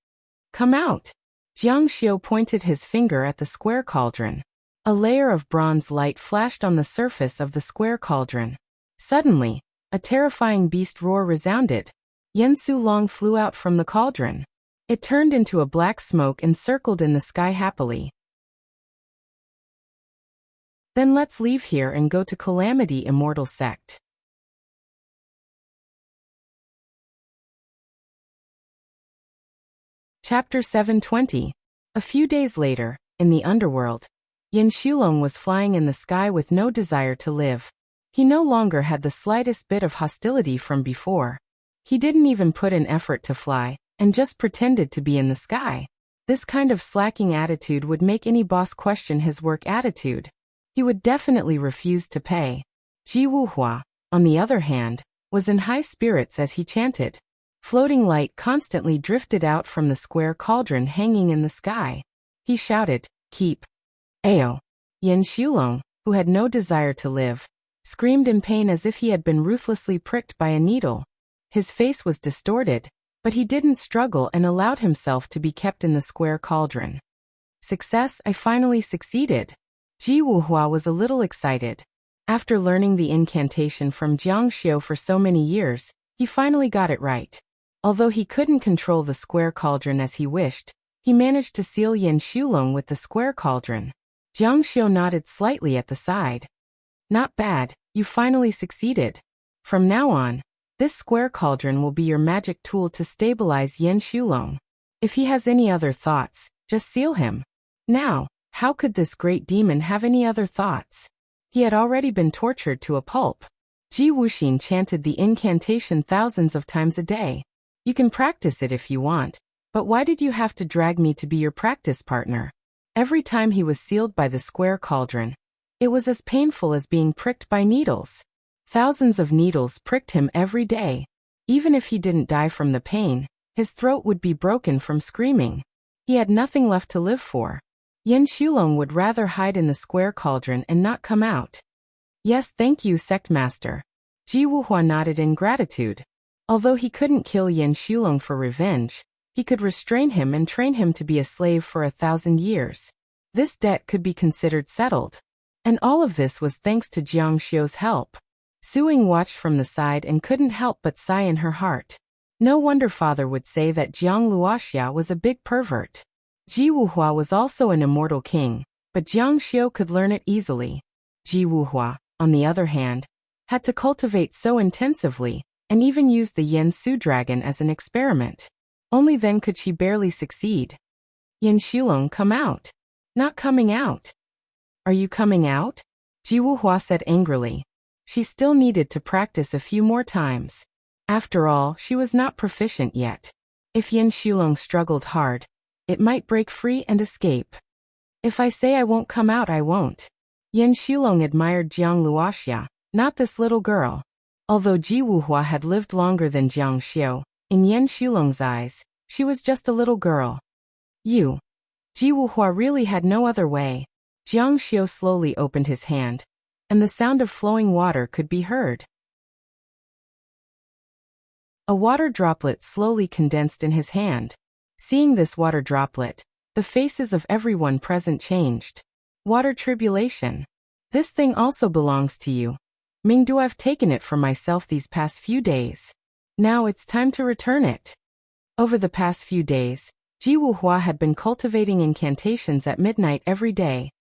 Come out. Jiang Xiu pointed his finger at the square cauldron. A layer of bronze light flashed on the surface of the square cauldron. Suddenly, a terrifying beast roar resounded. Yan Shulong flew out from the cauldron. It turned into a black smoke and circled in the sky happily. Then let's leave here and go to Calamity Immortal Sect. Chapter 720. A few days later, in the underworld, Yan Shulong was flying in the sky with no desire to live. He no longer had the slightest bit of hostility from before. He didn't even put in effort to fly, and just pretended to be in the sky. This kind of slacking attitude would make any boss question his work attitude. He would definitely refuse to pay. Ji Wuhua, on the other hand, was in high spirits as he chanted. Floating light constantly drifted out from the square cauldron hanging in the sky. He shouted, keep. Ayo. Yan Shulong, who had no desire to live, screamed in pain as if he had been ruthlessly pricked by a needle. His face was distorted, but he didn't struggle and allowed himself to be kept in the square cauldron. Success, I finally succeeded. Ji Wuhua was a little excited. After learning the incantation from Jiang Xiu for so many years, he finally got it right. Although he couldn't control the square cauldron as he wished, he managed to seal Yan Shulong with the square cauldron. Jiang Xiu nodded slightly at the side. Not bad, you finally succeeded. From now on, This square cauldron will be your magic tool to stabilize Yin Shulong. If he has any other thoughts, just seal him. Now, how could this great demon have any other thoughts? He had already been tortured to a pulp. Ji Wuxin chanted the incantation thousands of times a day. You can practice it if you want, but why did you have to drag me to be your practice partner? Every time he was sealed by the square cauldron, it was as painful as being pricked by needles. Thousands of needles pricked him every day. Even if he didn't die from the pain, his throat would be broken from screaming. He had nothing left to live for. Yin Shulong would rather hide in the square cauldron and not come out. Yes, thank you, sect master. Ji Wuhua nodded in gratitude. Although he couldn't kill Yin Shulong for revenge, he could restrain him and train him to be a slave for 1,000 years. This debt could be considered settled. And all of this was thanks to Jiang Xiu's help. Suing watched from the side and couldn't help but sigh in her heart. No wonder father would say that Jiang Luoxia was a big pervert. Ji Wuhua was also an immortal king, but Jiang Xiu could learn it easily. Ji Wuhua, on the other hand, had to cultivate so intensively, and even use the Yin Su dragon as an experiment. Only then could she barely succeed. Yin Shulong, come out. Not coming out. Are you coming out? Ji Wuhua said angrily. She still needed to practice a few more times. After all, she was not proficient yet. If Yin Shulong struggled hard, it might break free and escape. If I say I won't come out, I won't. Yin Shulong admired Jiang Luoxia, not this little girl. Although Ji Wuhua had lived longer than Jiang Xiu, in Yin Shulong's eyes, she was just a little girl. You. Ji Wuhua really had no other way. Jiang Xiu slowly opened his hand, and the sound of flowing water could be heard. A water droplet slowly condensed in his hand. Seeing this water droplet, the faces of everyone present changed. Water tribulation. This thing also belongs to you. Mingdu, I've taken it for myself these past few days. Now it's time to return it. Over the past few days, Ji Wuhua had been cultivating incantations at midnight every day,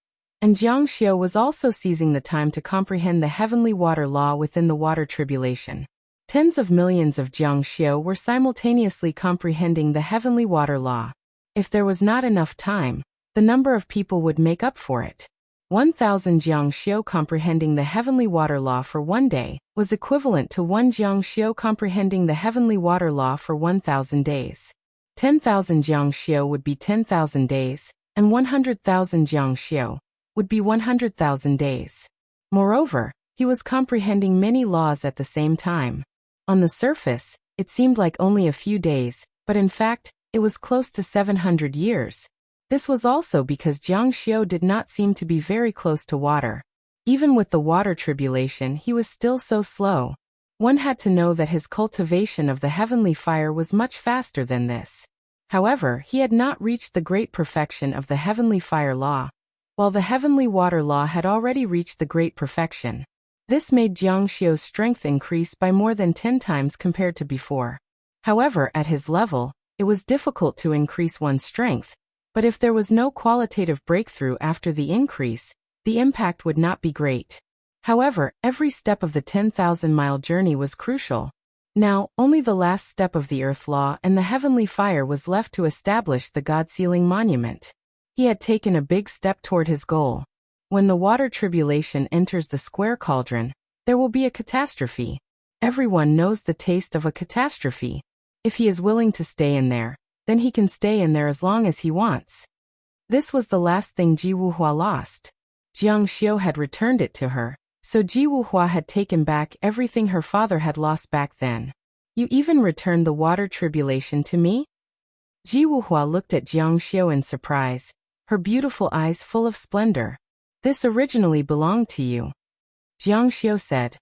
and Jiang Xiu was also seizing the time to comprehend the heavenly water law within the water tribulation. Tens of millions of Jiang Xiu were simultaneously comprehending the heavenly water law. If there was not enough time, the number of people would make up for it. 1,000 Jiang Xiu comprehending the heavenly water law for one day was equivalent to 1 Jiang Xiu comprehending the heavenly water law for 1,000 days. 10,000 Jiang Xiu would be 10,000 days, and 100,000 Jiang Xiu would be 100,000 days. Moreover, he was comprehending many laws at the same time. On the surface, it seemed like only a few days, but in fact, it was close to 700 years. This was also because Jiang Xiu did not seem to be very close to water. Even with the water tribulation, he was still so slow. One had to know that his cultivation of the heavenly fire was much faster than this. However, he had not reached the great perfection of the heavenly fire law, while the heavenly water law had already reached the great perfection. This made Jiang Xiu's strength increase by more than 10 times compared to before. However, at his level, it was difficult to increase one's strength, but if there was no qualitative breakthrough after the increase, the impact would not be great. However, every step of the 10,000-mile journey was crucial. Now, only the last step of the earth law and the heavenly fire was left to establish the God-sealing monument. He had taken a big step toward his goal. When the water tribulation enters the square cauldron, there will be a catastrophe. Everyone knows the taste of a catastrophe. If he is willing to stay in there, then he can stay in there as long as he wants. This was the last thing Ji Wuhua lost. Jiang Xiu had returned it to her, so Ji Wuhua had taken back everything her father had lost back then. You even returned the water tribulation to me? Ji Wuhua looked at Jiang Xiu in surprise, her beautiful eyes full of splendor. This originally belonged to you. Jiang Xiu said.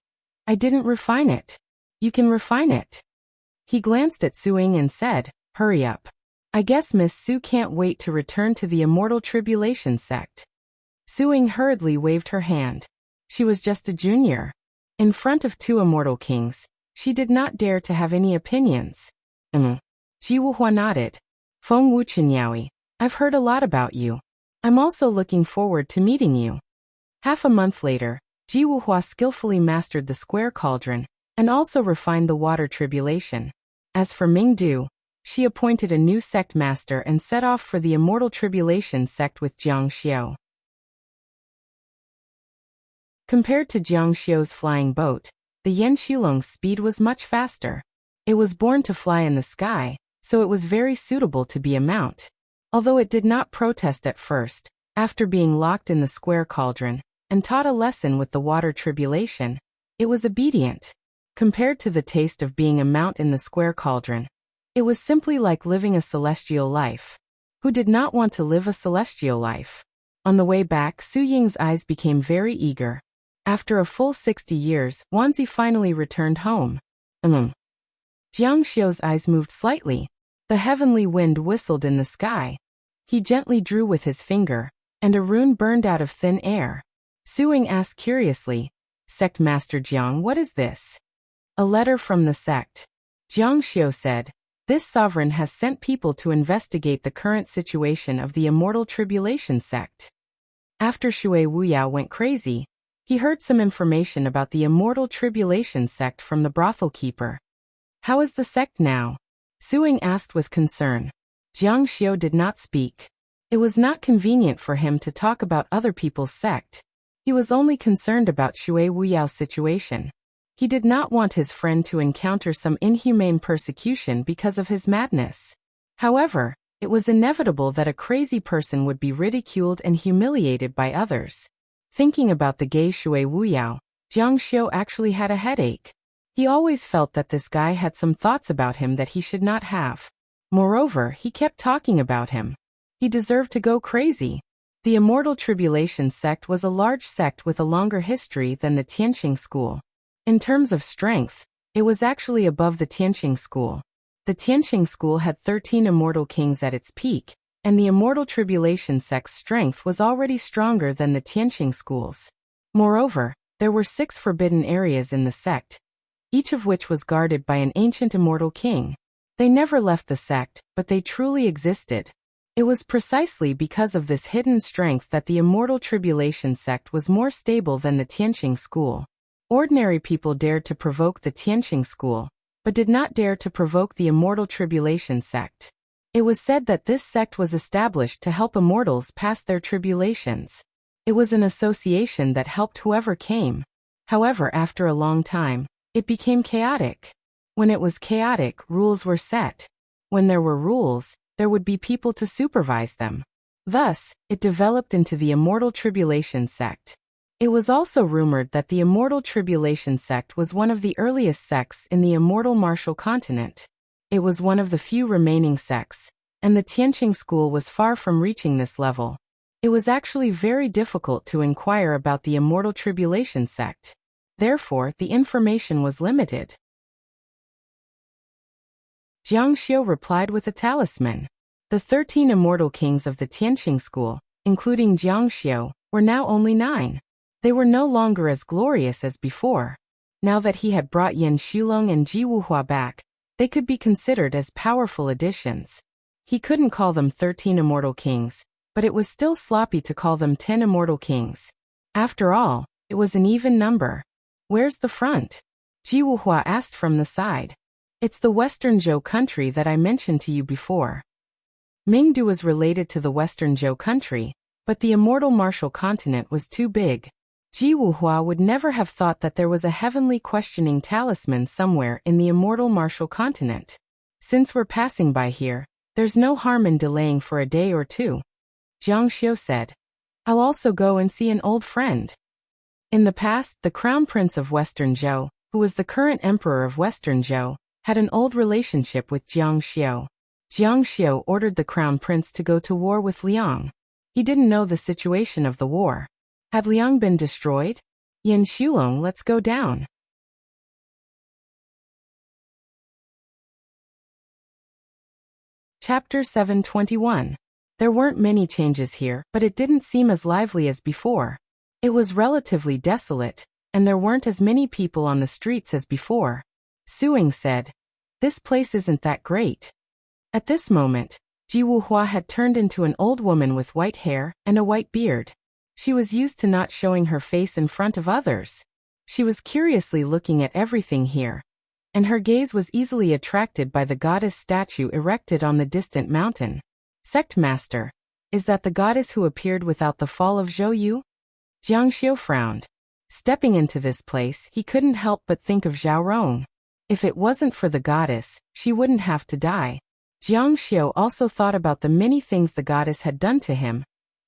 I didn't refine it. You can refine it. He glanced at Suing and said, hurry up. I guess Miss Su can't wait to return to the immortal tribulation sect. Suing hurriedly waved her hand. She was just a junior. In front of 2 immortal kings, she did not dare to have any opinions. Ji Wuhua nodded. Feng Wuchenyaoi, I've heard a lot about you. I'm also looking forward to meeting you. Half a month later, Ji Wuhua skillfully mastered the square cauldron, and also refined the water tribulation. As for Mingdu, she appointed a new sect master and set off for the immortal tribulation sect with Jiang Xiu. Compared to Jiang Xiu's flying boat, the Yan Shulong's speed was much faster. It was born to fly in the sky, so it was very suitable to be a mount. Although it did not protest at first, after being locked in the square cauldron, and taught a lesson with the water tribulation, it was obedient. Compared to the taste of being a mount in the square cauldron, it was simply like living a celestial life. Who did not want to live a celestial life? On the way back, Su Ying's eyes became very eager. After a full 60 years, Wanzi finally returned home. Jiang Xiu's eyes moved slightly. The heavenly wind whistled in the sky. He gently drew with his finger, and a rune burned out of thin air. Su Ying asked curiously, "Sect Master Jiang, what is this?" "A letter from the sect." Jiang Xiu said, "This sovereign has sent people to investigate the current situation of the immortal tribulation sect." After Shui Wuyao went crazy, he heard some information about the immortal tribulation sect from the brothel keeper. "How is the sect now?" Su Ying asked with concern. Jiang Xiu did not speak. It was not convenient for him to talk about other people's sect. He was only concerned about Shui Wuyao's situation. He did not want his friend to encounter some inhumane persecution because of his madness. However, it was inevitable that a crazy person would be ridiculed and humiliated by others. Thinking about the gay Shui Wuyao, Jiang Xiu actually had a headache. He always felt that this guy had some thoughts about him that he should not have. Moreover, he kept talking about him. He deserved to go crazy. The Immortal Tribulation sect was a large sect with a longer history than the Tianqing school. In terms of strength, it was actually above the Tianqing school. The Tianqing school had 13 immortal kings at its peak, and the Immortal Tribulation sect's strength was already stronger than the Tianqing school's. Moreover, there were 6 forbidden areas in the sect, each of which was guarded by an ancient immortal king. They never left the sect, but they truly existed. It was precisely because of this hidden strength that the Immortal Tribulation sect was more stable than the Tianqing school. Ordinary people dared to provoke the Tianqing school, but did not dare to provoke the Immortal Tribulation sect. It was said that this sect was established to help immortals pass their tribulations. It was an association that helped whoever came. However, after a long time, it became chaotic. When it was chaotic, rules were set. When there were rules, there would be people to supervise them. Thus, it developed into the Immortal Tribulation sect. It was also rumored that the Immortal Tribulation sect was one of the earliest sects in the Immortal Martial Continent. It was one of the few remaining sects, and the Tianqing school was far from reaching this level. It was actually very difficult to inquire about the Immortal Tribulation sect. Therefore, the information was limited. Jiang Xiu replied with a talisman. The 13 immortal kings of the Tianqing school, including Jiang Xiu, were now only 9. They were no longer as glorious as before. Now that he had brought Yan Shulong and Ji Wuhua back, they could be considered as powerful additions. He couldn't call them 13 immortal kings, but it was still sloppy to call them 10 immortal kings. After all, it was an even number. "Where's the front?" Ji Wuhua asked from the side. "It's the Western Zhou country that I mentioned to you before." Mingdu was related to the Western Zhou country, but the Immortal Martial Continent was too big. Ji Wuhua would never have thought that there was a heavenly questioning talisman somewhere in the Immortal Martial Continent. "Since we're passing by here, there's no harm in delaying for a day or two," Jiang Xiu said. "I'll also go and see an old friend." In the past, the Crown Prince of Western Zhou, who was the current Emperor of Western Zhou, had an old relationship with Jiang Xiu. Jiang Xiu ordered the Crown Prince to go to war with Liang. He didn't know the situation of the war. Had Liang been destroyed? "Yan Shulong, let's go down." Chapter 721. There weren't many changes here, but it didn't seem as lively as before. It was relatively desolate, and there weren't as many people on the streets as before. Su Ying said, "This place isn't that great." At this moment, Ji Wuhua had turned into an old woman with white hair and a white beard. She was used to not showing her face in front of others. She was curiously looking at everything here, and her gaze was easily attracted by the goddess statue erected on the distant mountain. Sect Master, is that the goddess who appeared without the fall of Zhou Yu? Jiang Xiu frowned. Stepping into this place, he couldn't help but think of Zhao Rong. If it wasn't for the goddess, she wouldn't have to die. Jiang Xiu also thought about the many things the goddess had done to him,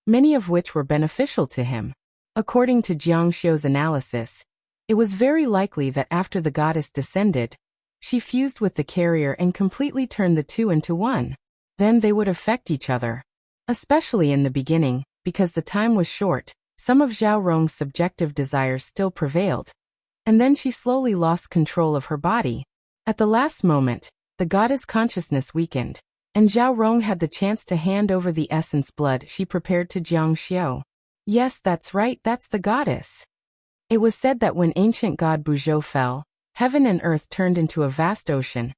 many of which were beneficial to him. According to Jiang Xiu's analysis, it was very likely that after the goddess descended, she fused with the carrier and completely turned the two into one. Then they would affect each other. Especially in the beginning, because the time was short, some of Zhao Rong's subjective desires still prevailed. And then she slowly lost control of her body. At the last moment, the goddess' consciousness weakened, and Zhao Rong had the chance to hand over the essence blood she prepared to Jiang Xiu. Yes, that's right, that's the goddess. It was said that when ancient god Buzhou fell, heaven and earth turned into a vast ocean,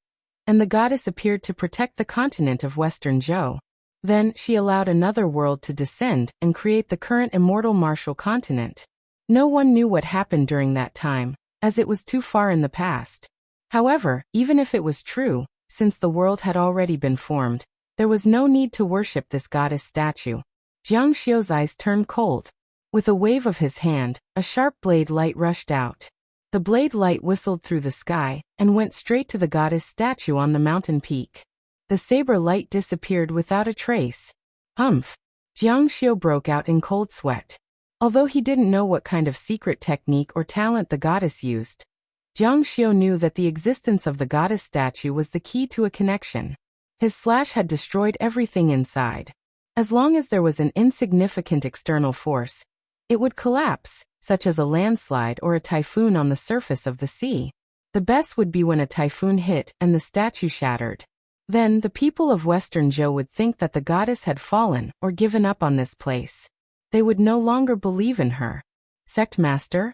and the goddess appeared to protect the continent of Western Zhou. Then, she allowed another world to descend and create the current immortal martial continent. No one knew what happened during that time, as it was too far in the past. However, even if it was true, since the world had already been formed, there was no need to worship this goddess statue. Jiang Xiu's eyes turned cold. With a wave of his hand, a sharp blade light rushed out. The blade light whistled through the sky and went straight to the goddess statue on the mountain peak. The saber light disappeared without a trace. Humph! Jiang Xiu broke out in cold sweat. Although he didn't know what kind of secret technique or talent the goddess used, Jiang Xiu knew that the existence of the goddess statue was the key to a connection. His slash had destroyed everything inside. As long as there was an insignificant external force, it would collapse, such as a landslide or a typhoon on the surface of the sea. The best would be when a typhoon hit and the statue shattered. Then the people of Western Zhou would think that the goddess had fallen or given up on this place. They would no longer believe in her. Sect Master?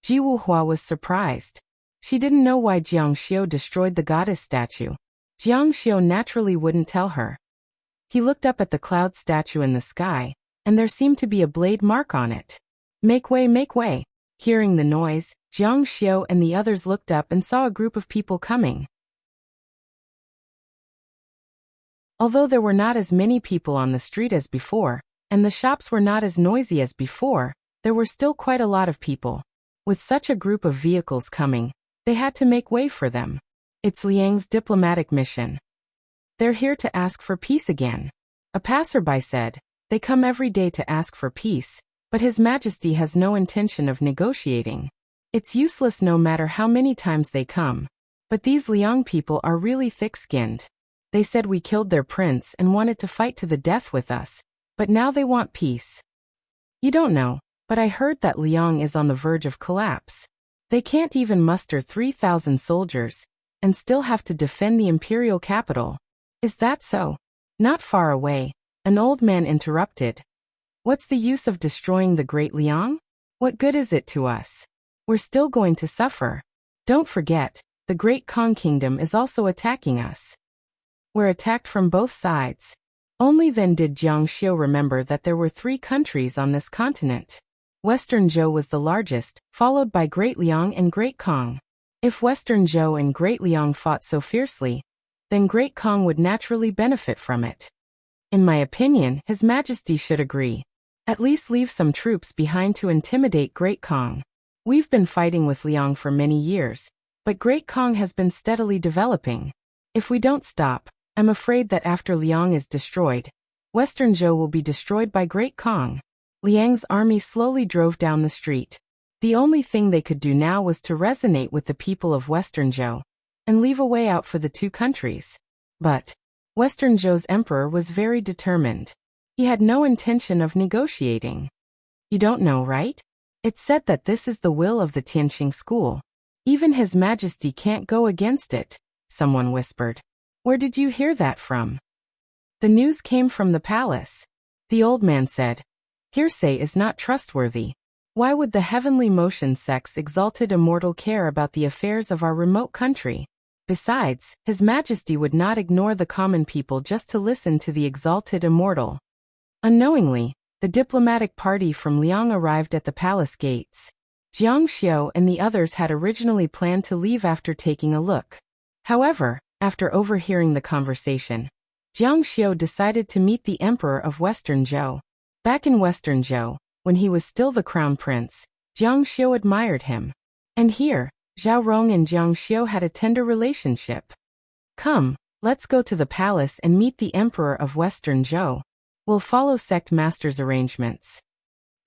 Ji Wuhua was surprised. She didn't know why Jiang Xiu destroyed the goddess statue. Jiang Xiu naturally wouldn't tell her. He looked up at the cloud statue in the sky, and there seemed to be a blade mark on it. Make way, make way. Hearing the noise, Jiang Xiu and the others looked up and saw a group of people coming. Although there were not as many people on the street as before, and the shops were not as noisy as before, there were still quite a lot of people. With such a group of vehicles coming, they had to make way for them. It's Liang's diplomatic mission. They're here to ask for peace again. A passerby said, they come every day to ask for peace, but His Majesty has no intention of negotiating. It's useless no matter how many times they come. But these Liang people are really thick-skinned. They said we killed their prince and wanted to fight to the death with us, but now they want peace. You don't know, but I heard that Liang is on the verge of collapse. They can't even muster 3,000 soldiers, and still have to defend the imperial capital. Is that so? Not far away, an old man interrupted. What's the use of destroying the great Liang? What good is it to us? We're still going to suffer. Don't forget, the great Kong kingdom is also attacking us. We're attacked from both sides. Only then did Jiang Xiu remember that there were 3 countries on this continent. Western Zhou was the largest, followed by Great Liang and Great Kong. If Western Zhou and Great Liang fought so fiercely, then Great Kong would naturally benefit from it. In my opinion, His Majesty should agree. At least leave some troops behind to intimidate Great Kong. We've been fighting with Liang for many years, but Great Kong has been steadily developing. If we don't stop, I'm afraid that after Liang is destroyed, Western Zhou will be destroyed by Great Kong. Liang's army slowly drove down the street. The only thing they could do now was to resonate with the people of Western Zhou, and leave a way out for the 2 countries. But Western Zhou's emperor was very determined. He had no intention of negotiating. You don't know, right? It's said that this is the will of the Tianqing school. Even His Majesty can't go against it, someone whispered. Where did you hear that from? The news came from the palace. The old man said, hearsay is not trustworthy. Why would the heavenly motion sect's exalted immortal care about the affairs of our remote country? Besides, His Majesty would not ignore the common people just to listen to the exalted immortal. Unknowingly, the diplomatic party from Liang arrived at the palace gates. Jiang Xiu and the others had originally planned to leave after taking a look. However, after overhearing the conversation, Jiang Xiu decided to meet the Emperor of Western Zhou. Back in Western Zhou, when he was still the crown prince, Jiang Xiu admired him. And here, Zhao Rong and Jiang Xiu had a tender relationship. Come, let's go to the palace and meet the Emperor of Western Zhou. We'll follow sect master's arrangements.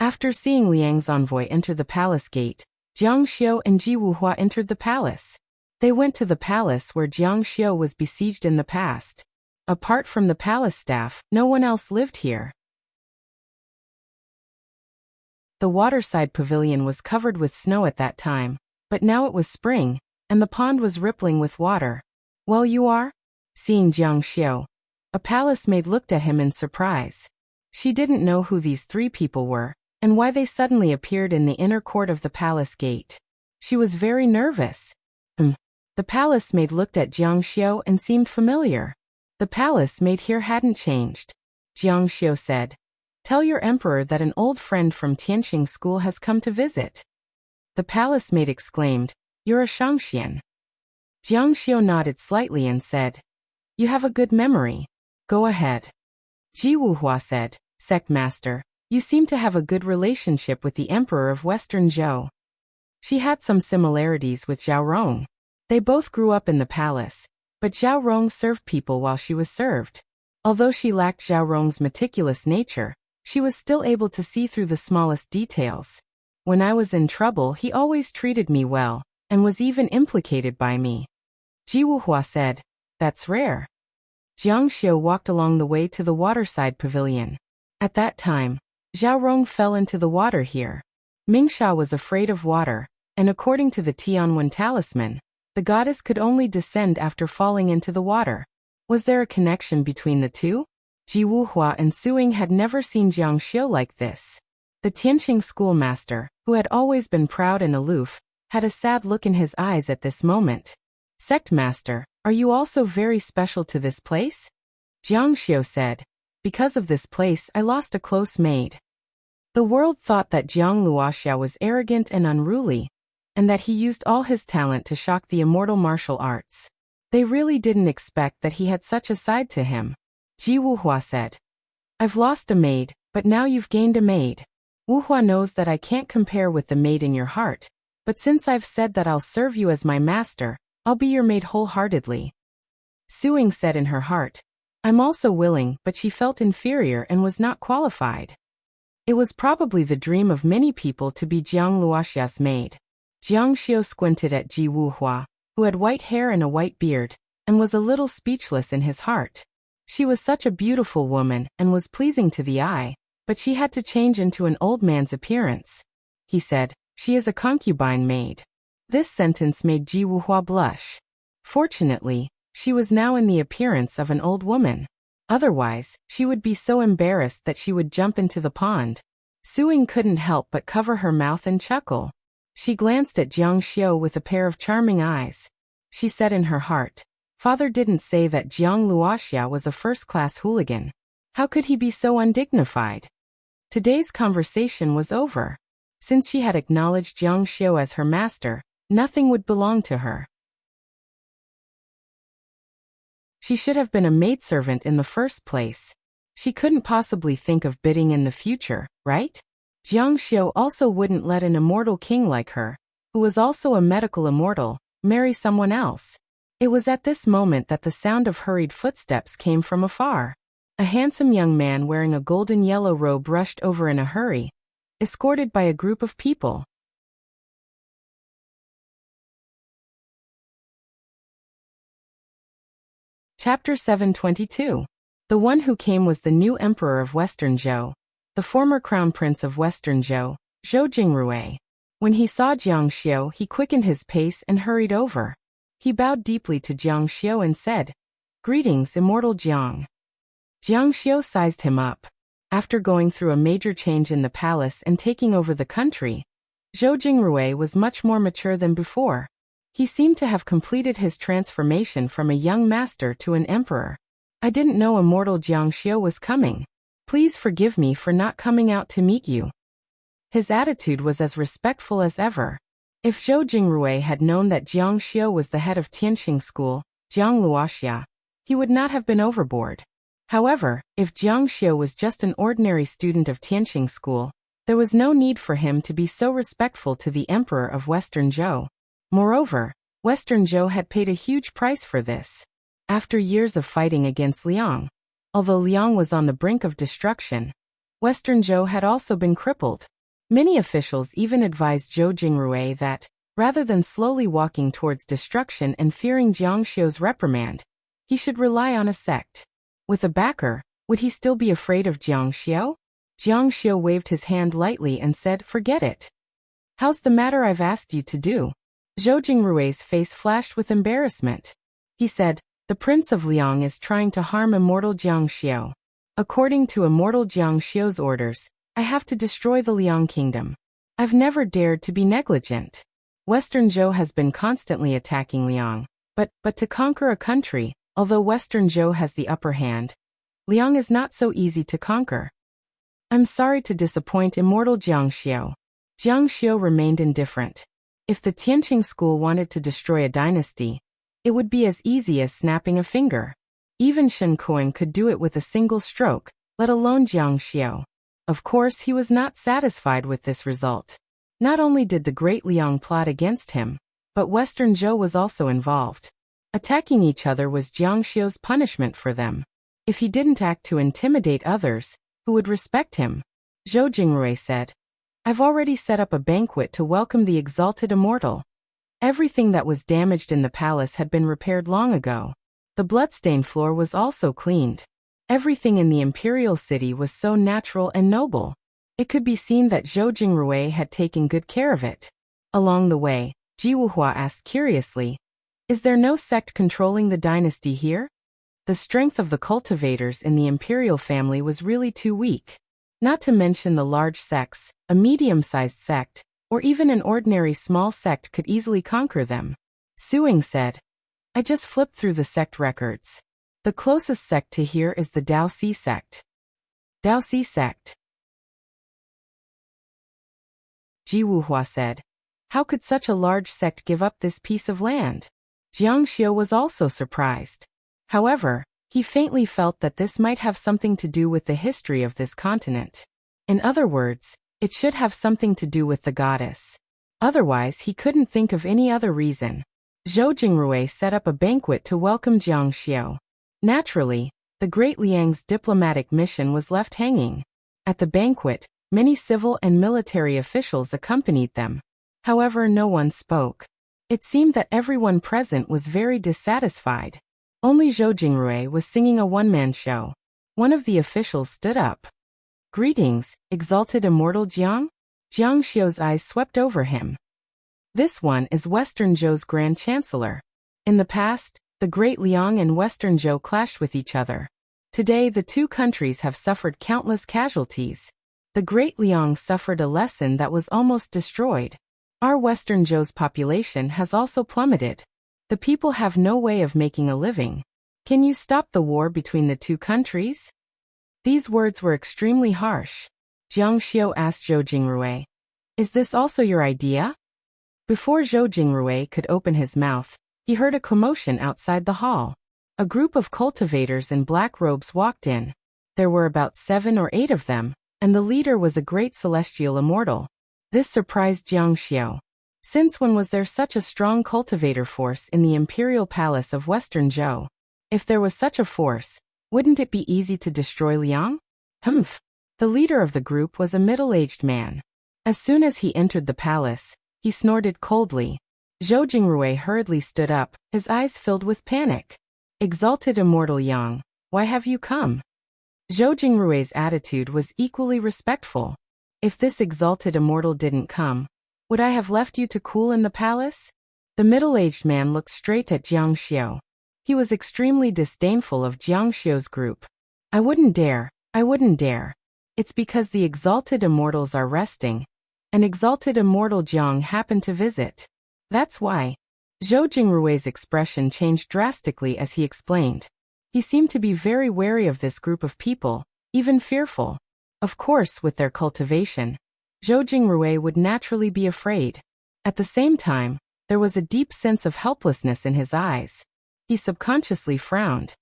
After seeing Liang's envoy enter the palace gate, Jiang Xiu and Ji Wuhua entered the palace. They went to the palace where Jiang Xiu was besieged in the past. Apart from the palace staff, no one else lived here. The waterside pavilion was covered with snow at that time, but now it was spring, and the pond was rippling with water. Well, you are? Seeing Jiang Xiu, a palace maid looked at him in surprise. She didn't know who these three people were, and why they suddenly appeared in the inner court of the palace gate. She was very nervous. The palace maid looked at Jiang Xiu and seemed familiar. The palace maid here hadn't changed. Jiang Xiu said, "Tell your emperor that an old friend from Tianqing school has come to visit." The palace maid exclaimed, "You're a Shangxian." Jiang Xiu nodded slightly and said, "You have a good memory. Go ahead." Ji Wuhua said, "Sect master, you seem to have a good relationship with the Emperor of Western Zhou." She had some similarities with Zhao Rong. They both grew up in the palace, but Zhao Rong served people while she was served. Although she lacked Zhao Rong's meticulous nature, she was still able to see through the smallest details. When I was in trouble, he always treated me well, and was even implicated by me. Ji Wuhua said, "That's rare." Jiang Xiu walked along the way to the waterside pavilion. At that time, Zhao Rong fell into the water here. Mingsha was afraid of water, and according to the Tianwen talisman, the goddess could only descend after falling into the water. Was there a connection between the two? Ji Wuhua and Suing had never seen Jiang Xiu like this. The Tianqing schoolmaster, who had always been proud and aloof, had a sad look in his eyes at this moment. "Sect master, are you also very special to this place?" Jiang Xiu said, "Because of this place I lost a close maid." The world thought that Jiang Luoxia was arrogant and unruly, and that he used all his talent to shock the immortal martial arts. They really didn't expect that he had such a side to him. Ji Wuhua said, "I've lost a maid, but now you've gained a maid. Wuhua knows that I can't compare with the maid in your heart, but since I've said that I'll serve you as my master, I'll be your maid wholeheartedly." Suing said in her heart, "I'm also willing," but she felt inferior and was not qualified. It was probably the dream of many people to be Jiang Luoxia's maid. Jiang Xiu squinted at Ji Wuhua, who had white hair and a white beard, and was a little speechless in his heart. She was such a beautiful woman and was pleasing to the eye, but she had to change into an old man's appearance. He said, "She is a concubine maid." This sentence made Ji Wuhua blush. Fortunately, she was now in the appearance of an old woman. Otherwise, she would be so embarrassed that she would jump into the pond. Suing couldn't help but cover her mouth and chuckle. She glanced at Jiang Xiu with a pair of charming eyes. She said in her heart, "Father didn't say that Jiang Luoxia was a first-class hooligan. How could he be so undignified?" Today's conversation was over. Since she had acknowledged Jiang Xiu as her master, nothing would belong to her. She should have been a maidservant in the first place. She couldn't possibly think of bidding in the future, right? Jiang Xiu also wouldn't let an immortal king like her, who was also a medical immortal, marry someone else. It was at this moment that the sound of hurried footsteps came from afar. A handsome young man wearing a golden yellow robe rushed over in a hurry, escorted by a group of people. Chapter 722. The one who came was the new emperor of Western Zhou, the former crown prince of Western Zhou, Zhou Jingrui. When he saw Jiang Xiu, he quickened his pace and hurried over. He bowed deeply to Jiang Xiu and said, "Greetings, immortal Jiang." Jiang Xiu sized him up. After going through a major change in the palace and taking over the country, Zhou Jingrui was much more mature than before. He seemed to have completed his transformation from a young master to an emperor. "I didn't know immortal Jiang Xiu was coming. Please forgive me for not coming out to meet you." His attitude was as respectful as ever. If Zhou Jingrui had known that Jiang Xiu was the head of Tianxing School, Jiang Luoxia, he would not have been overboard. However, if Jiang Xiu was just an ordinary student of Tianxing School, there was no need for him to be so respectful to the emperor of Western Zhou. Moreover, Western Zhou had paid a huge price for this. After years of fighting against Liang, although Liang was on the brink of destruction, Western Zhou had also been crippled. Many officials even advised Zhou Jingrui that, rather than slowly walking towards destruction and fearing Jiang Xiu's reprimand, he should rely on a sect. With a backer, would he still be afraid of Jiang Xiu? Jiang Xiu waved his hand lightly and said, "Forget it. How's the matter I've asked you to do?" Zhou Jingrui's face flashed with embarrassment. He said, "The Prince of Liang is trying to harm immortal Jiang Xiu. According to immortal Jiang Xiu's orders, I have to destroy the Liang kingdom. I've never dared to be negligent. Western Zhou has been constantly attacking Liang, but to conquer a country, although Western Zhou has the upper hand, Liang is not so easy to conquer. I'm sorry to disappoint immortal Jiang Xiu." Jiang Xiu remained indifferent. If the Tianqing school wanted to destroy a dynasty, it would be as easy as snapping a finger. Even Shen Kuan could do it with a single stroke, let alone Jiang Xiu. Of course, he was not satisfied with this result. Not only did the great Liang plot against him, but Western Zhou was also involved. Attacking each other was Jiang Xiu's punishment for them. If he didn't act to intimidate others, who would respect him? Zhou Jingrui said, "I've already set up a banquet to welcome the exalted immortal." Everything that was damaged in the palace had been repaired long ago. The bloodstained floor was also cleaned. Everything in the imperial city was so natural and noble. It could be seen that Zhou Jingrui had taken good care of it. Along the way, Ji Wuhua asked curiously, "Is there no sect controlling the dynasty here?" The strength of the cultivators in the imperial family was really too weak. Not to mention the large sects, a medium-sized sect, or even an ordinary small sect could easily conquer them. Suing said, "I just flipped through the sect records. The closest sect to here is the Daoxi sect." Daoxi sect. Ji Wuhua said, "How could such a large sect give up this piece of land?" Jiang Xiu was also surprised. However, he faintly felt that this might have something to do with the history of this continent. In other words, it should have something to do with the goddess. Otherwise, he couldn't think of any other reason. Zhou Jingrui set up a banquet to welcome Jiang Xiu. Naturally, the great Liang's diplomatic mission was left hanging. At the banquet, many civil and military officials accompanied them. However, no one spoke. It seemed that everyone present was very dissatisfied. Only Zhou Jingrui was singing a one-man show. One of the officials stood up. "Greetings, exalted immortal Jiang?" Jiang Xiu's eyes swept over him. "This one is Western Zhou's Grand Chancellor. In the past, the great Liang and Western Zhou clashed with each other. Today, the two countries have suffered countless casualties. The great Liang suffered a lesson that was almost destroyed. Our Western Zhou's population has also plummeted. The people have no way of making a living. Can you stop the war between the two countries?" These words were extremely harsh. Jiang Xiu asked Zhou Jingrui, "Is this also your idea?" Before Zhou Jingrui could open his mouth, he heard a commotion outside the hall. A group of cultivators in black robes walked in. There were about 7 or 8 of them, and the leader was a great celestial immortal. This surprised Jiang Xiu. Since when was there such a strong cultivator force in the imperial palace of Western Zhou? If there was such a force, wouldn't it be easy to destroy Liang? Humph! The leader of the group was a middle-aged man. As soon as he entered the palace, he snorted coldly. Zhou Jingrui hurriedly stood up, his eyes filled with panic. "Exalted immortal Yang, why have you come?" Zhou Jingrui's attitude was equally respectful. "If this exalted immortal didn't come, would I have left you to cool in the palace?" The middle-aged man looked straight at Jiang Xiu. He was extremely disdainful of Jiang Xiu's group. I wouldn't dare. It's because the exalted immortals are resting. An exalted immortal Jiang happened to visit. That's why." Zhou Jingrui's expression changed drastically as he explained. He seemed to be very wary of this group of people, even fearful. Of course, with their cultivation, Zhou Jingrui would naturally be afraid. At the same time, there was a deep sense of helplessness in his eyes. He subconsciously frowned.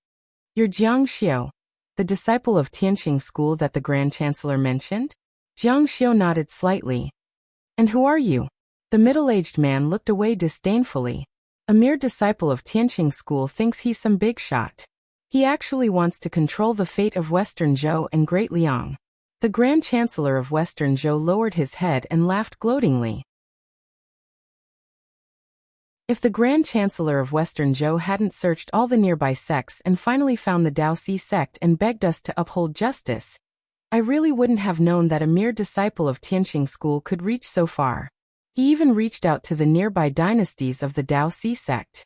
You're Jiang Xiu, the disciple of Tianqing school that the Grand Chancellor mentioned? Jiang Xiu nodded slightly. And who are you? The middle-aged man looked away disdainfully. A mere disciple of Tianqing school thinks he's some big shot. He actually wants to control the fate of Western Zhou and Great Liang. The Grand Chancellor of Western Zhou lowered his head and laughed gloatingly. If the Grand Chancellor of Western Zhou hadn't searched all the nearby sects and finally found the Daoxi sect and begged us to uphold justice, I really wouldn't have known that a mere disciple of Tianqing school could reach so far. He even reached out to the nearby dynasties of the Daoxi sect.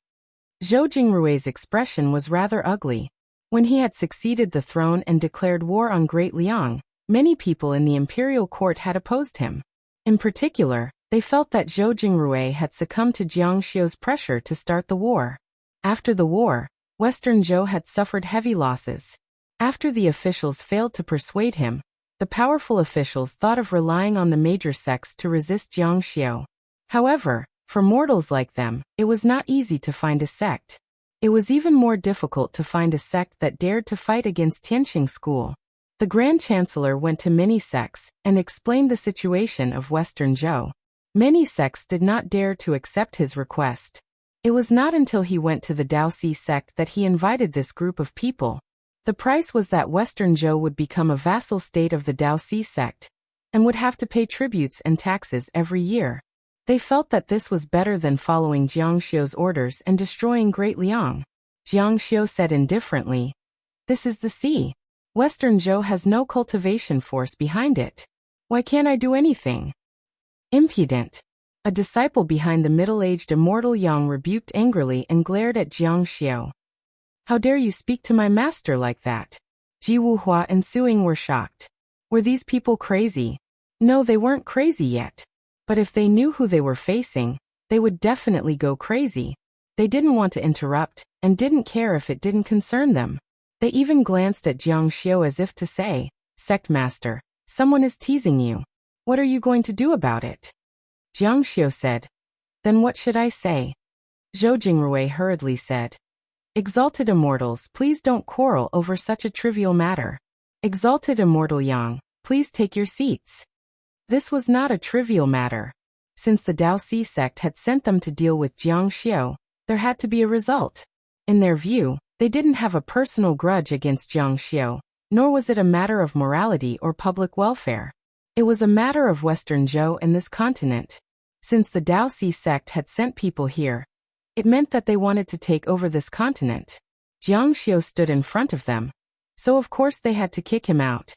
Zhou Jingrui's expression was rather ugly. When he had succeeded the throne and declared war on Great Liang, many people in the imperial court had opposed him. In particular, they felt that Zhou Jingrui had succumbed to Jiang Xiu's pressure to start the war. After the war, Western Zhou had suffered heavy losses. After the officials failed to persuade him, the powerful officials thought of relying on the major sects to resist Jiang Xiu. However, for mortals like them, it was not easy to find a sect. It was even more difficult to find a sect that dared to fight against Tianqing school. The Grand Chancellor went to many sects and explained the situation of Western Zhou. Many sects did not dare to accept his request. It was not until he went to the Daoxi sect that he invited this group of people. The price was that Western Zhou would become a vassal state of the Daoxi sect and would have to pay tributes and taxes every year. They felt that this was better than following Jiang Xiu's orders and destroying Great Liang. Jiang Xiu said indifferently, "This is the sea. Western Zhou has no cultivation force behind it. Why can't I do anything?" Impudent. A disciple behind the middle-aged immortal Yang rebuked angrily and glared at Jiang Xiu. "How dare you speak to my master like that?" Ji Wuhua and Suing were shocked. Were these people crazy? No, they weren't crazy yet. But if they knew who they were facing, they would definitely go crazy. They didn't want to interrupt, and didn't care if it didn't concern them. They even glanced at Jiang Xiu as if to say, "Sect Master, someone is teasing you. What are you going to do about it?" Jiang Xiu said, "Then what should I say?" Zhou Jingrui hurriedly said, "Exalted immortals, please don't quarrel over such a trivial matter. Exalted immortal Yang, please take your seats." This was not a trivial matter. Since the Daoxi sect had sent them to deal with Jiang Xiu, there had to be a result. In their view, they didn't have a personal grudge against Jiang Xiu, nor was it a matter of morality or public welfare. It was a matter of Western Zhou and this continent. Since the Daoxi sect had sent people here, it meant that they wanted to take over this continent. Jiang Xiu stood in front of them, so of course they had to kick him out.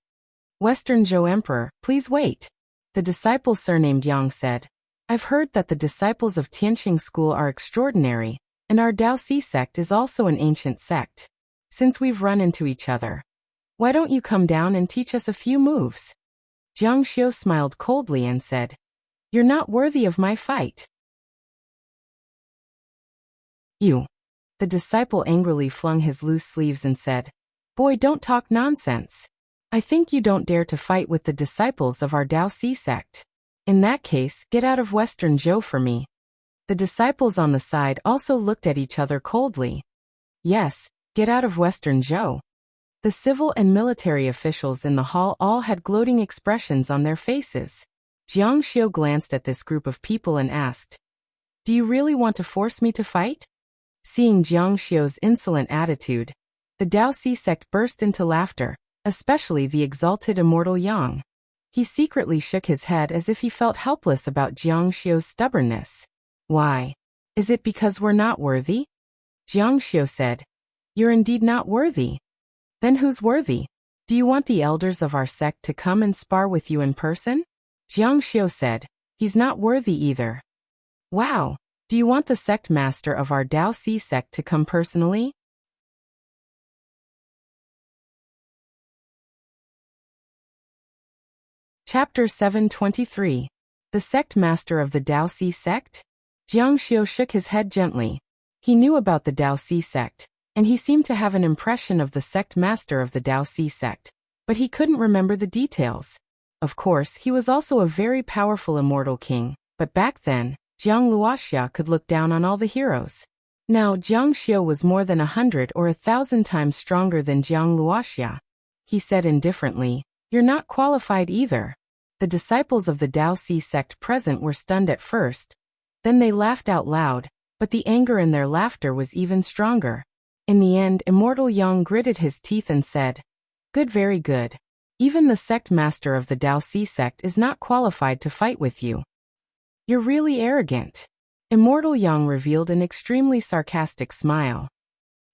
"Western Zhou Emperor, please wait." The disciple surnamed Yang said, "I've heard that the disciples of Tianqing school are extraordinary, and our Daoxi sect is also an ancient sect. Since we've run into each other, why don't you come down and teach us a few moves?" Jiang Xiu smiled coldly and said, "You're not worthy of my fight." "You." The disciple angrily flung his loose sleeves and said, "Boy, don't talk nonsense. I think you don't dare to fight with the disciples of our Daoxi sect. In that case, get out of Western Zhou for me." The disciples on the side also looked at each other coldly. Yes, get out of Western Zhou. The civil and military officials in the hall all had gloating expressions on their faces. Jiang Xiu glanced at this group of people and asked, "Do you really want to force me to fight?" Seeing Jiang Xiu's insolent attitude, the Daoxi sect burst into laughter, especially the exalted immortal Yang. He secretly shook his head as if he felt helpless about Jiang Xiu's stubbornness. "Why? Is it because we're not worthy?" Jiang Xiu said, "You're indeed not worthy. Then who's worthy? Do you want the elders of our sect to come and spar with you in person?" Jiang Xiu said, "He's not worthy either." "Wow, do you want the sect master of our Daoxi sect to come personally?" Chapter 723. The sect master of the Daoxi sect? Jiang Xiu shook his head gently. He knew about the Daoxi sect, and he seemed to have an impression of the sect master of the Daoxi sect, but he couldn't remember the details. Of course, he was also a very powerful immortal king, but back then, Jiang Luoxia could look down on all the heroes. Now Jiang Xiu was more than 100 or 1,000 times stronger than Jiang Luoxia. He said indifferently, "You're not qualified either." The disciples of the Daoxi sect present were stunned at first. Then they laughed out loud, but the anger in their laughter was even stronger. In the end, Immortal Yang gritted his teeth and said, "Good, very good. Even the sect master of the Daoxi sect is not qualified to fight with you. You're really arrogant." Immortal Yang revealed an extremely sarcastic smile.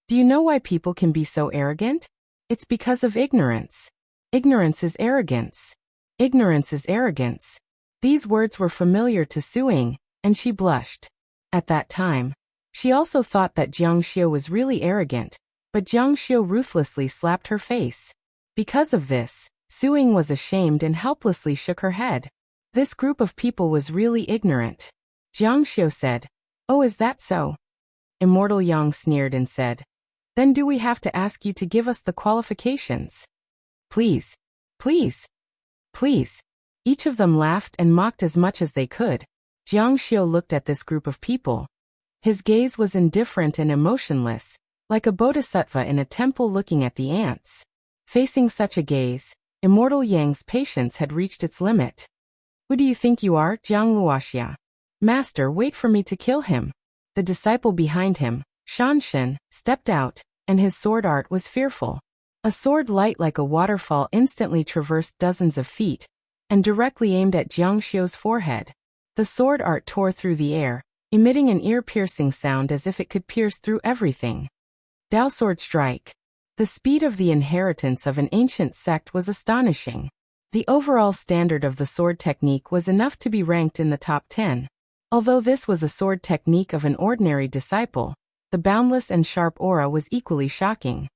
"Do you know why people can be so arrogant? It's because of ignorance. Ignorance is arrogance. Ignorance is arrogance." These words were familiar to Suing, and she blushed. At that time, she also thought that Jiang Xiu was really arrogant, but Jiang Xiu ruthlessly slapped her face. Because of this, Suing was ashamed and helplessly shook her head. This group of people was really ignorant. Jiang Xiu said, "Oh, is that so?" Immortal Yang sneered and said, "Then do we have to ask you to give us the qualifications? Please, please, please." Each of them laughed and mocked as much as they could. Jiang Xiu looked at this group of people. His gaze was indifferent and emotionless, like a bodhisattva in a temple looking at the ants. Facing such a gaze, Immortal Yang's patience had reached its limit. "Who do you think you are, Jiang Luoxia? Master, wait for me to kill him." The disciple behind him, Shanshan, stepped out, and his sword art was fearful. A sword light like a waterfall instantly traversed dozens of feet, and directly aimed at Jiang Xiu's forehead. The sword art tore through the air, emitting an ear-piercing sound as if it could pierce through everything. Dao sword strike. The speed of the inheritance of an ancient sect was astonishing. The overall standard of the sword technique was enough to be ranked in the top 10. Although this was a sword technique of an ordinary disciple, the boundless and sharp aura was equally shocking.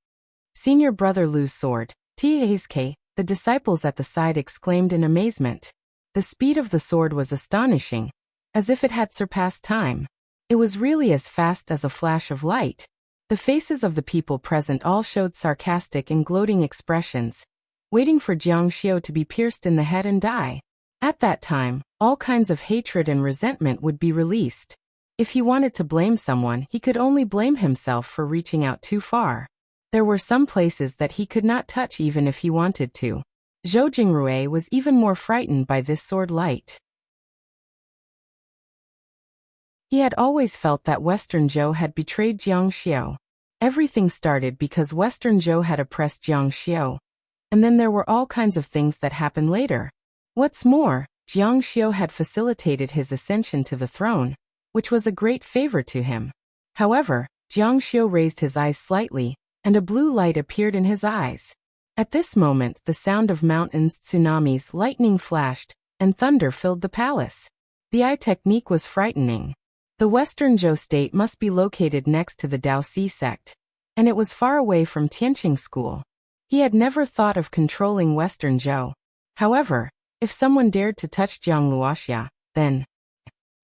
Senior brother Lu's sword, Tsk, the disciples at the side exclaimed in amazement. The speed of the sword was astonishing, as if it had surpassed time. It was really as fast as a flash of light. The faces of the people present all showed sarcastic and gloating expressions, waiting for Jiang Xiu to be pierced in the head and die. At that time, all kinds of hatred and resentment would be released. If he wanted to blame someone, he could only blame himself for reaching out too far. There were some places that he could not touch even if he wanted to. Zhou Jingrui was even more frightened by this sword light. He had always felt that Western Zhou had betrayed Jiang Xiu. Everything started because Western Zhou had oppressed Jiang Xiu. And then there were all kinds of things that happened later. What's more, Jiang Xiu had facilitated his ascension to the throne, which was a great favor to him. However, Jiang Xiu raised his eyes slightly, and a blue light appeared in his eyes. At this moment, the sound of mountains, tsunamis, lightning flashed, and thunder filled the palace. The eye technique was frightening. The Western Zhou state must be located next to the Daoxi sect, and it was far away from Tianqing school. He had never thought of controlling Western Zhou. However, if someone dared to touch Jiang Luoxia, then...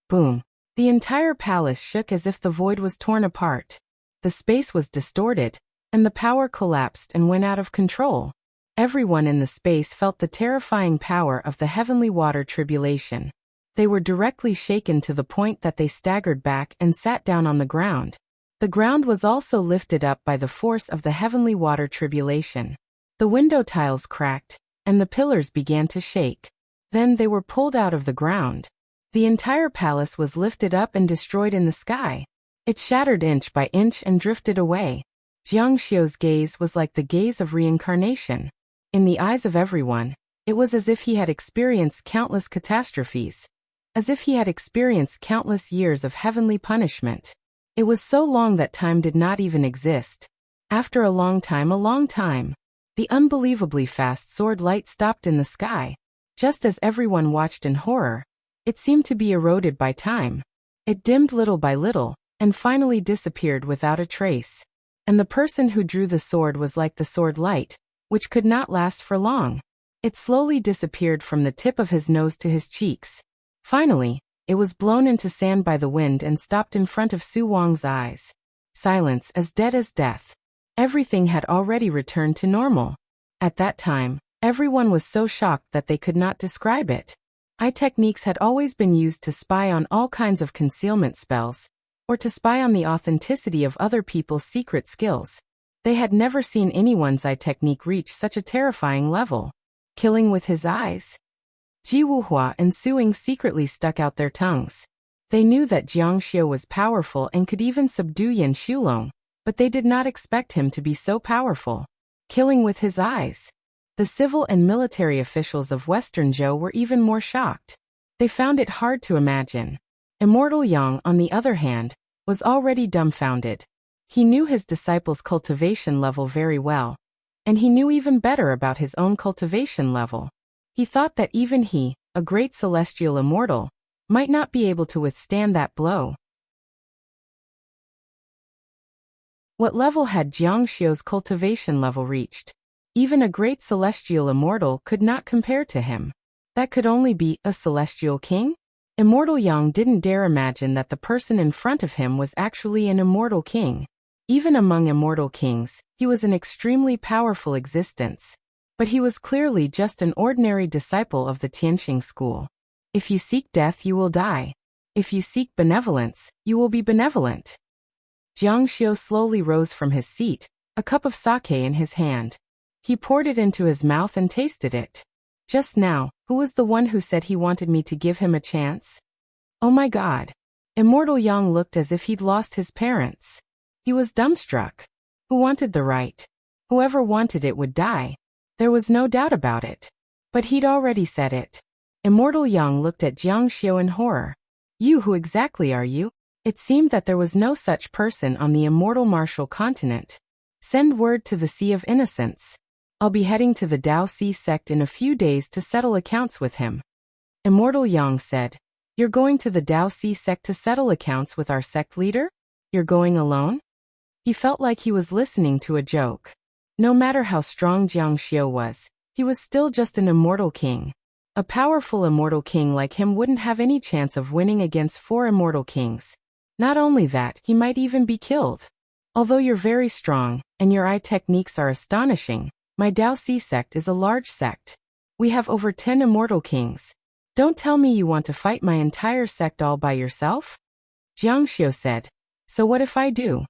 boom. The entire palace shook as if the void was torn apart. The space was distorted, and the power collapsed and went out of control. Everyone in the space felt the terrifying power of the heavenly water tribulation. They were directly shaken to the point that they staggered back and sat down on the ground. The ground was also lifted up by the force of the heavenly water tribulation. The window tiles cracked, and the pillars began to shake. Then they were pulled out of the ground. The entire palace was lifted up and destroyed in the sky. It shattered inch by inch and drifted away. Jiang Xiu's gaze was like the gaze of reincarnation. In the eyes of everyone, it was as if he had experienced countless catastrophes. As if he had experienced countless years of heavenly punishment. It was so long that time did not even exist. After a long time, the unbelievably fast sword light stopped in the sky. Just as everyone watched in horror, it seemed to be eroded by time. It dimmed little by little, and finally disappeared without a trace. And the person who drew the sword was like the sword light, which could not last for long. It slowly disappeared from the tip of his nose to his cheeks. Finally, it was blown into sand by the wind and stopped in front of Su Wang's eyes. Silence as dead as death. Everything had already returned to normal. At that time, Everyone was so shocked that they could not describe it. Eye techniques had always been used to spy on all kinds of concealment spells, or to spy on the authenticity of other people's secret skills. They had never seen anyone's eye technique reach such a terrifying level. Killing with his eyes? Ji Wuhua and Suing secretly stuck out their tongues. They knew that Jiang Xiu was powerful and could even subdue Yan Shulong, but they did not expect him to be so powerful. Killing with his eyes? The civil and military officials of Western Zhou were even more shocked. They found it hard to imagine. Immortal Yang, on the other hand, was already dumbfounded. He knew his disciple's cultivation level very well, and he knew even better about his own cultivation level. He thought that even he, a great celestial immortal, might not be able to withstand that blow. What level had Jiang Xiu's cultivation level reached? Even a great celestial immortal could not compare to him. That could only be a celestial king? Immortal Yang didn't dare imagine that the person in front of him was actually an immortal king. Even among immortal kings, he was an extremely powerful existence. But he was clearly just an ordinary disciple of the Tianqing school. If you seek death, you will die. If you seek benevolence, you will be benevolent. Jiang Xiu slowly rose from his seat, a cup of sake in his hand. He poured it into his mouth and tasted it. Just now, who was the one who said he wanted me to give him a chance? Oh my God. Immortal Yang looked as if he'd lost his parents. He was dumbstruck. Who wanted the right? Whoever wanted it would die. There was no doubt about it. But he'd already said it. Immortal Yang looked at Jiang Xiu in horror. You, who exactly are you? It seemed that there was no such person on the immortal martial continent. Send word to the Sea of Innocence. I'll be heading to the Dao Si sect in a few days to settle accounts with him. Immortal Yang said, You're going to the Dao Si sect to settle accounts with our sect leader? You're going alone? He felt like he was listening to a joke. No matter how strong Jiang Xiu was, he was still just an immortal king. A powerful immortal king like him wouldn't have any chance of winning against 4 immortal kings. Not only that, he might even be killed. Although you're very strong, and your eye techniques are astonishing, my Dao Si sect is a large sect. We have over 10 immortal kings. Don't tell me you want to fight my entire sect all by yourself? Jiang Xiu said. So what if I do?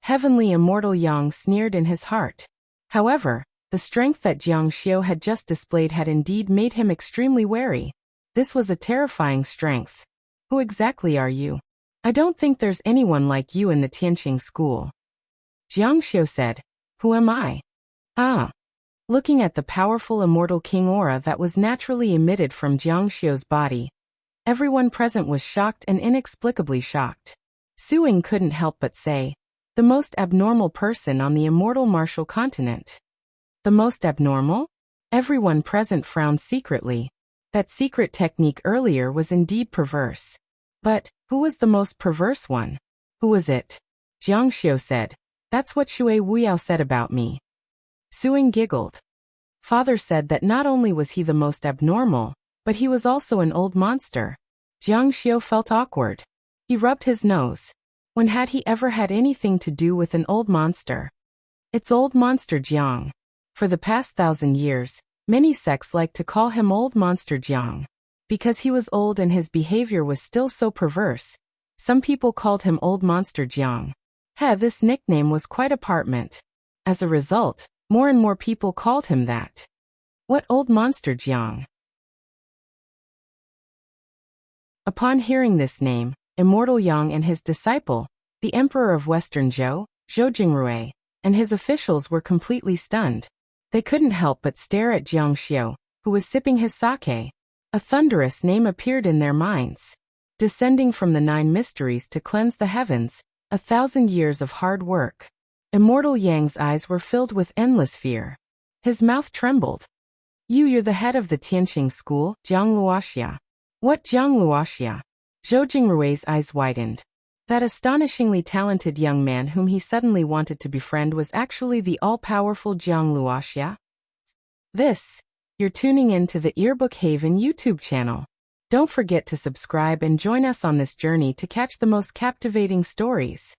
Heavenly Immortal Yang sneered in his heart. However, the strength that Jiang Xiu had just displayed had indeed made him extremely wary. This was a terrifying strength. Who exactly are you? I don't think there's anyone like you in the Tianqing school. Jiang Xiu said. Who am I? Ah. Looking at the powerful immortal king aura that was naturally emitted from Jiang Xiu's body, everyone present was shocked and inexplicably shocked. Suing couldn't help but say, the most abnormal person on the immortal martial continent. The most abnormal? Everyone present frowned secretly. That secret technique earlier was indeed perverse. But, who was the most perverse one? Who was it? Jiang Xiu said. That's what Shui Wuyao said about me. Suing giggled. Father said that not only was he the most abnormal, but he was also an old monster. Jiang Xiu felt awkward. He rubbed his nose. When had he ever had anything to do with an old monster? It's old monster Jiang. For the past 1,000 years, many sects liked to call him old monster Jiang. Because he was old and his behavior was still so perverse, some people called him old monster Jiang. This nickname was quite apartment. As a result, more and more people called him that. What old monster Jiang? Upon hearing this name, Immortal Yang and his disciple, the Emperor of Western Zhou, Zhou Jingrui, and his officials were completely stunned. They couldn't help but stare at Jiang Xiu, who was sipping his sake. A thunderous name appeared in their minds. Descending from the 9 mysteries to cleanse the heavens, 1,000 years of hard work. Immortal Yang's eyes were filled with endless fear. His mouth trembled. You're the head of the Tianqing school, Jiang Luoxia. What Jiang Luoxia? Zhou Jingrui's eyes widened. That astonishingly talented young man whom he suddenly wanted to befriend was actually the all-powerful Jiang Luoxia? You're tuning in to the Earbook Haven YouTube channel. Don't forget to subscribe and join us on this journey to catch the most captivating stories.